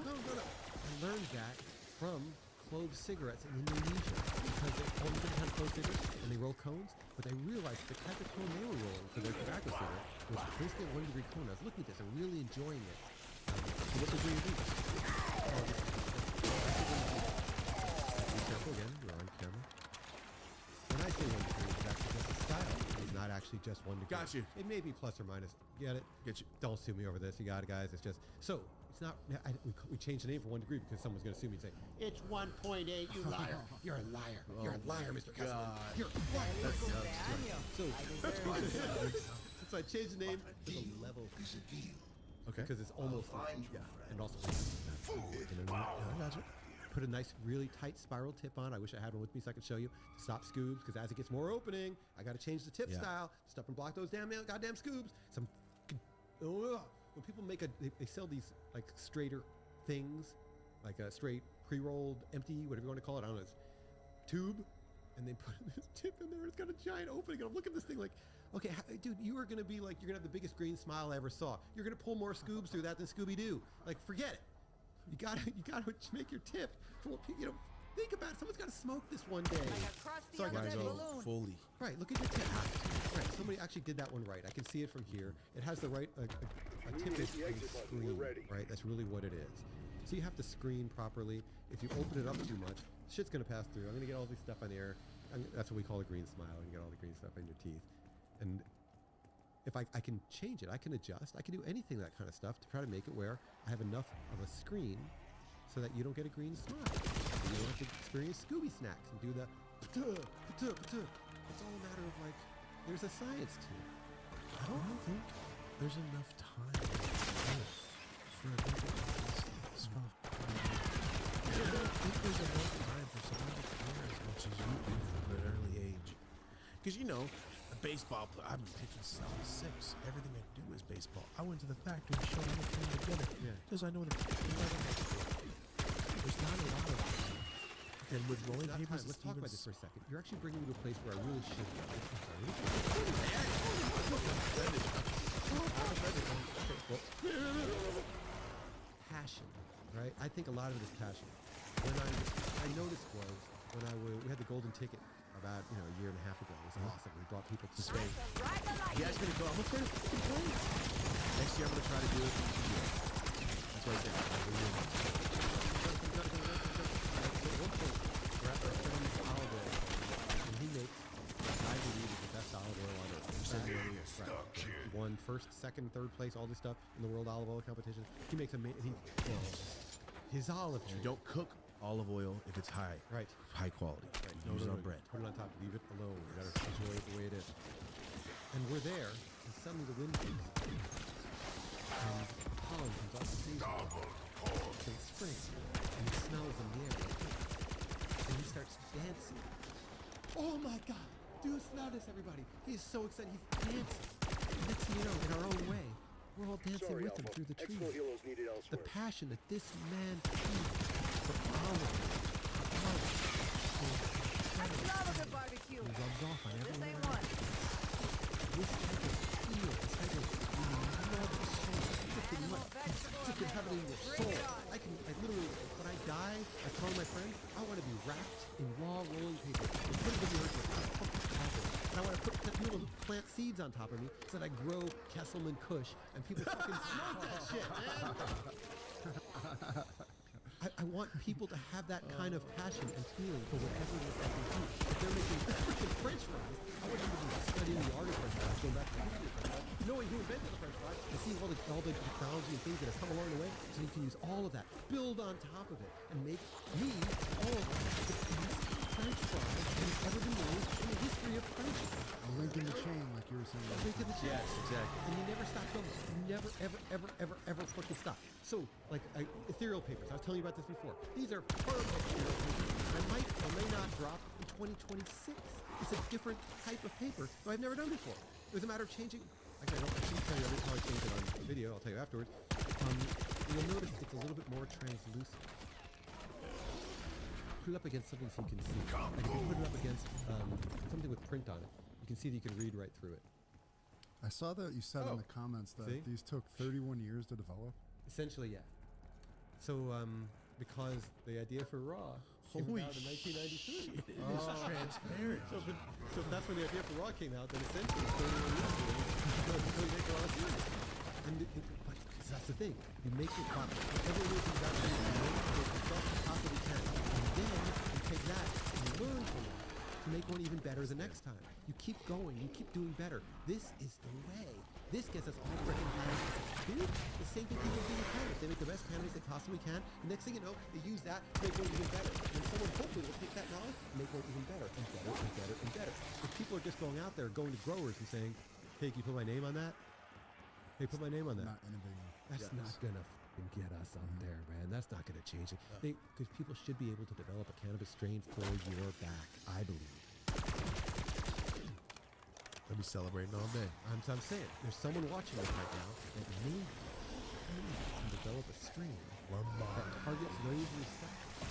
learned that from clove cigarettes in Indonesia because they all didn't have clove cigarettes and they roll cones, but they realized the type of cone they were rolling for their tobacco cigarette was basically a 1 degree cone. I was looking at this and really enjoying it. So what degree is this? Be careful again, you're on camera. When I say 1 degree, it's actually just a style. It's not actually just 1 degree. Got you. It may be plus or minus. Get it? Get you. Don't sue me over this. You got it, guys. It's just so. It's not. We changed the name for 1 degree because someone's going to sue me and say it's 1.8. You liar! You're a liar! You're a liar, Mr. Customer. You're a liar. So since I changed the name to the level, Okay. because it's almost and also I got you. Put a nice, really tight spiral tip on. I wish I had one with me so I could show you to stop scoobs. Because as it gets more opening, I got to change the tip style to stop and block those goddamn scoobs. When people make they sell these like straighter things, like a straight pre-rolled, empty, whatever you want to call it. I don't know. It's tube, and they put this tip in there. It's got a giant opening. And I'm looking at this thing like, okay, dude, you are gonna be like, you're gonna have the biggest green smile I ever saw. You're gonna pull more scoobs through that than Scooby-Doo. Like, forget it. You gotta make your tip. Think about it. Someone's gotta smoke this one day. So I got to Go fully. Right, look at your tip. Right, somebody actually did that one right. I can see it from here. It has the right, a tip is a screen, right? That's really what it is. So you have to screen properly. If you open it up too much, shit's gonna pass through. I'm gonna get all this stuff on the air. That's what we call a green smile. You get all the green stuff in your teeth. And if I can change it, I can adjust. I can do anything, that kind of stuff, to try to make it where I have enough of a screen so that you don't get a green smile. You don't have to experience Scooby snacks and do the it's all a matter of like there's a science to it. I don't think there's enough time for a nigga to smoke. I don't think there's enough time for someone to care as much as you do from an early age. Because, you know, a baseball player, I've been pitching since I was 6. Everything I do is baseball. I went to the factory and showed everything together. Because I know the there's not a lot of it. And with rolling papers, let's talk about this for a second. You're actually bringing me to a place where I really should go. Passion, right? I think a lot of it is passion. When I noticed was when we had the golden ticket about a year and a half ago. It was awesome. We brought people to Spain. You guys gonna go? I'm afraid of planes. Next year I'm gonna try to do it. That's what I said. We're at our friend's olive oil, and he makes, I believe, the best olive oil on earth. He won first, second, third place, all this stuff in the world olive oil competition. He makes his olive oil. You don't cook olive oil if it's high quality. Right. You use it on bread. Put it on top. Leave it alone. You gotta enjoy it the way it is. And we're there, and suddenly the wind kicks, and pollen comes off the trees. So it's spring, and it smells in the air. And he starts dancing. Oh my God! Do you smell this, everybody? He's so excited. He's dancing. And next thing you know, in our own way, we're all dancing with him through the trees. The passion that this man feels for olive. I love a good barbecue. Rubs off on This everyone. ain't one. This type of feel, this type of love of soul, Animal, vegetable, you can have it in your Bring soul. it on. I literally, when I die, I tell my friends, I want to be wrapped in raw rolling paper and put it in the earth with and I want to put people plant seeds on top of me so that I grow Kesselman Kush and people fucking smoke that shit, man. I want people to have that kind of passion and feeling for whatever it is that they do. If they're making freaking French fries, I want them to be studying the art of French fries, going back to the history of French fries, knowing who invented the French fries, and seeing all the technology and things that have come along the way, so you can use all of that, build on top of it, and make me all of the best French fries that has ever been made in the history of French fries. A link in the chain, like you were saying. A link in the chain. Yes, exactly. And you never stop going. You never, ever fucking stop. So, like, ethereal papers. I was telling you about this before. These are perfect ethereal papers. I might or may not drop in 2026. It's a different type of paper that I've never done before. It was a matter of changing. Actually, I can't tell you how I changed it on video. I'll tell you afterwards. You'll notice it's a little bit more translucent. Put it up against something so you can see. Like if you put it up against something with print on it, you can see that you can read right through it. I saw that you said in the comments that these took 31 years to develop. Essentially, yeah. So, because the idea for Raw came out in 1993. It's transparent. So if that's when the idea for Raw came out, then essentially 31 years ago, it really make a lot of sense. And but that's the thing. You make your product. Whatever it is you got to do, you make it as best as possibly can. And then you take that and learn from that to make one even better the next time. You keep going. You keep doing better. This is the way. This gets us all recognized. The same thing people do with candidates. They make the best candidates they possibly can. The next thing you know, they use that to make one even better. And someone hopefully will take that knowledge and make one even better and better and better and better. If people are just going out there, going to growers and saying, hey, can you put my name on that? Hey, put my name on that. Not innovating. That's not gonna get us up there, man. That's not gonna change it. Because people should be able to develop a cannabis strain for your back, I believe. I'll be celebrating all day. I'm saying, there's someone watching us right now that maybe can develop a strain that targets those receptors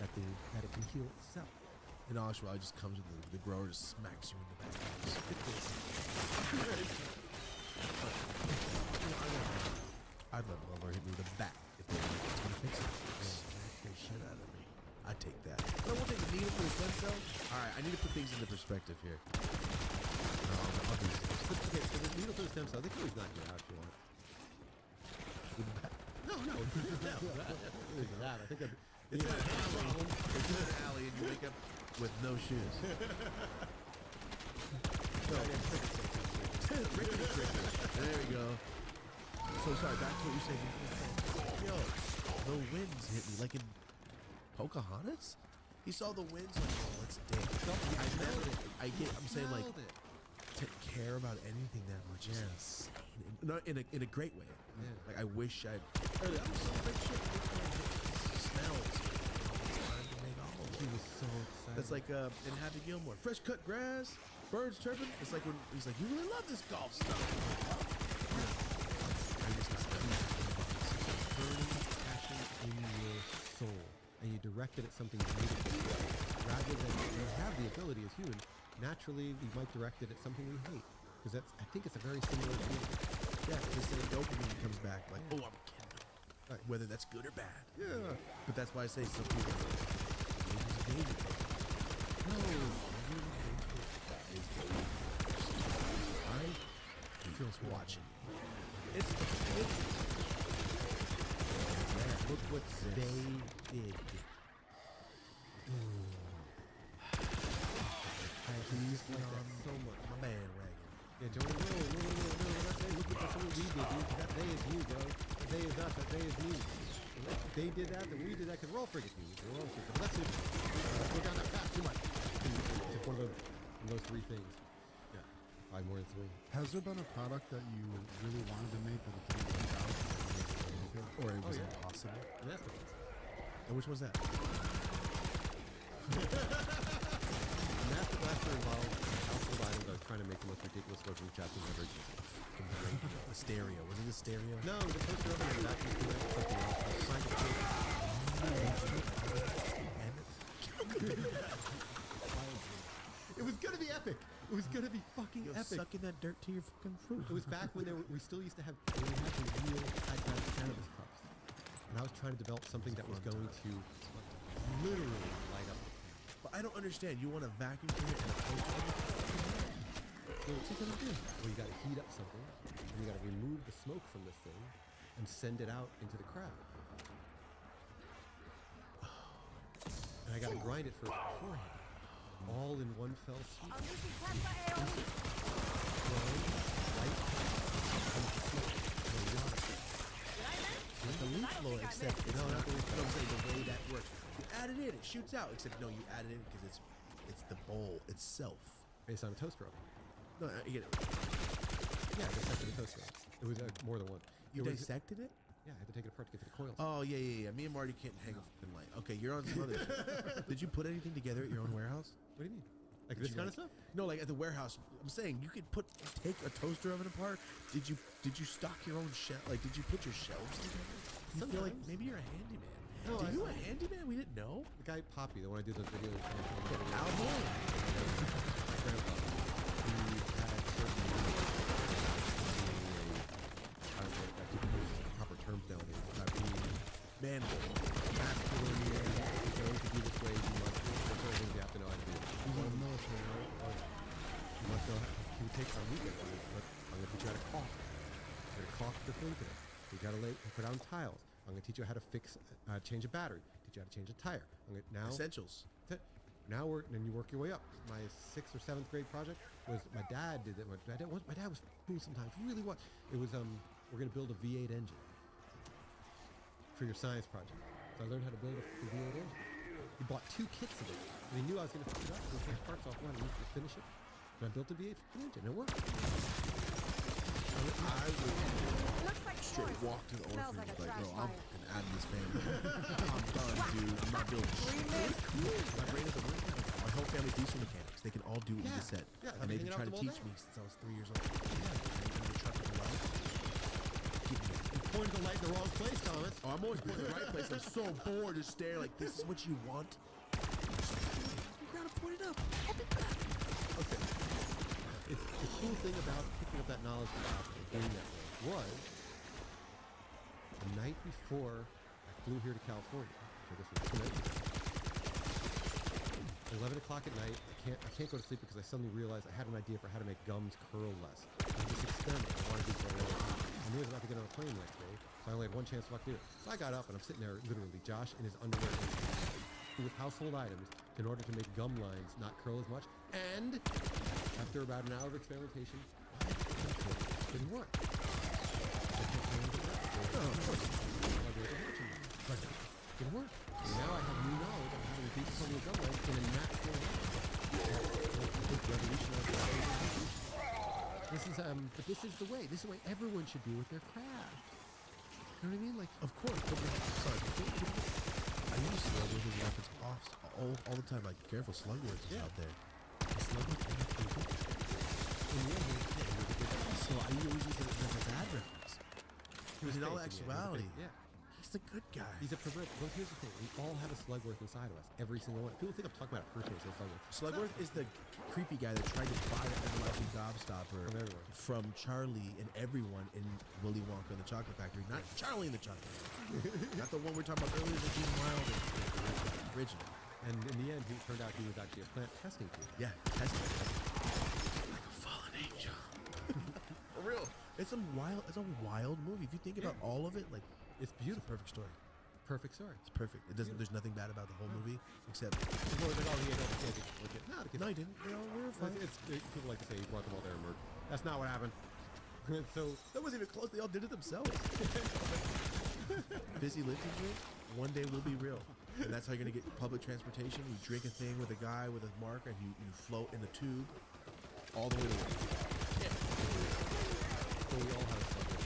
that it can heal itself. In Australia, it just comes with the grower just smacks you in the back. I'd let Lover hit me with a bat if they were going to fix it. Smack the shit out of me. I'd take that. But I won't take a needle for the stem cell. All right, I need to put things into perspective here. Okay, so the needle for the stem cell, they can always knock you out if you want. No. I think it's in an alley. It's in an alley, and you wake up with no shoes. There we go. So sorry, back to what you were saying. Yo, the winds hit me like in Pocahontas. He saw the wins, like, oh, let's dig. I'm saying, like, to care about anything that much. Yes. In a great way. Yeah. Like, I wish I'd. I'm so big shit. Smells. Time to make all. He was so excited. That's like in Happy Gilmore. Fresh cut grass, birds chirping. It's like when he's like, you really love this golf stuff. I just burning passion in your soul, and you direct it at something beautiful, rather than you have the ability as human. Naturally, we might direct it at something we hate, because I think it's a very similar feeling. Yeah, because then dopamine comes back like, oh, I'm killing. Right. Whether that's good or bad. Yeah. But that's why I say some people. No. I feels watching. It's look what they did. Please get on so much. My bandwagon. Yeah, Joey, no, we're not saying look what we did, dude. That they is you, bro. That they is us, that they is me. They did that, then we did that, because we're all friggin' humans. We're all friggin'. Let's go down that path too much. It's one of those three things. Yeah. Probably more than three. Has there been a product that you really wanted to make that it didn't work out? Or it was impossible? And that's the And which was that? Master Blaster involved household items. I was trying to make the most ridiculous looking chapters ever existed. The stereo. Was it the stereo? No, the toaster oven and the vacuum cleaner, something else. I was trying to It was gonna be epic. It was gonna be fucking You're epic. sucking that dirt to your fucking fruit. It was back when we still used to have the real high-class cannabis cups, and I was trying to develop something that was going to literally light up. But I don't understand. You want a vacuum cleaner and a toaster oven? What's he gonna do? Well, you gotta heat up something, and you gotta remove the smoke from this thing, and send it out into the crowd. And I gotta grind it first beforehand, all in one fell swoop. Like the leaf blower, except it's not. I don't say the way that works. You add it in, it shoots out. Except no, you add it in because it's the bowl itself. Based on a toaster oven. No, I get it. Yeah, I dissected a toaster oven. It was more than one. You dissected it? Yeah, I had to take it apart to get to the coils. Oh yeah. Me and Marty can't hang a fucking light. Okay, you're on some other. Did you put anything together at your own warehouse? What do you mean? Like this kind of stuff? No, like at the warehouse. I'm saying you could take a toaster oven apart. Did you stock your own shelf? Like, did you put your shelves together? You feel like maybe you're a handyman. No, Are you a handyman? We didn't know. The guy Poppy, the one I did those videos. Al Moore. My grandpa. He had certain. I don't know if that's proper terms nowadays. About being Manly. masculine. You're going to do this way. You must. There's certain things you have to know how to do. He's in the military, right? You must know. You take on weekends, but I'm going to teach you how to caulk. You're going to caulk the thing today. You got to put down tiles. I'm going to teach you how to change a battery. Teach you how to change a tire. Now Essentials. Now then you work your way up. My 6th or 7th grade project was my dad did it. My dad was cool sometimes. Really was. It was we're going to build a V8 engine for your science project. So I learned how to build a V8 engine. He bought 2 kits of it, and he knew I was going to fix it up. So he took parts off one and he to finish it. And I built a V8 engine. It worked. I would straight walk to the orphanage like, bro, I'm fucking out of this family. I'm done, dude. I'm not building shit. My brain is a work. My whole family's diesel mechanics. They can all do what you just said. Yeah, and they've been trying to teach me since I was 3 years old. And the truck and light. You pointed the light in the wrong place, Thomas. Oh, I'm always pointing the right place. I'm so bored just staring like, this is what you want? You gotta point it up. I'll be back. Okay. The cool thing about picking up that knowledge about doing that was the night before I flew here to California. So this was 2 nights ago. 11 o'clock at night. I can't go to sleep because I suddenly realized I had an idea for how to make gums curl less. And this experiment I wanted to do for a long time. I knew I was about to get on a plane the next day, so I only had one chance to fucking do it. So I got up and I'm sitting there, literally, Josh in his underwear with household items in order to make gum lines not curl as much. And after about an hour of experimentation, it didn't work. Didn't work. And now I have new knowledge on how to pieces on your drum leg in a natural way. Big revolutionary. This is the way. This is the way everyone should be with their craft. You know what I mean? Like, Of course. Sorry. I use slugworth as it's off all the time. Like, careful, slugworth is out there. Slugworth is so I always use it as a bad reference. Because in all actuality, he's the good guy. He's a pervert. Well, here's the thing. We all have a Slugworth inside of us. Every single one. People think I'm talking about a person who says Slugworth. Slugworth is the creepy guy that tried to buy the everlasting gobstopper From everyone. from Charlie and everyone in Willy Wonka and the Chocolate Factory. Not Charlie and the Chocolate Factory. Not the one we were talking about earlier, the Gene Wilder original. And in the end, he turned out he was actually a plant testing tube. Yeah, testing. Like a fallen angel. For real. It's a wild movie. If you think about all of it, like It's beautiful. it's a perfect story. Perfect story. It's perfect. It doesn't. There's nothing bad about the whole movie except. People are like, oh, he had no kids. No, the kids. No, he didn't. You know, we were fine. People like to say he brought them all there and murdered. That's not what happened. So That wasn't even close. They all did it themselves. Busy lifting drink. One day will be real, and that's how you're gonna get public transportation. You drink a thing with a guy with a marker, and you float in a tube all the way to work. So we all have a Slugworth.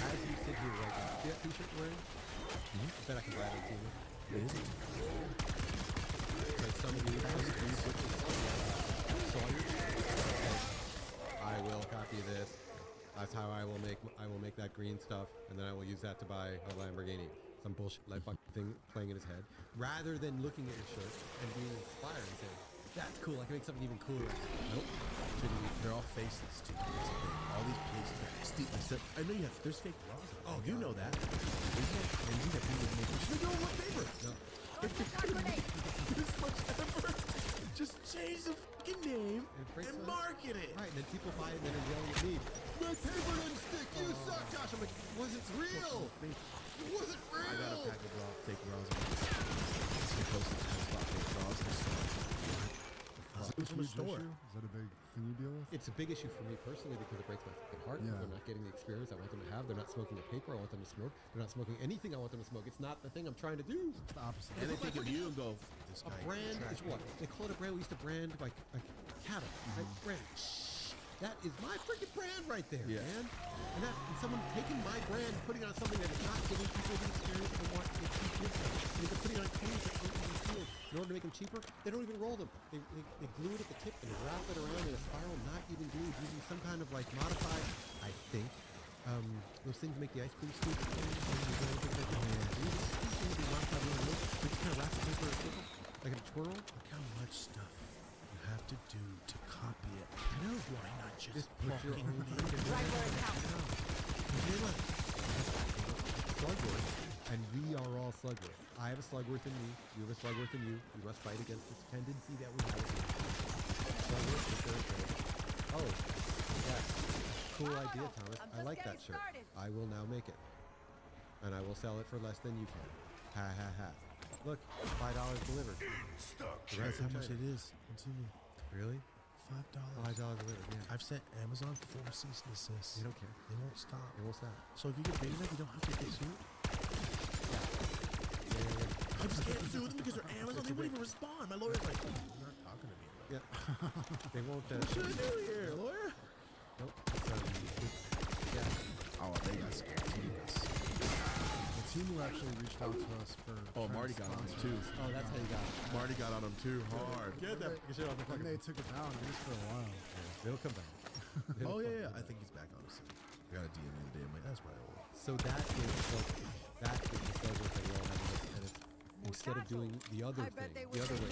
As you sit here right now, see that t-shirt you're wearing? I bet I can buy it on TV. Because some of you saw you. I will copy this. That's how I will make that green stuff, and then I will use that to buy a Lamborghini. Some bullshit like fucking thing playing in his head. Rather than looking at your shirt and being inspired and saying, that's cool, I can make something even cooler. Nope. They're all faceless too. All these places that steep. I know you have. There's fake bras. Oh, you know that. And you have people making. Should we go on paper? No. This much effort. Just change the fucking name and market it. Right, and then people buy it and then they're yelling at me. My paper didn't stick. You suck, Josh. I'm like, was it real? Was it real? I got a pack of fake bras. It's supposed to have fake bras. Is that a huge issue? Is that a big thing you deal with? It's a big issue for me personally because it breaks my fucking heart. Yeah. They're not getting the experience I want them to have. They're not smoking the paper I want them to smoke. They're not smoking anything I want them to smoke. It's not the thing I'm trying to do. It's the opposite. And they think of you and go, this A guy. brand is what? They call it a brand. We used to brand like cattle. Right? Brand. That is my freaking brand right there, man. And someone taking my brand, putting it on something that is not giving people the experience they want to give them. And they're putting it on cans that don't even feel. In order to make them cheaper, they don't even roll them. They glue it at the tip and wrap it around in a spiral, not even glued, using some kind of like modified, I think. Those things make the ice cream scoop. They just kind of wrap the paper in a circle, like a twirl. Look how much stuff you have to do to copy it. I know. Why not just put your own Right where it counts. Slugworth, and we are all Slugworth. I have a Slugworth in me. You have a Slugworth in you. We must fight against this tendency that we have. Slugworth is very good. Oh, yes. Cool idea, Thomas. I like that shirt. I will now make it. And I will sell it for less than you can. Ha ha ha. Look, $5 delivered. That's how much it is. Continue. Really? $5. $5 delivered, yeah. I've sent Amazon 4 cease and desists. You don't care. They won't stop. It won't stop. So if you get big enough, you don't have to get sued. Yeah. I just can't sue them because they're Amazon. They won't even respond. My lawyer's like, you're not talking to me. Yeah. They won't. What should I do here, lawyer? Nope. Yeah. Oh, they got scared. Timu actually reached out to us for. Oh, Marty got on him too. Oh, that's how you got it. Marty got on him too hard. Get that shit off the And fucking. they took it down just for a while. They'll come back. Oh yeah, yeah. I think he's back on us. I got a DM the other day. I'm like, that's probably old. So that is the Slugworth that we all have, and it's, instead of doing the other thing, the other way,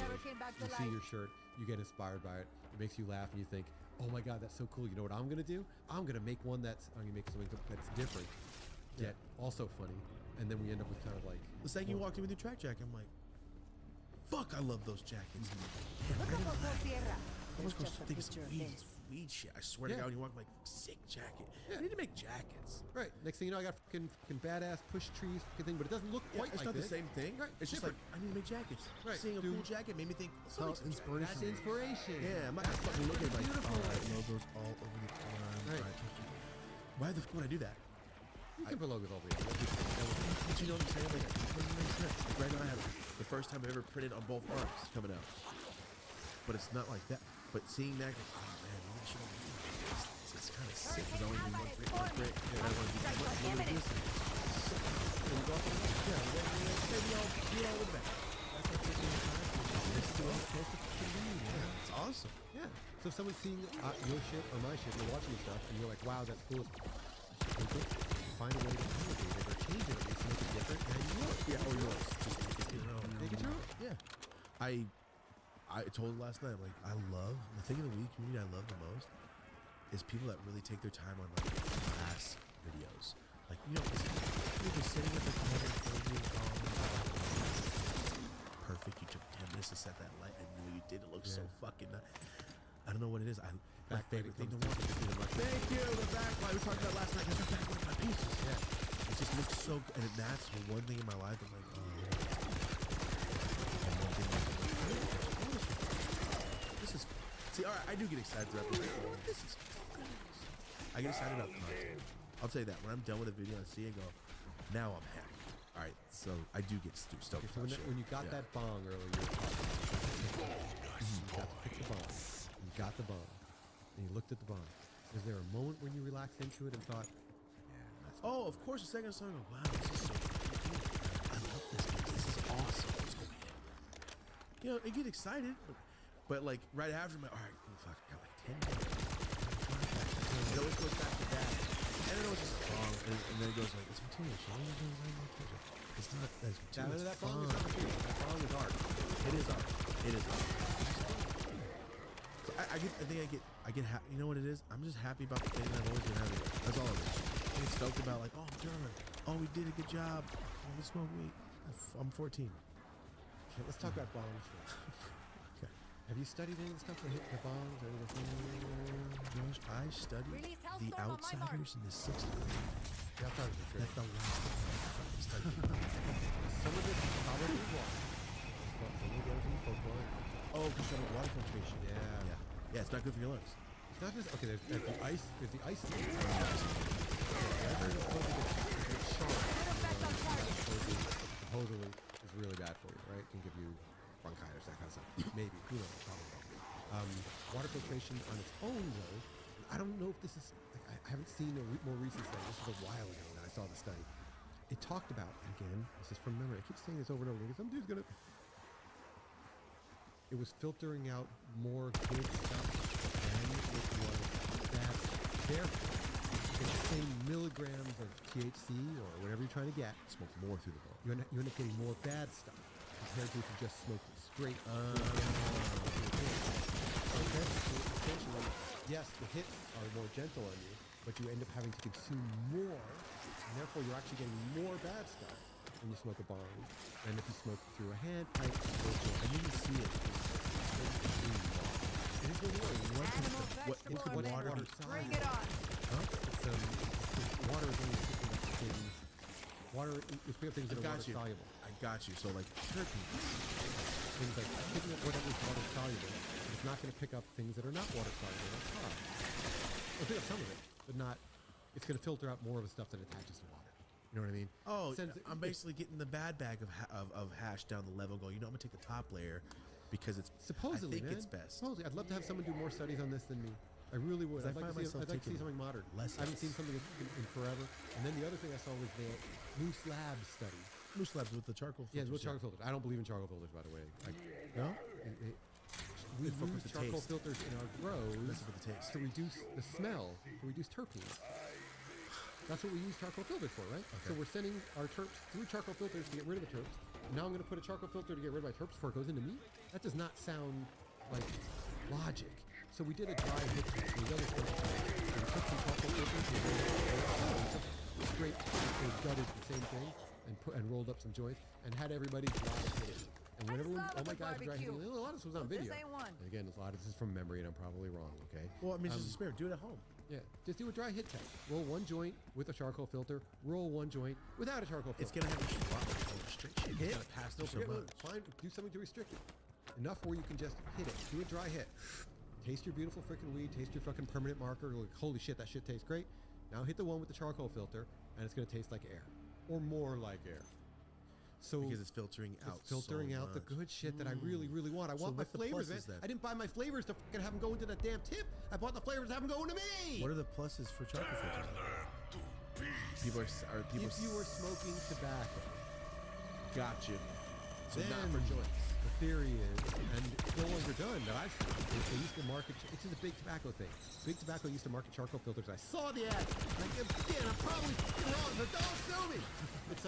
you see your shirt, you get inspired by it, it makes you laugh, and you think, oh my god, that's so cool. You know what I'm gonna do? I'm gonna make one I'm gonna make something that's different, yet also funny, and then we end up with kind of like. The second you walked in with your track jacket, I'm like, fuck, I love those jackets. I was supposed to think of some weed shit. I swear to God, when you walk, I'm like, sick jacket. I need to make jackets. Right. Next thing you know, I got fucking badass push trees fucking thing, but it doesn't look quite It's like not this. the same thing. Right. It's just like, I need to make jackets. Right. Seeing a cool jacket made me think, So inspiration. That's inspiration. yeah, I'm not gonna fucking look at it like, beautiful. all right, logos all over the arm. Right. Why the fuck would I do that? You can put logos all over. But you know what I'm saying? Like, it doesn't make sense. Like right now I have the first time I ever printed on both arms coming out. But it's not like that. But seeing that, goes, oh man, maybe I should have it's kind of sick because I want to do one print. And I want to do one this. And you go off on that. Yeah, maybe I'll look back. That's what taking the time. It's awesome. Yeah. So if someone's seeing your shit or my shit, and they're watching stuff, and you're like, wow, that's cool. Find a way to elevate it or change it at least to make it different. And you will. Yeah, or yours. Just make it your own. Make it your own. Yeah. I told her last night, like, I love, the thing in the weed community I love the most is people that really take their time on, like, class videos. Like, you know, you're just sitting at the corner, perfect. You took 10 minutes to set that light. I knew you did. It looks so fucking nice. I don't know what it is. My favorite thing to watch is thank you, the backlight. We talked about last night. That's the backlight of my pieces. Yeah. It just looks so good. And that's the one thing in my life I'm like, oh, this is, see, all right, I do get excited throughout the video. This is I get excited about content. I'll tell you that. When I'm done with a video, I see it and go, now I'm happy. All right, so I do get stoked. So when you got that bong earlier, you got to pick the bong. You got the bong, and you looked at the bong. Was there a moment when you relaxed into it and thought, yeah, that's oh, of course, a second song. Wow, this is so cool. I love this. This is awesome. Let's go ahead. You know, I get excited, but like right after, I'm like, all right, fuck, I got like 10 minutes. It always goes back to that. And then it was just wrong, and then it goes like, it's material. It's not as material. that bong is not material. That bong is art. It is art. It is art. So I get happy. You know what it is? I'm just happy about the thing that I've always been happy with. That's all it is. I get stoked about like, oh, I'm done. Oh, we did a good job. Oh, let's smoke weed. I'm 14. Okay, let's talk about bongs. Okay. Have you studied any of the stuff for hitting the bongs or anything? Josh, I studied The Outsiders in the 6th grade. The Outsiders is great. That's the last thing I studied. Some of it probably water. But some of it goes in folklore. Oh, because you have water filtration. Yeah. Yeah, it's not good for your lungs. It's not just, okay, there's the ice. There's the ice. Supposedly is really bad for you, right? Can give you bronchitis, that kind of stuff. Maybe. Who knows? Probably not. Water filtration on its own, though, I don't know if this is, I haven't seen a more recent study. This was a while ago that I saw the study. It talked about, again, this is from memory. I keep saying this over and over again. Some dude's gonna. It was filtering out more good stuff than it was bad. Therefore, it's the same milligrams of THC or whatever you're trying to get. Smoke more through the bone. You end up getting more bad stuff compared to if you just smoked it straight. Okay, so essentially, yes, the hits are more gentle on you, but you end up having to consume more, and therefore you're actually getting more bad stuff when you smoke a bong. And if you smoke through a hand pipe, I didn't see it. It is really weird. What water size? Bring it on. Huh? It's water is only things. Water is we have things that are water soluble. I got you. So like terpenes. Things like whatever is water soluble. It's not going to pick up things that are not water soluble. That's hard. It'll pick up some of it, but not. It's going to filter out more of the stuff that attaches to water. You know what I mean? Oh, I'm basically getting the bad bag of hash down the level. Going, you know, I'm gonna take the top layer because it's supposedly. I think it's best. Supposedly, I'd love to have someone do more studies on this than me. I really would. I'd like to see something modern. I haven't seen something in forever. And then the other thing I saw was the Moose Labs study. Moose Labs with the charcoal filters. Yeah, with charcoal filters. I don't believe in charcoal filters, by the way. No? We use charcoal filters in our grows to reduce the smell, to reduce terpenes. That's what we use charcoal filters for, right? Okay. So we're sending our terps through charcoal filters to get rid of the terps. Now I'm going to put a charcoal filter to get rid of my terps before it goes into meat? That does not sound like logic. So we did a dry hit test. We took some charcoal filters, straight, gutted the same thing, and rolled up some joints, and had everybody dry hit it. And whenever all my guys were dry hitting, a lot of this was on video. And again, a lot of this is from memory, and I'm probably wrong, okay? Well, I mean, it's just a spare. Do it at home. Yeah, just do a dry hit test. Roll one joint with a charcoal filter. Roll one joint without a charcoal filter. It's gonna have a restriction. It's gonna pass through so much. Fine, do something to restrict it. Enough where you can just hit it. Do a dry hit. Taste your beautiful freaking weed. Taste your fucking permanent marker. Like, holy shit, that shit tastes great. Now hit the one with the charcoal filter, and it's gonna taste like air. or more like air. So because it's filtering out. It's filtering so out the much. good shit that I really, really want. I want my with the flavors, man. pluses then? I didn't buy my flavors to fucking have them go into that damn tip. I bought the flavors to have them go into me. What are the pluses for chocolate filters? People are people. If you were smoking tobacco, got you. So not then for joints. the theory is, and it's no longer done that I've seen, is they used to market, it's just a big tobacco thing. Big tobacco used to market charcoal filters. I saw the ad. Like, again, I'm probably fucking wrong, but don't sue me. It's,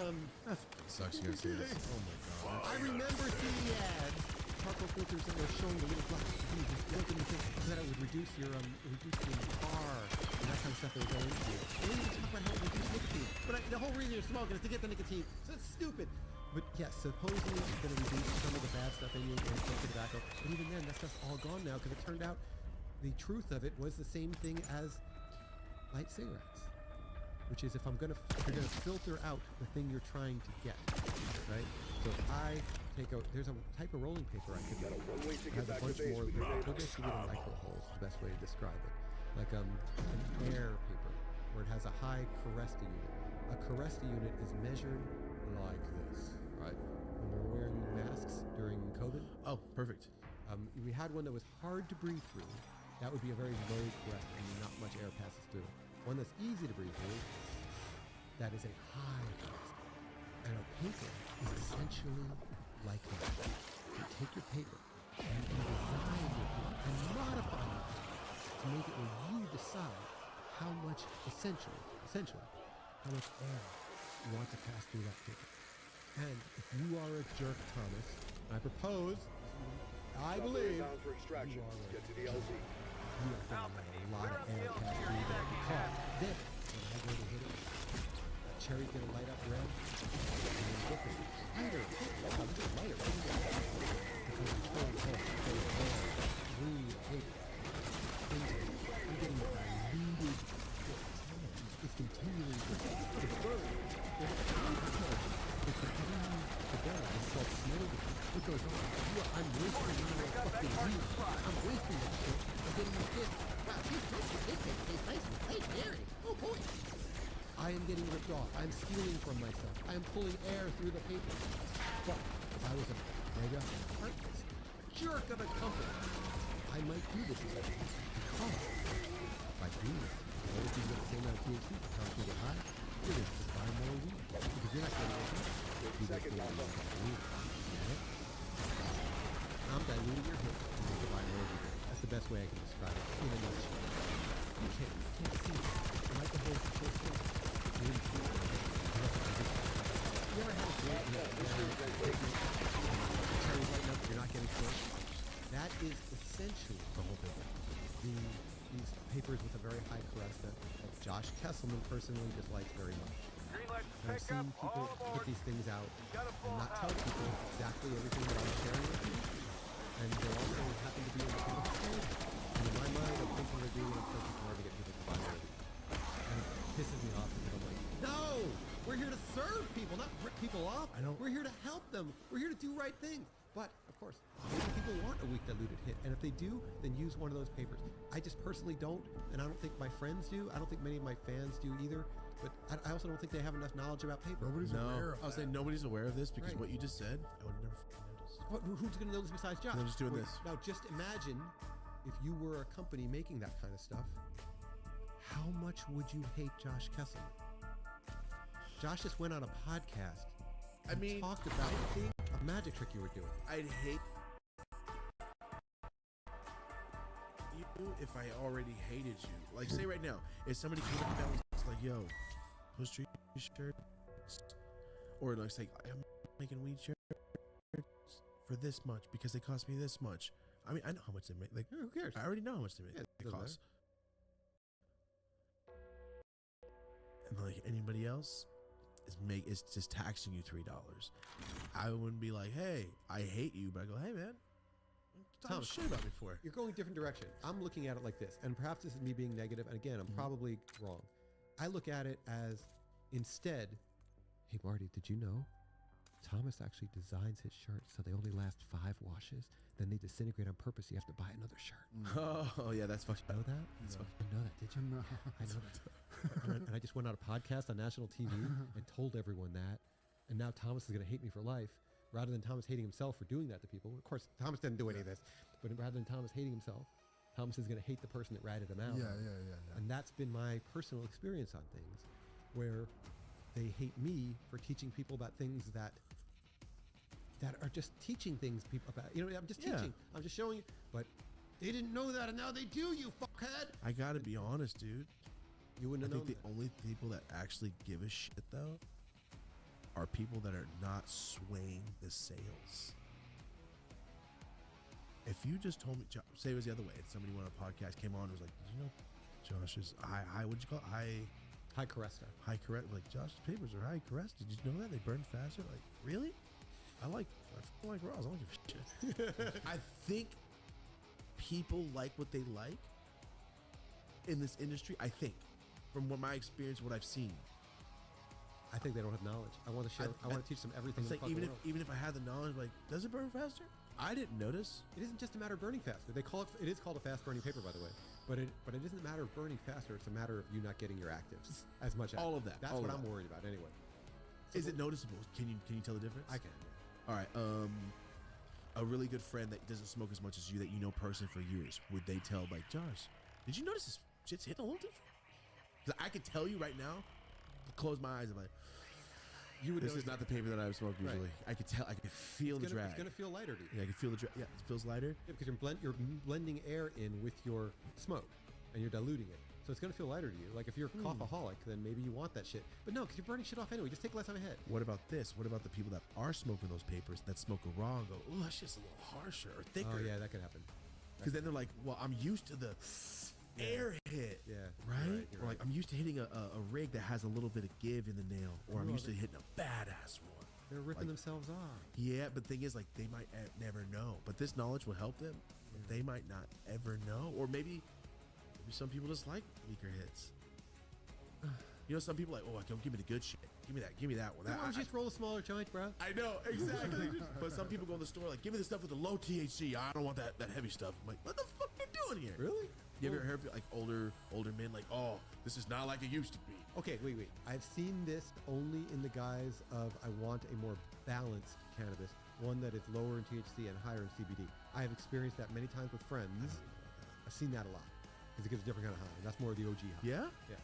Sucks you guys see this. Oh my god. I remember seeing the ads, charcoal filters that were showing the little black things, just look in the thing, so that it would reduce your car, and that kind of stuff they were going into. And then you talk about how it reduces nicotine. But the whole reason you're smoking is to get the nicotine. So it's stupid. But yes, supposedly it's going to reduce some of the bad stuff in you and some tobacco. But even then, that stuff's all gone now because it turned out the truth of it was the same thing as light cigarettes, which is if you're going to filter out the thing you're trying to get, right? So if I take there's a type of rolling paper I could get. It has a bunch more. We'll get to the micro holes. Is the best way to describe it. Like an air paper, where it has a high Caresta unit. A Caresta unit is measured like this. Right. When we were wearing masks during COVID. Oh, perfect. We had one that was hard to breathe through. That would be a very low Caresta, and not much air passes through. One that's easy to breathe through, that is a high Caresta. And a paper is essentially like that. You take your paper and you design your paper and modify it to make it where you decide how much essentially, how much air you want to pass through that paper. And if you are a jerk, Thomas, I propose, I believe, Bound for extraction. Get to the LZ. you are going to let a lot of air pass through that car. Then, when I go to hit it, that cherry's going to light up red, and then get this lighter, lighter, because it's full of green paper. I'm getting a diluted it's continuing to burn. It's continuing to burn. It's called smoldering. It goes on. I'm wasting my fucking weed. I'm wasting that shit. I'm getting this shit. Wow, this tastes nice and light and airy. Oh boy. I am getting ripped off. I'm stealing from myself. I am pulling air through the paper. But if I was a mega heartless jerk of a company, I might do this because by doing it, if you get the same amount of THC, the cost will get high. You're going to just buy more weed because you're not getting it. You get weed. I'm diluting your hit and you can buy more weed. That's the best way I can describe it in a nutshell. You can't see it. The microphone is so small. You ever had a drink and cherry lighting up, you're not getting close? That is essentially the whole thing. These papers with a very high Caresta that Josh Kesselman personally dislikes very much. And I've seen people put these things out and not tell people exactly everything that I'm sharing with you. And they also happen to be in the same stage. And in my mind, I'm thinking they're doing it so people are to get people to buy more. And it pisses me off because I'm like, no! We're here to serve people, not rip people off. We're here to help them. We're here to do right things. But, of course, maybe people want a weak diluted hit. And if they do, then use one of those papers. I just personally don't, and I don't think my friends do. I don't think many of my fans do either. But I also don't think they have enough knowledge about paper. Nobody's aware of I was saying nobody's aware of this because what you just said, I would never noticed. Who's going to know this besides Josh? I'm just doing this. Now, just imagine if you were a company making that kind of stuff, how much would you hate Josh Kesselman? Josh just went on a podcast and talked about a magic trick you were doing. I'd hate you if I already hated you. Like, say right now, if somebody came up and was like, yo, post street shirts, or like, say, I'm making weed shirts for this much because they cost me this much. I mean, I know how much they make. Like, who cares? I already know how much they make. They cost. And like anybody else is just taxing you $3. I wouldn't be like, hey, I hate you, but I go, hey man, Tom, shit about me for. You're going a different direction. I'm looking at it like this, and perhaps this is me being negative, and again, I'm probably wrong. I look at it as instead, hey Marty, did you know Thomas actually designs his shirts so they only last 5 washes, then they disintegrate on purpose. You have to buy another shirt. Oh yeah, that's fucking. You know that? You know that? Did you? I know that. and I just went on a podcast on national TV and told everyone that. And now Thomas is going to hate me for life, rather than Thomas hating himself for doing that to people. Of course, Thomas didn't do any of this, but rather than Thomas hating himself, Thomas is going to hate the person that ratted him out. Yeah. And that's been my personal experience on things, where they hate me for teaching people about things that are just teaching things people about. You know, I'm just teaching. I'm just showing you. But they didn't know that, and now they do, you fuckhead. I gotta be honest, dude. You wouldn't I have think known the only people that actually give a shit, though, are people that are not swaying the sales. If you just told me, say it was the other way, and somebody went on a podcast, came on, and was like, did you know Josh's what'd you call it? High cholesterol. High correct, like Josh's papers are high cholesterol. Did you know that they burn faster? Like, really? I like raws. I don't give a shit. I think people like what they like in this industry. I think, from what my experience, what I've seen. I think they don't have knowledge. I want to share. I want to teach them everything. It's like even if I had the knowledge, like, does it burn faster? I didn't notice. It isn't just a matter of burning faster. They call it. It is called a fast burning paper, by the way. But it isn't a matter of burning faster. It's a matter of you not getting your actives as much. All of that. That's what I'm worried about anyway. So is it noticeable? Can you tell the difference? I can. Yeah. All right. A really good friend that doesn't smoke as much as you, that you know personally for years, would they tell, like, Josh, did you notice this shit's hitting a little different? 'Cause I could tell you right now, close my eyes, and like, this is not the paper that I would smoke usually. Right. I could tell. I could feel the drag. It's gonna feel lighter to you. Yeah, I can feel the drag. Yeah, it feels lighter. Yeah, because you're blending air in with your smoke, and you're diluting it. So it's gonna feel lighter to you. Like if you're a cough-aholic, then maybe you want that shit. But no, because you're burning shit off anyway. Just take less on a hit. What about this? What about the people that are smoking those papers, that smoke a raw and go, oh, that shit's a little harsher or thicker? Oh yeah, that could happen. Because then they're like, well, I'm used to the air hit. Yeah. Right? You're Or like, I'm used to hitting a rig that has a little bit of give in the nail, or I'm used to hitting a badass one. They're ripping themselves off. Yeah, but the thing is, like, they might never know. But this knowledge will help them. But they might not ever know. Or maybe some people just like weaker hits. You know, some people like, oh, don't give me the good shit. Give me that one. Why don't you just roll a smaller joint, bro? I know, exactly. But some people go in the store like, give me the stuff with the low THC. I don't want that heavy stuff. I'm like, what the fuck are you doing here? Really? You ever heard like older men like, oh, this is not like it used to be? Okay, wait. I've seen this only in the guise of I want a more balanced cannabis, one that is lower in THC and higher in CBD. I have experienced that many times with friends. I've seen that a lot because it gives a different kind of high. And that's more of the OG high. Yeah? Yeah.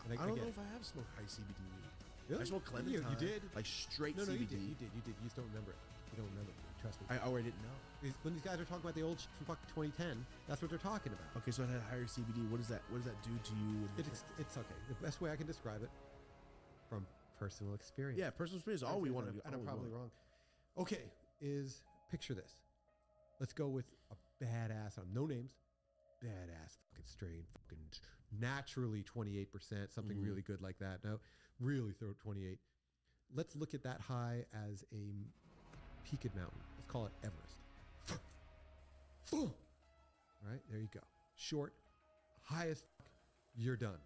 And I don't know if I have smoked high CBD weed. Really? I smoked Clementine. You did? Like straight No, CBD. you did. You just don't remember it. You don't remember it. Trust me. I didn't know. When these guys are talking about the old shit from fucking 2010, that's what they're talking about. Okay, so it had higher CBD. What does that do to you? It's okay. The best way I can describe it, from personal experience. Yeah, personal experience is all we want to do. And I'm probably wrong. Okay, is picture this. Let's go with a badass, no names, badass fucking strain, fucking naturally 28%, something really good like that. No, really throw 28. Let's look at that high as a peaked mountain. Let's call it Everest. Right, there you go. Short, highest, you're done.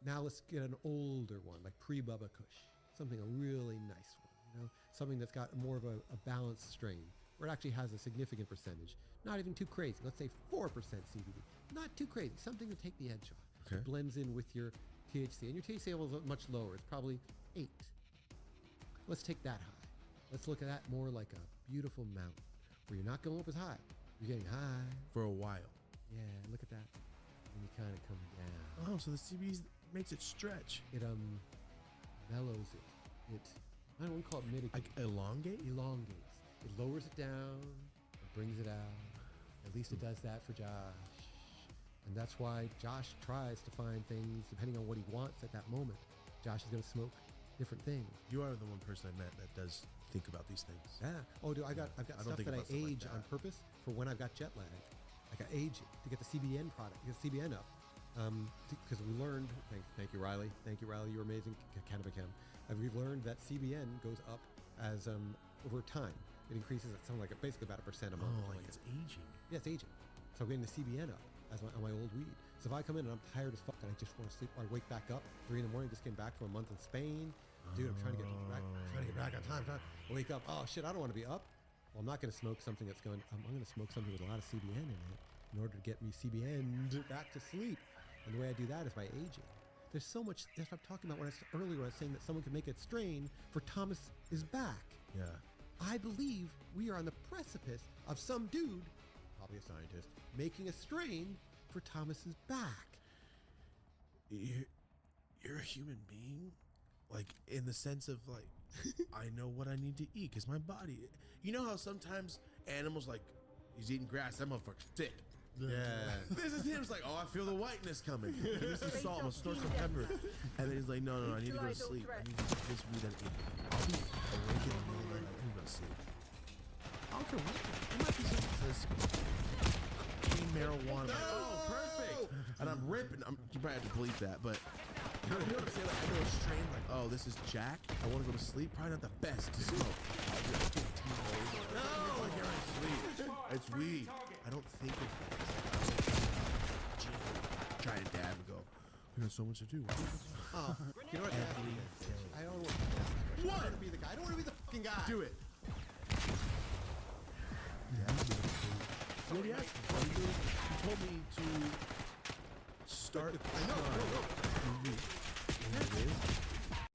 Now let's get an older one, like pre-Bubba Kush. Something a really nice one, you know? Something that's got more of a balanced strain, where it actually has a significant percentage. Not even too crazy. Let's say 4% CBD. Not too crazy. Something to take the edge off. Okay. It blends in with your THC. And your THC level is much lower. It's probably 8. Let's take that high. Let's look at that more like a beautiful mountain, where you're not going up as high. You're getting high. For a while. Yeah, look at that. And you kind of come down. Oh, so the CBD makes it stretch. It mellows it. I don't want to call it mitigate. Like elongate? Elongates. It lowers it down. It brings it out. At least it does that for Josh. And that's why Josh tries to find things depending on what he wants at that moment. Josh is going to smoke different things. You are the one person I met that does think about these things. Yeah. Oh, dude, I've got stuff that I age on purpose for when I've got jet lag. I got age it to get the CBN product, get the CBN up. Because we learned, thank you, Riley. Thank you, Riley. You're amazing, Cannabichem. And we've learned that CBN goes up as over time. It increases at something like basically about 1% a month. Oh, like it's aging. Yeah, it's aging. So I'm getting the CBN up as on my old weed. So if I come in and I'm tired as fuck and I just want to sleep, or I wake back up 3 in the morning, just came back from a month in Spain. Dude, I'm trying to get back on time. I wake up. Oh shit, I don't want to be up. Well, I'm not going to smoke something that's going. I'm going to smoke something with a lot of CBN in it in order to get me CBN back to sleep. And the way I do that is by aging. There's so much. That's what I'm talking about earlier when I was saying that someone could make a strain for Thomas is back. Yeah. I believe we are on the precipice of some dude, probably a scientist, making a strain for Thomas is back. You're a human being, like in the sense of like, I know what I need to eat because my body. You know how sometimes animals like he's eating grass, that motherfucker's sick. Yeah. This is him. It's like, oh, I feel the whiteness coming. This is salt. I'm gonna snort some pepper. And then he's like, no, I need to go to sleep. I need to get this weed and eat. I'll be awake in the middle of the night. I need to go to sleep. I don't care what. It might be something that says clean marijuana. Oh, perfect. And I'm ripping. You might have to bleep that, but you know what I'm saying? Like, I go strain, like, oh, this is Jack. I want to go to sleep. Probably not the best to smoke. I'll just get no. It's weed. I don't think of that. Giant dad would go, we got so much to do. Oh, you know what? I don't want to. What? I don't want to be the guy. I don't want to be the fucking guy. Do it. Yeah. He told me to start. I know.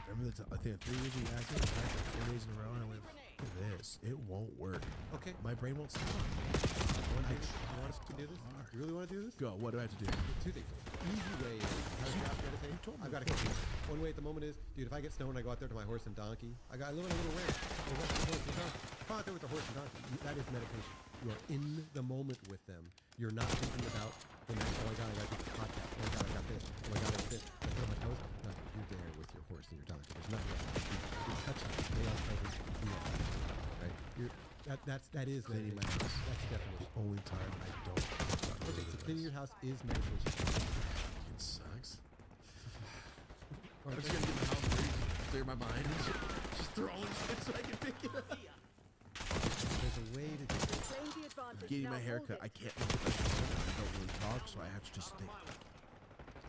Remember I think 3 years you asked me, I tried 4 days in a row, and I went, look at this. It won't work. Okay. My brain won't stop. You want us to do this? You really want to do this? Go. What do I have to do? 2 things. Easy way is I've got to catch. One way at the moment is, dude, if I get snow and I go out there to my horse and donkey, I live on a little ranch. If I'm out there with the horse and donkey, that is meditation. You are in the moment with them. You're not thinking about the next, oh my god, I got to do the podcast. Oh my god, I got this. Oh my god, I got this. I put on my toes. No, you're there with your horse and your donkey. There's nothing else. You're touching. They are present. You are. Right? That is cleaning my house. That's the definition. Only time I don't. Okay, so cleaning your house is meditation. It sucks. I'm just gonna get my house ready, clear my mind, just throw all this shit so I can pick it up. There's a way to do it. Claim the advantage. Getting Now my hair hold cut, it. I can't look at my phone. I don't really talk, so I have to just think.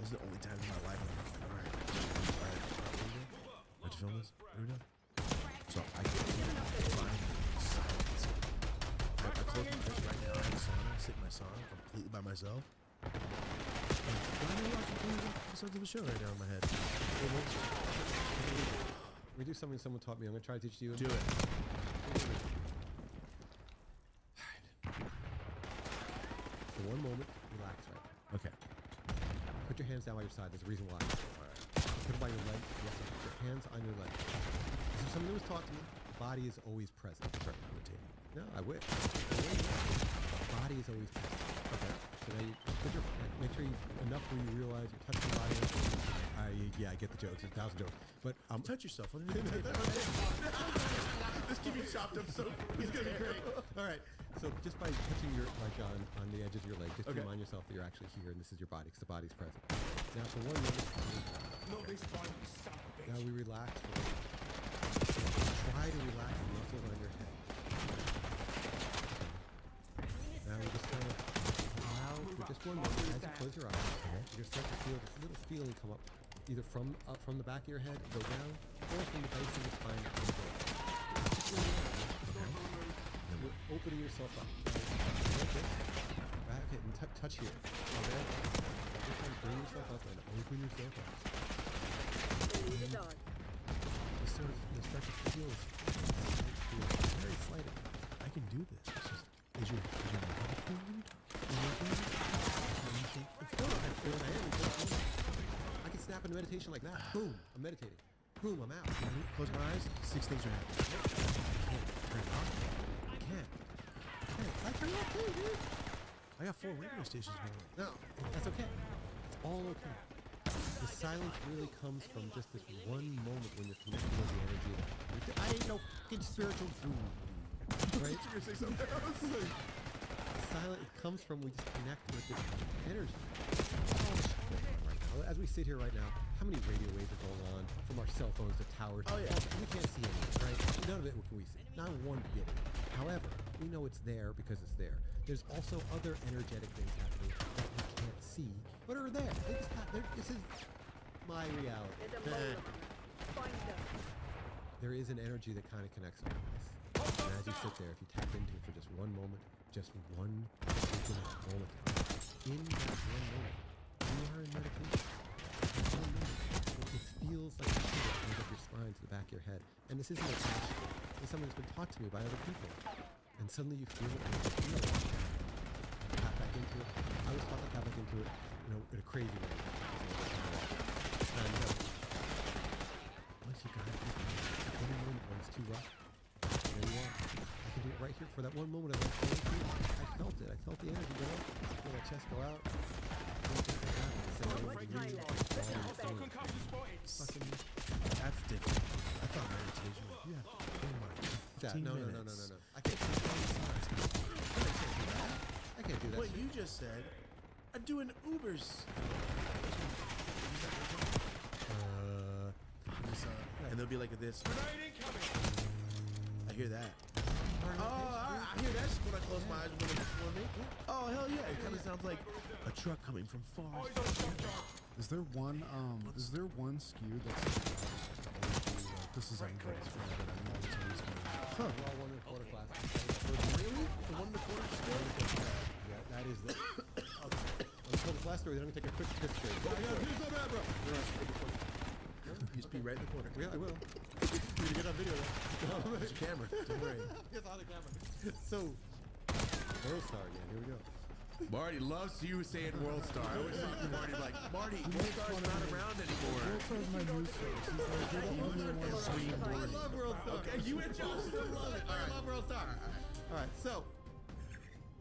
This is the only time in my life I'm like, alright, let's film this. What are we doing? So I can find silence. I close my eyes right now. I'm in sauna. I sit in my sauna completely by myself. Why am I watching episodes of the show right now in my head? We do something someone taught me. I'm going to try to teach you. Do it. For one moment, relax right. Okay. Put your hands down by your side. There's a reason why. Put them by your legs. Yes, put your hands on your legs. This is something that was taught to me. The body is always present. Start meditating. No, I wish. The body is always present. Okay. So now you put your, make sure you, enough where you realize you're touching the body. Yeah, I get the jokes. There's 1,000 jokes. But touch yourself. What did you do? This keep you chopped up so it's gonna be great. All right. So just by touching your on the edges of your leg, just Okay. remind yourself that you're actually here and this is your body because the body's present. Now for 1 minute, now we relax. Try to relax the muscles on your head. Now we just kind of allow for just 1 moment as you close your eyes. You're going to start to feel this little feeling come up, either from the back of your head, go down, or from the base of your spine to come down. You're opening yourself up. Okay. Back it and touch here. Okay. Every time bring yourself up and open yourself up. Leave it on. You start to feel very slight. I can do this. Is your mouth moving? I can snap into meditation like that. Boom, I'm meditating. Boom, I'm out. Close my eyes. 6 things are happening. I can't turn it off. I can't. I turn it off too, dude. I got 4 radio stations going. No, that's okay. It's all okay. The silence really comes from just this one moment when you're connected with the energy. I ain't no fucking spiritual food. Right? You're gonna say something else? The silence comes from we just connect with this energy. Right now, as we sit here right now, how many radio waves are going on from our cell phones to towers? Oh, yeah. We can't see anything, right? None of it can we see. Not one bit of it. However, we know it's there because it's there. There's also other energetic things happening that we can't see, but are there. This is my reality. There's a mole. Find them. There is an energy that kind of connects all of us. And as you sit there, if you tap into it for just 1 moment, just one second moment, in that 1 moment, you are in meditation. 1 moment. and this isn't attached. This is something that's been taught to me by other people, and suddenly you feel it. And you feel it. Tap back into it. I was taught to tap back into it, in a crazy way. And once you got it, when it's too rough, there you are. I can do it right here for that one moment. I felt it. I felt the energy go up. I feel my chest go out. That's different. I thought meditation was, No. I can't do that. What you just said, I'm doing Ubers. And they'll be like this. I hear that. I hear that when I close my eyes when it's for me. Oh, hell yeah. It kind of sounds like a truck coming from far. Is there one SKU that's this is everybody's favorite? I know it's always going to We're all 1 1/4 class. Really? The 1 1/4 still? Yeah, that is the. Let's tell this last story. Then I'm gonna take a quick piss break. I got piss so bad, bro. You just be right in the corner. Yeah, I will. You're gonna get on video though. It's your camera. Don't worry. Get on the camera. So, World Star again. Here we go. Marty loves you saying World Star. I always talk to Marty like, Marty, World Star's not around anymore. World Star's my news source. He's like, you're the only one saying I love World Star. Okay, you and Josh still love it. I love World Star. All right, so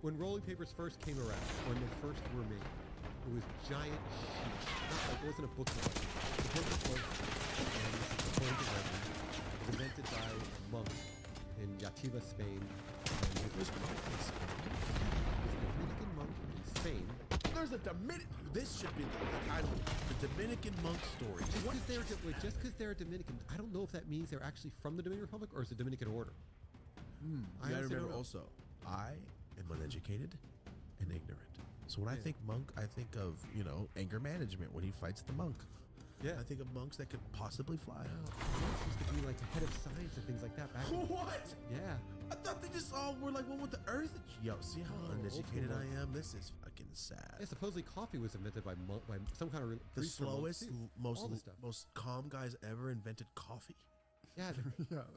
when rolling papers first came around, when they first were made, it was giant sheets. It wasn't a booklet. The booklet was, and this is according to legend, it was invented by a monk in Yativa, Spain. And it was a Dominican monk in Spain. There's a Dominican. This should be the title. The Dominican monk story. Just because they're a Dominican, I don't know if that means they're actually from the Dominican Republic or it's a Dominican order. You gotta remember also, I am uneducated and ignorant. So when I think monk, I think of, anger management when he fights the monk. Yeah. I think of monks that could possibly fly. Monks used to be like the head of science and things like that back in. What? Yeah. I thought they just all were like one with the earth. Yo, see how uneducated I am? This is fucking sad. Yeah, supposedly coffee was invented by some kind of The slowest, most stuff. calm guys ever invented coffee. Yeah,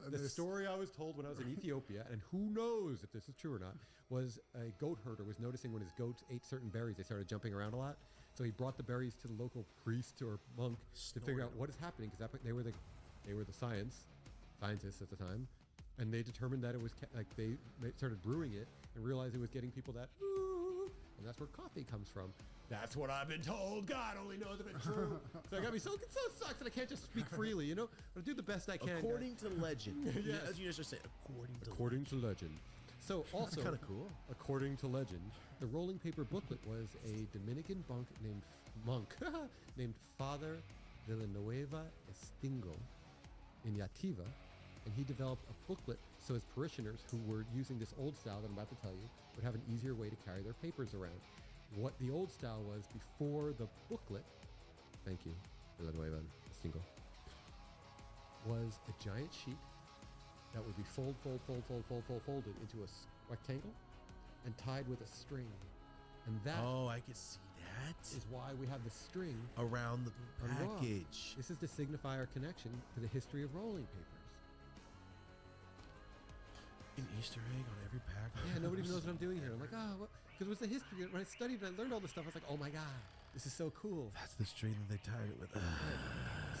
the story I was told when I was in Ethiopia, and who knows if this is true or not, was a goat herder was noticing when his goats ate certain berries, they started jumping around a lot. So he brought the berries to the local priest or monk to figure out what is happening, because they were the scientists at the time, and they determined that it was they started brewing it and realized it was getting people that, and that's where coffee comes from. That's what I've been told. God only knows if it's true. So it got me so sucks that I can't just speak freely, But I do the best I can. According to legend. Yes. As you just said, according to legend. So also, kind of cool. According to legend, the rolling paper booklet was a Dominican monk named Father Villanueva Estingo in Yativa, and he developed a booklet so his parishioners who were using this old style that I'm about to tell you would have an easier way to carry their papers around. What the old style was before the booklet, thank you, Villanueva Estingo, was a giant sheet that would be folded into a rectangle and tied with a string. And that I can see that. Is why we have the string around the package. This is to signify our connection to the history of rolling papers. An Easter egg on every package. Yeah, nobody even knows what I'm doing here. I'm like, because it was the history. When I studied and I learned all this stuff, I was like, oh my God, this is so cool. That's the string that they tied it with.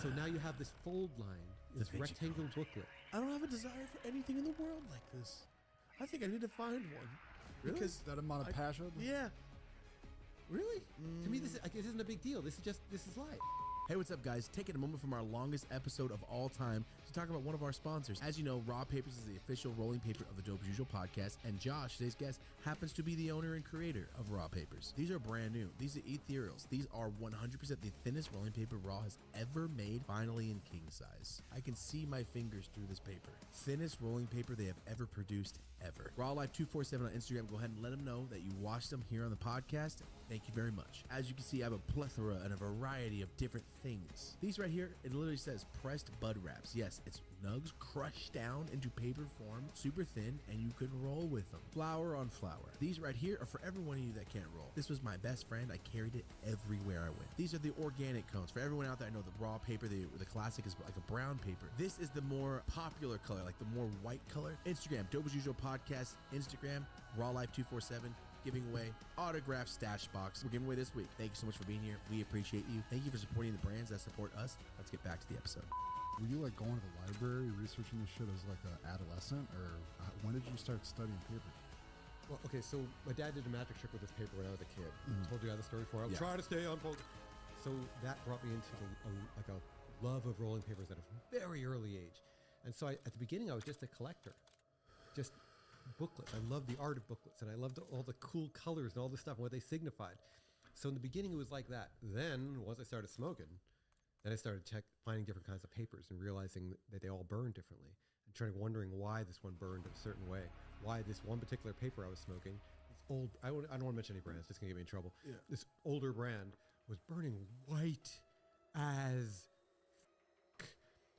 So now you have this fold line, this rectangle booklet. I don't have a desire for anything in the world like this. I think I need to find one. Really? Because that amount of passion? Yeah. Really? To me, this isn't a big deal. This is life. Hey, what's up, guys? Taking a moment from our longest episode of all time to talk about one of our sponsors. As you know, Raw Papers is the official rolling paper of the Dope as Usual podcast, and Josh, today's guest, happens to be the owner and creator of Raw Papers. These are brand new. These are ethereals. These are 100% the thinnest rolling paper Raw has ever made, finally in king size. I can see my fingers through this paper. Thinnest rolling paper they have ever produced, ever. Raw Life 247 on Instagram. Go ahead and let them know that you watched them here on the podcast. Thank you very much. As you can see, I have a plethora and a variety of different things. These right here, it literally says pressed bud wraps. Yes, it's nugs crushed down into paper form, super thin, and you can roll with them. Flower on flower. These right here are for every one of you that can't roll. This was my best friend. I carried it everywhere I went. These are the organic cones. For everyone out there, I know the raw paper, the classic is like a brown paper. This is the more popular color, like the more white color. Instagram, Dope as Usual Podcast, Instagram, Raw Life 247. Giving away autographed stash box. We're giving away this week. Thank you so much for being here. We appreciate you. Thank you for supporting the brands that support us. Let's get back to the episode. Were you like going to the library, researching this shit as like an adolescent, or when did you start studying paper? Well, okay, so my dad did a magic trick with this paper when I was a kid. I told you the story before. I'm trying to stay on focus. So that brought me into a love of rolling papers at a very early age. And so at the beginning, I was just a collector. Just booklets. I loved the art of booklets, and I loved all the cool colors and all this stuff and what they signified. So in the beginning, it was like that. Then once I started smoking, then I started finding different kinds of papers and realizing that they all burn differently, and wondering why this one burned a certain way, why this one particular paper I was smoking, this old, I don't want to mention any brands, it's gonna get me in trouble. Yeah. This older brand was burning white as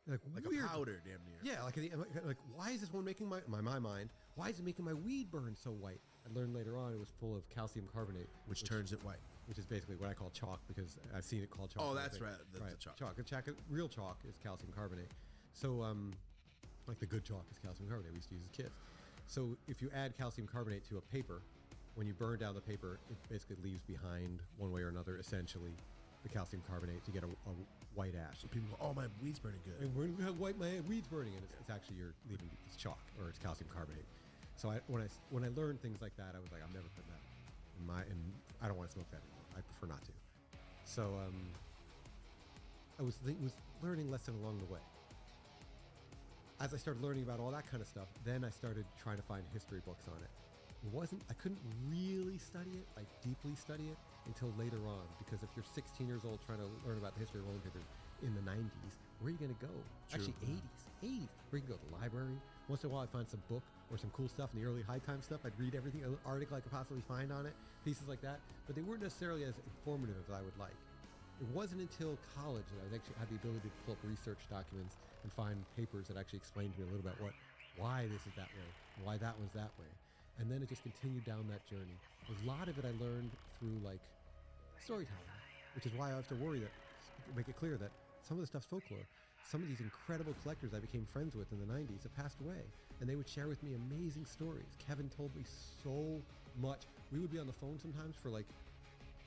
like weird. A powder, damn near. Yeah, like why is this one making my mind? Why is it making my weed burn so white? I learned later on it was full of calcium carbonate, which turns it white. Which is basically what I call chalk, because I've seen it called chalk. Oh, that's right. The chalk. Real chalk is calcium carbonate. So, like the good chalk is calcium carbonate we used to use as kids. So if you add calcium carbonate to a paper, when you burn down the paper, it basically leaves behind one way or another, essentially, the calcium carbonate to get a white ash. So people go, oh, my weed's burning good. And when you have white, my weed's burning, and it's actually you're leaving, it's chalk or it's calcium carbonate. So when I learned things like that, I was like, I'm never putting that in I don't want to smoke that anymore. I prefer not to. So I was learning lesson along the way. As I started learning about all that kind of stuff, then I started trying to find history books on it. I couldn't really study it, like deeply study it, until later on, because if you're 16 years old trying to learn about the history of rolling papers in the 90s, where are you going to go? True. Actually, 80s, where you can go to the library. Once in a while, I'd find some book or some cool stuff in the early high time stuff. I'd read everything, an article I could possibly find on it, pieces like that, but they weren't necessarily as informative as I would like. It wasn't until college that I actually had the ability to pull up research documents and find papers that actually explained to me a little bit why this is that way, why that one's that way. And then it just continued down that journey. A lot of it I learned through like storytelling, which is why I have to make it clear that some of the stuff's folklore. Some of these incredible collectors I became friends with in the 90s have passed away, and they would share with me amazing stories. Kevin told me so much. We would be on the phone sometimes for like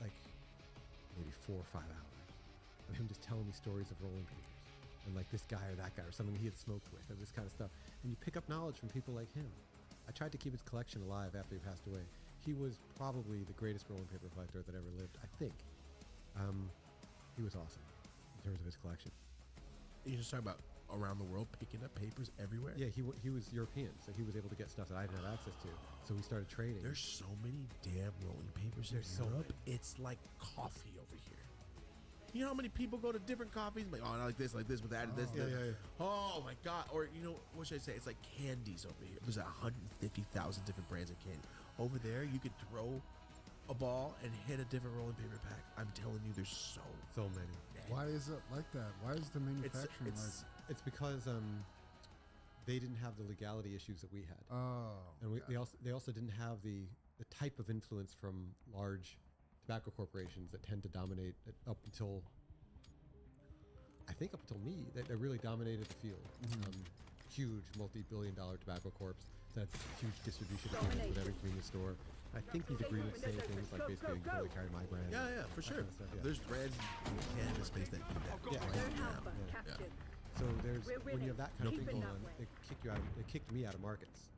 maybe 4 or 5 hours of him just telling me stories of rolling papers and like this guy or that guy or someone he had smoked with or this kind of stuff. And you pick up knowledge from people like him. I tried to keep his collection alive after he passed away. He was probably the greatest rolling paper collector that ever lived, I think. He was awesome in terms of his collection. You just talk about around the world picking up papers everywhere? Yeah, he was European, so he was able to get stuff that I didn't have access to. So we started trading. There's so many damn rolling papers in Europe. It's like coffee over here. You know how many people go to different coffees? Like, oh, I like this, but added this. Yeah. Oh my God. Or, you know, what should I say? It's like candies over here. There's 150,000 different brands of candy. Over there, you could throw a ball and hit a different rolling paper pack. I'm telling you, there's so many. Why is it like that? Why is the manufacturing It's because they didn't have the legality issues that we had. And they also didn't have the type of influence from large tobacco corporations that tend to dominate up until me. They really dominated the field. Huge multi-billion-dollar tobacco corps that had huge distribution with every convenience store. I think these agreed with the same things, like basically you can really carry my brand. Yeah, for sure. Kind of stuff, yeah. There's brands in the cannabis space that do that. So when you have that kind of thing going on, they kick you out. They kicked me out of markets.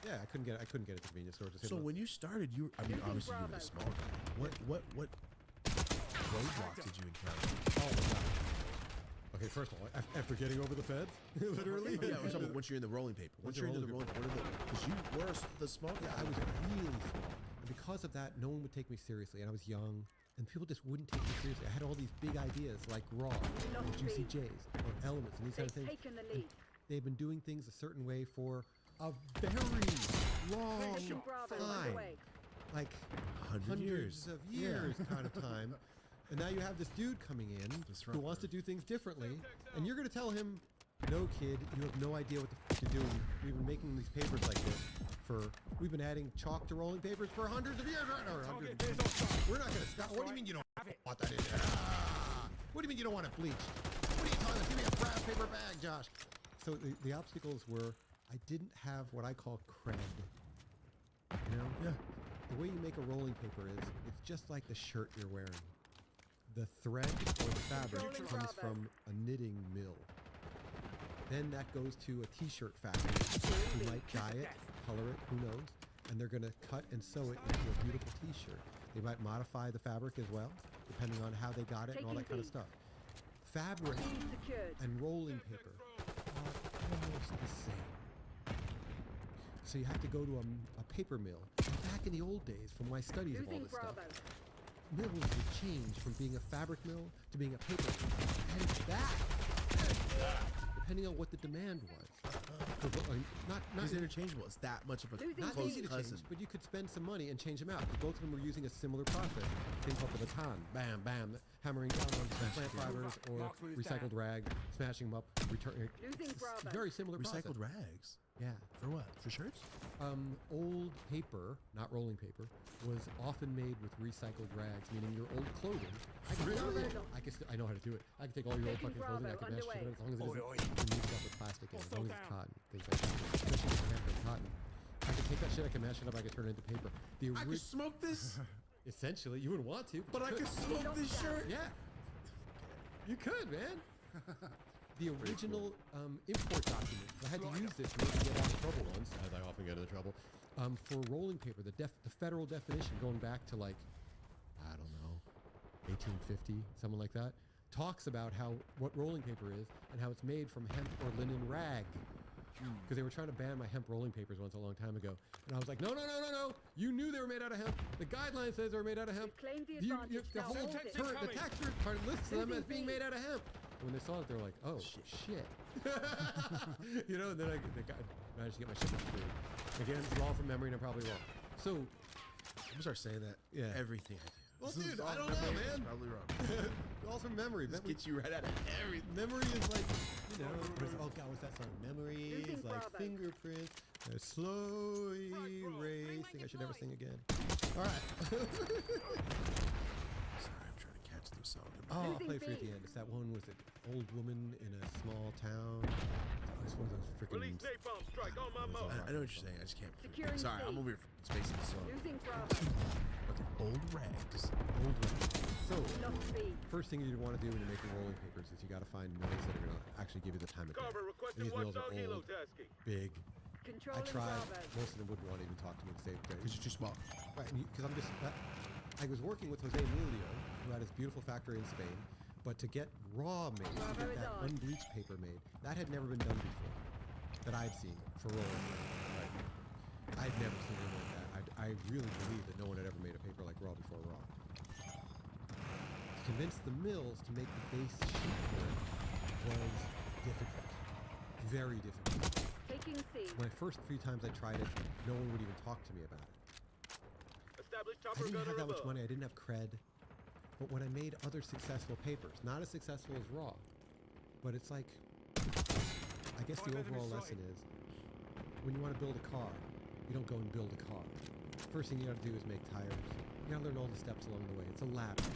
Yeah, I couldn't get it to convenience stores. So when you started, obviously you were a small guy. What roadblocks did you encounter? Oh my God. Okay, first of all, after getting over the feds, literally. Yeah, we're talking about once you're in the rolling paper. Once you're into the rolling paper, because you were the small guy. I was really small. And because of that, no one would take me seriously. And I was young, and people just wouldn't take me seriously. I had all these big ideas like Raw, or Juicy J's, or Elements, and these kind of things. And they've been doing things a certain way for a very long time. Like hundreds of years kind of time. And now you have this dude coming in who wants to do things differently, and you're going to tell him, no, kid, you have no idea what the f you're doing. We've been making these papers like this we've been adding chalk to rolling papers for hundreds of years. We're not going to stop. What do you mean you don't want that in there? What do you mean you don't want it bleached? What are you talking about? Give me a brown paper bag, Josh. So the obstacles were, I didn't have what I call cred. You know? Yeah. The way you make a rolling paper is, it's just like the shirt you're wearing. The thread or the fabric comes from a knitting mill. Then that goes to a t-shirt factory who might dye it, color it, who knows, and they're going to cut and sew it into a beautiful t-shirt. They might modify the fabric as well, depending on how they got it and all that kind of stuff. Fabric and rolling paper are almost the same. So you have to go to a paper mill. Back in the old days, from my studies of all this stuff, mills would change from being a fabric mill to being a paper mill. And that, depending on what the demand was. Not It's interchangeable. It's that much of a not close easy to cousin. change, but you could spend some money and change them out. Because both of them were using a similar process. Think of the baton, bam, bam, hammering down on plant fibers or recycled rag, smashing them up, returning. Very similar Recycled process. rags. Yeah. For what? For shirts? Old paper, not rolling paper, was often made with recycled rags, meaning your old clothing. I know how to do it. I can take all your old fucking clothing, I can mash it as long as it isn't mixed up with plastic, as long as it's cotton, things like that. Especially if it's handmade cotton. I can take that shit, I can mash it up, I can turn it into paper. I can smoke this? Essentially, you wouldn't want to, But I can smoke this shirt? Yeah. You could, man. The original import documents, I had to use this to get out of trouble once, as I often get into trouble, for rolling paper. The federal definition, going back to like, I don't know, 1850, something like that, talks about what rolling paper is and how it's made from hemp or linen rag. Because they were trying to ban my hemp rolling papers once a long time ago. And I was like, no. You knew they were made out of hemp. The guideline says they were made out of hemp. The whole the tax part lists them as being made out of hemp. When they saw it, they were like, oh, shit. You know, and then I managed to get my shit approved. Again, it's all from memory and I'm probably wrong. So, I'm gonna start saying that everything I do. Well, This dude, is all I don't know, memory. man. It's probably wrong. all from memory. This gets you right out of everything. Memory is like, you know, oh God, what's that song? Memories, like fingerprints, slow erasing. I should never sing again. All right. Sorry, I'm trying to catch them song. Oh, I'll play for you at the end. It's that one with an old woman in a small town. It's one of those freaking. I know what you're saying. I just can't. Sorry, I'm over here spacing the song. Okay, old rags. Old rags. So, first thing you want to do when you're making rolling papers is you got to find mills that are going to actually give you the time of day. These mills are old, big. I tried. Most of them wouldn't want to even talk to me and say Because you're too small. Right, because I'm just. I was working with Jose Emilio, who had his beautiful factory in Spain, but to get raw made, to get that unbleached paper made, that had never been done before, that I'd seen for rolling. Right. I'd never seen anything like that. I really believe that no one had ever made a paper like raw before raw. To convince the mills to make the base sheet for it was difficult. Very difficult. When the first few times I tried it, no one would even talk to me about it. I didn't have that much money, I didn't have cred. But when I made other successful papers, not as successful as raw, but it's like, I guess the overall lesson is, when you want to build a car, you don't go and build a car. First thing you gotta do is make tires. You gotta learn all the steps along the way. It's a ladder.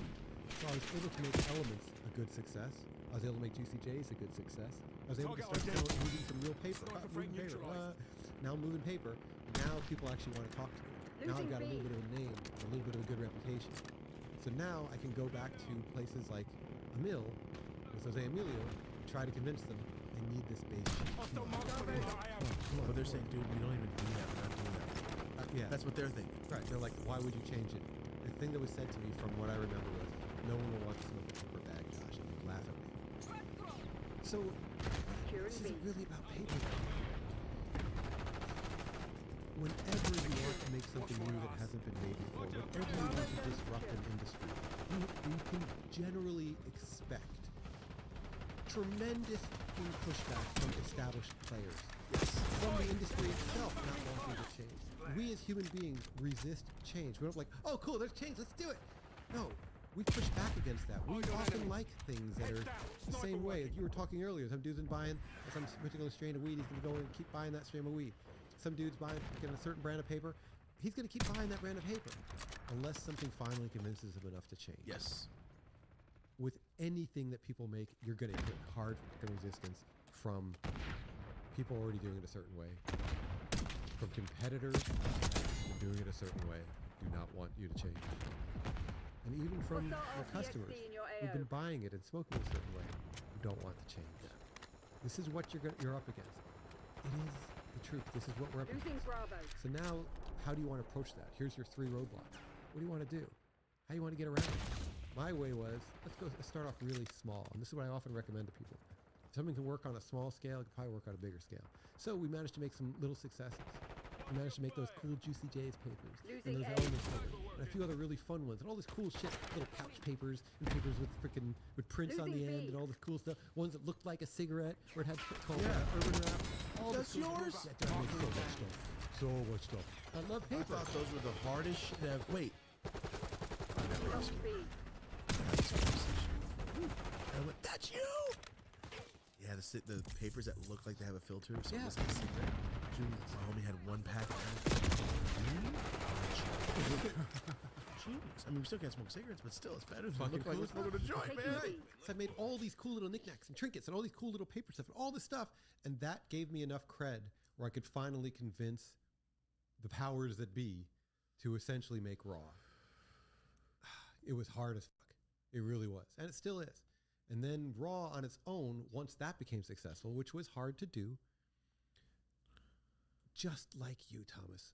So I was able to make elements a good success. I was able to make Juicy J's a good success. I was able to start moving some real paper. Now I'm moving paper. Now people actually want to talk to me. Now I've got a little bit of a name, a little bit of a good reputation. So now I can go back to places like a mill with Jose Emilio, try to convince them they need this base sheet. Come on, But they're saying, dude, we don't even do that. We're not doing that. yeah. That's what they're thinking. Right. They're like, why would you change it? The thing that was said to me from what I remember was, no one will want to smoke a paper bag, Josh, and they'd laugh at me. So, this isn't really about paper. Whenever you want to make something new that hasn't been made before, whenever you want to disrupt an industry, you can generally expect tremendous pushback from established players. From the industry itself not wanting to change. We as human beings resist change. We're not like, oh cool, there's change, let's do it. No, We push back against that. We often like things that are the same way. Like you were talking earlier, some dude's been buying some particular strain of weed. He's going to go and keep buying that strain of weed. Some dude's buying a certain brand of paper. He's going to keep buying that brand of paper unless something finally convinces him enough to change. Yes. With anything that people make, you're going to hit hard resistance from people already doing it a certain way, from competitors doing it a certain way, do not want you to change. And even from your customers who've been buying it and smoking it a certain way, who don't want to change. This is what you're up against. It is the truth. This is what we're up against. So now, how do you want to approach that? Here's your 3 roadblocks. What do you want to do? How do you want to get around it? My way was, let's start off really small. And this is what I often recommend to people. If someone can work on a small scale, it can probably work on a bigger scale. So we managed to make some little successes. We managed to make those cool Juicy J's papers, and those elements papers, and a few other really fun ones, and all this cool shit, little pouch papers, and papers with prints on the end, and all this cool stuff. Ones that looked like a cigarette, where it had called Urban Wrap. All That's this cool yours? Stuff. Yeah, so much stuff. So much stuff. I love I paper. thought those were the hardest shit ever. Wait. I never asked you. I went, that's you! Yeah, the papers that look like they have a filter. So Yeah. it's like a cigarette. My homie had 1 pack of Genius. I mean, we still can't smoke cigarettes, but still, it's better than Fucking look like cool we're smoking a joint, man. Right. So I made all these cool little knickknacks and trinkets and all these cool little paper stuff and all this stuff, and that gave me enough cred where I could finally convince the powers that be to essentially make Raw. It was hard as fuck. It really was, and it still is. And then Raw on its own, once that became successful, which was hard to do, just like you, Thomas,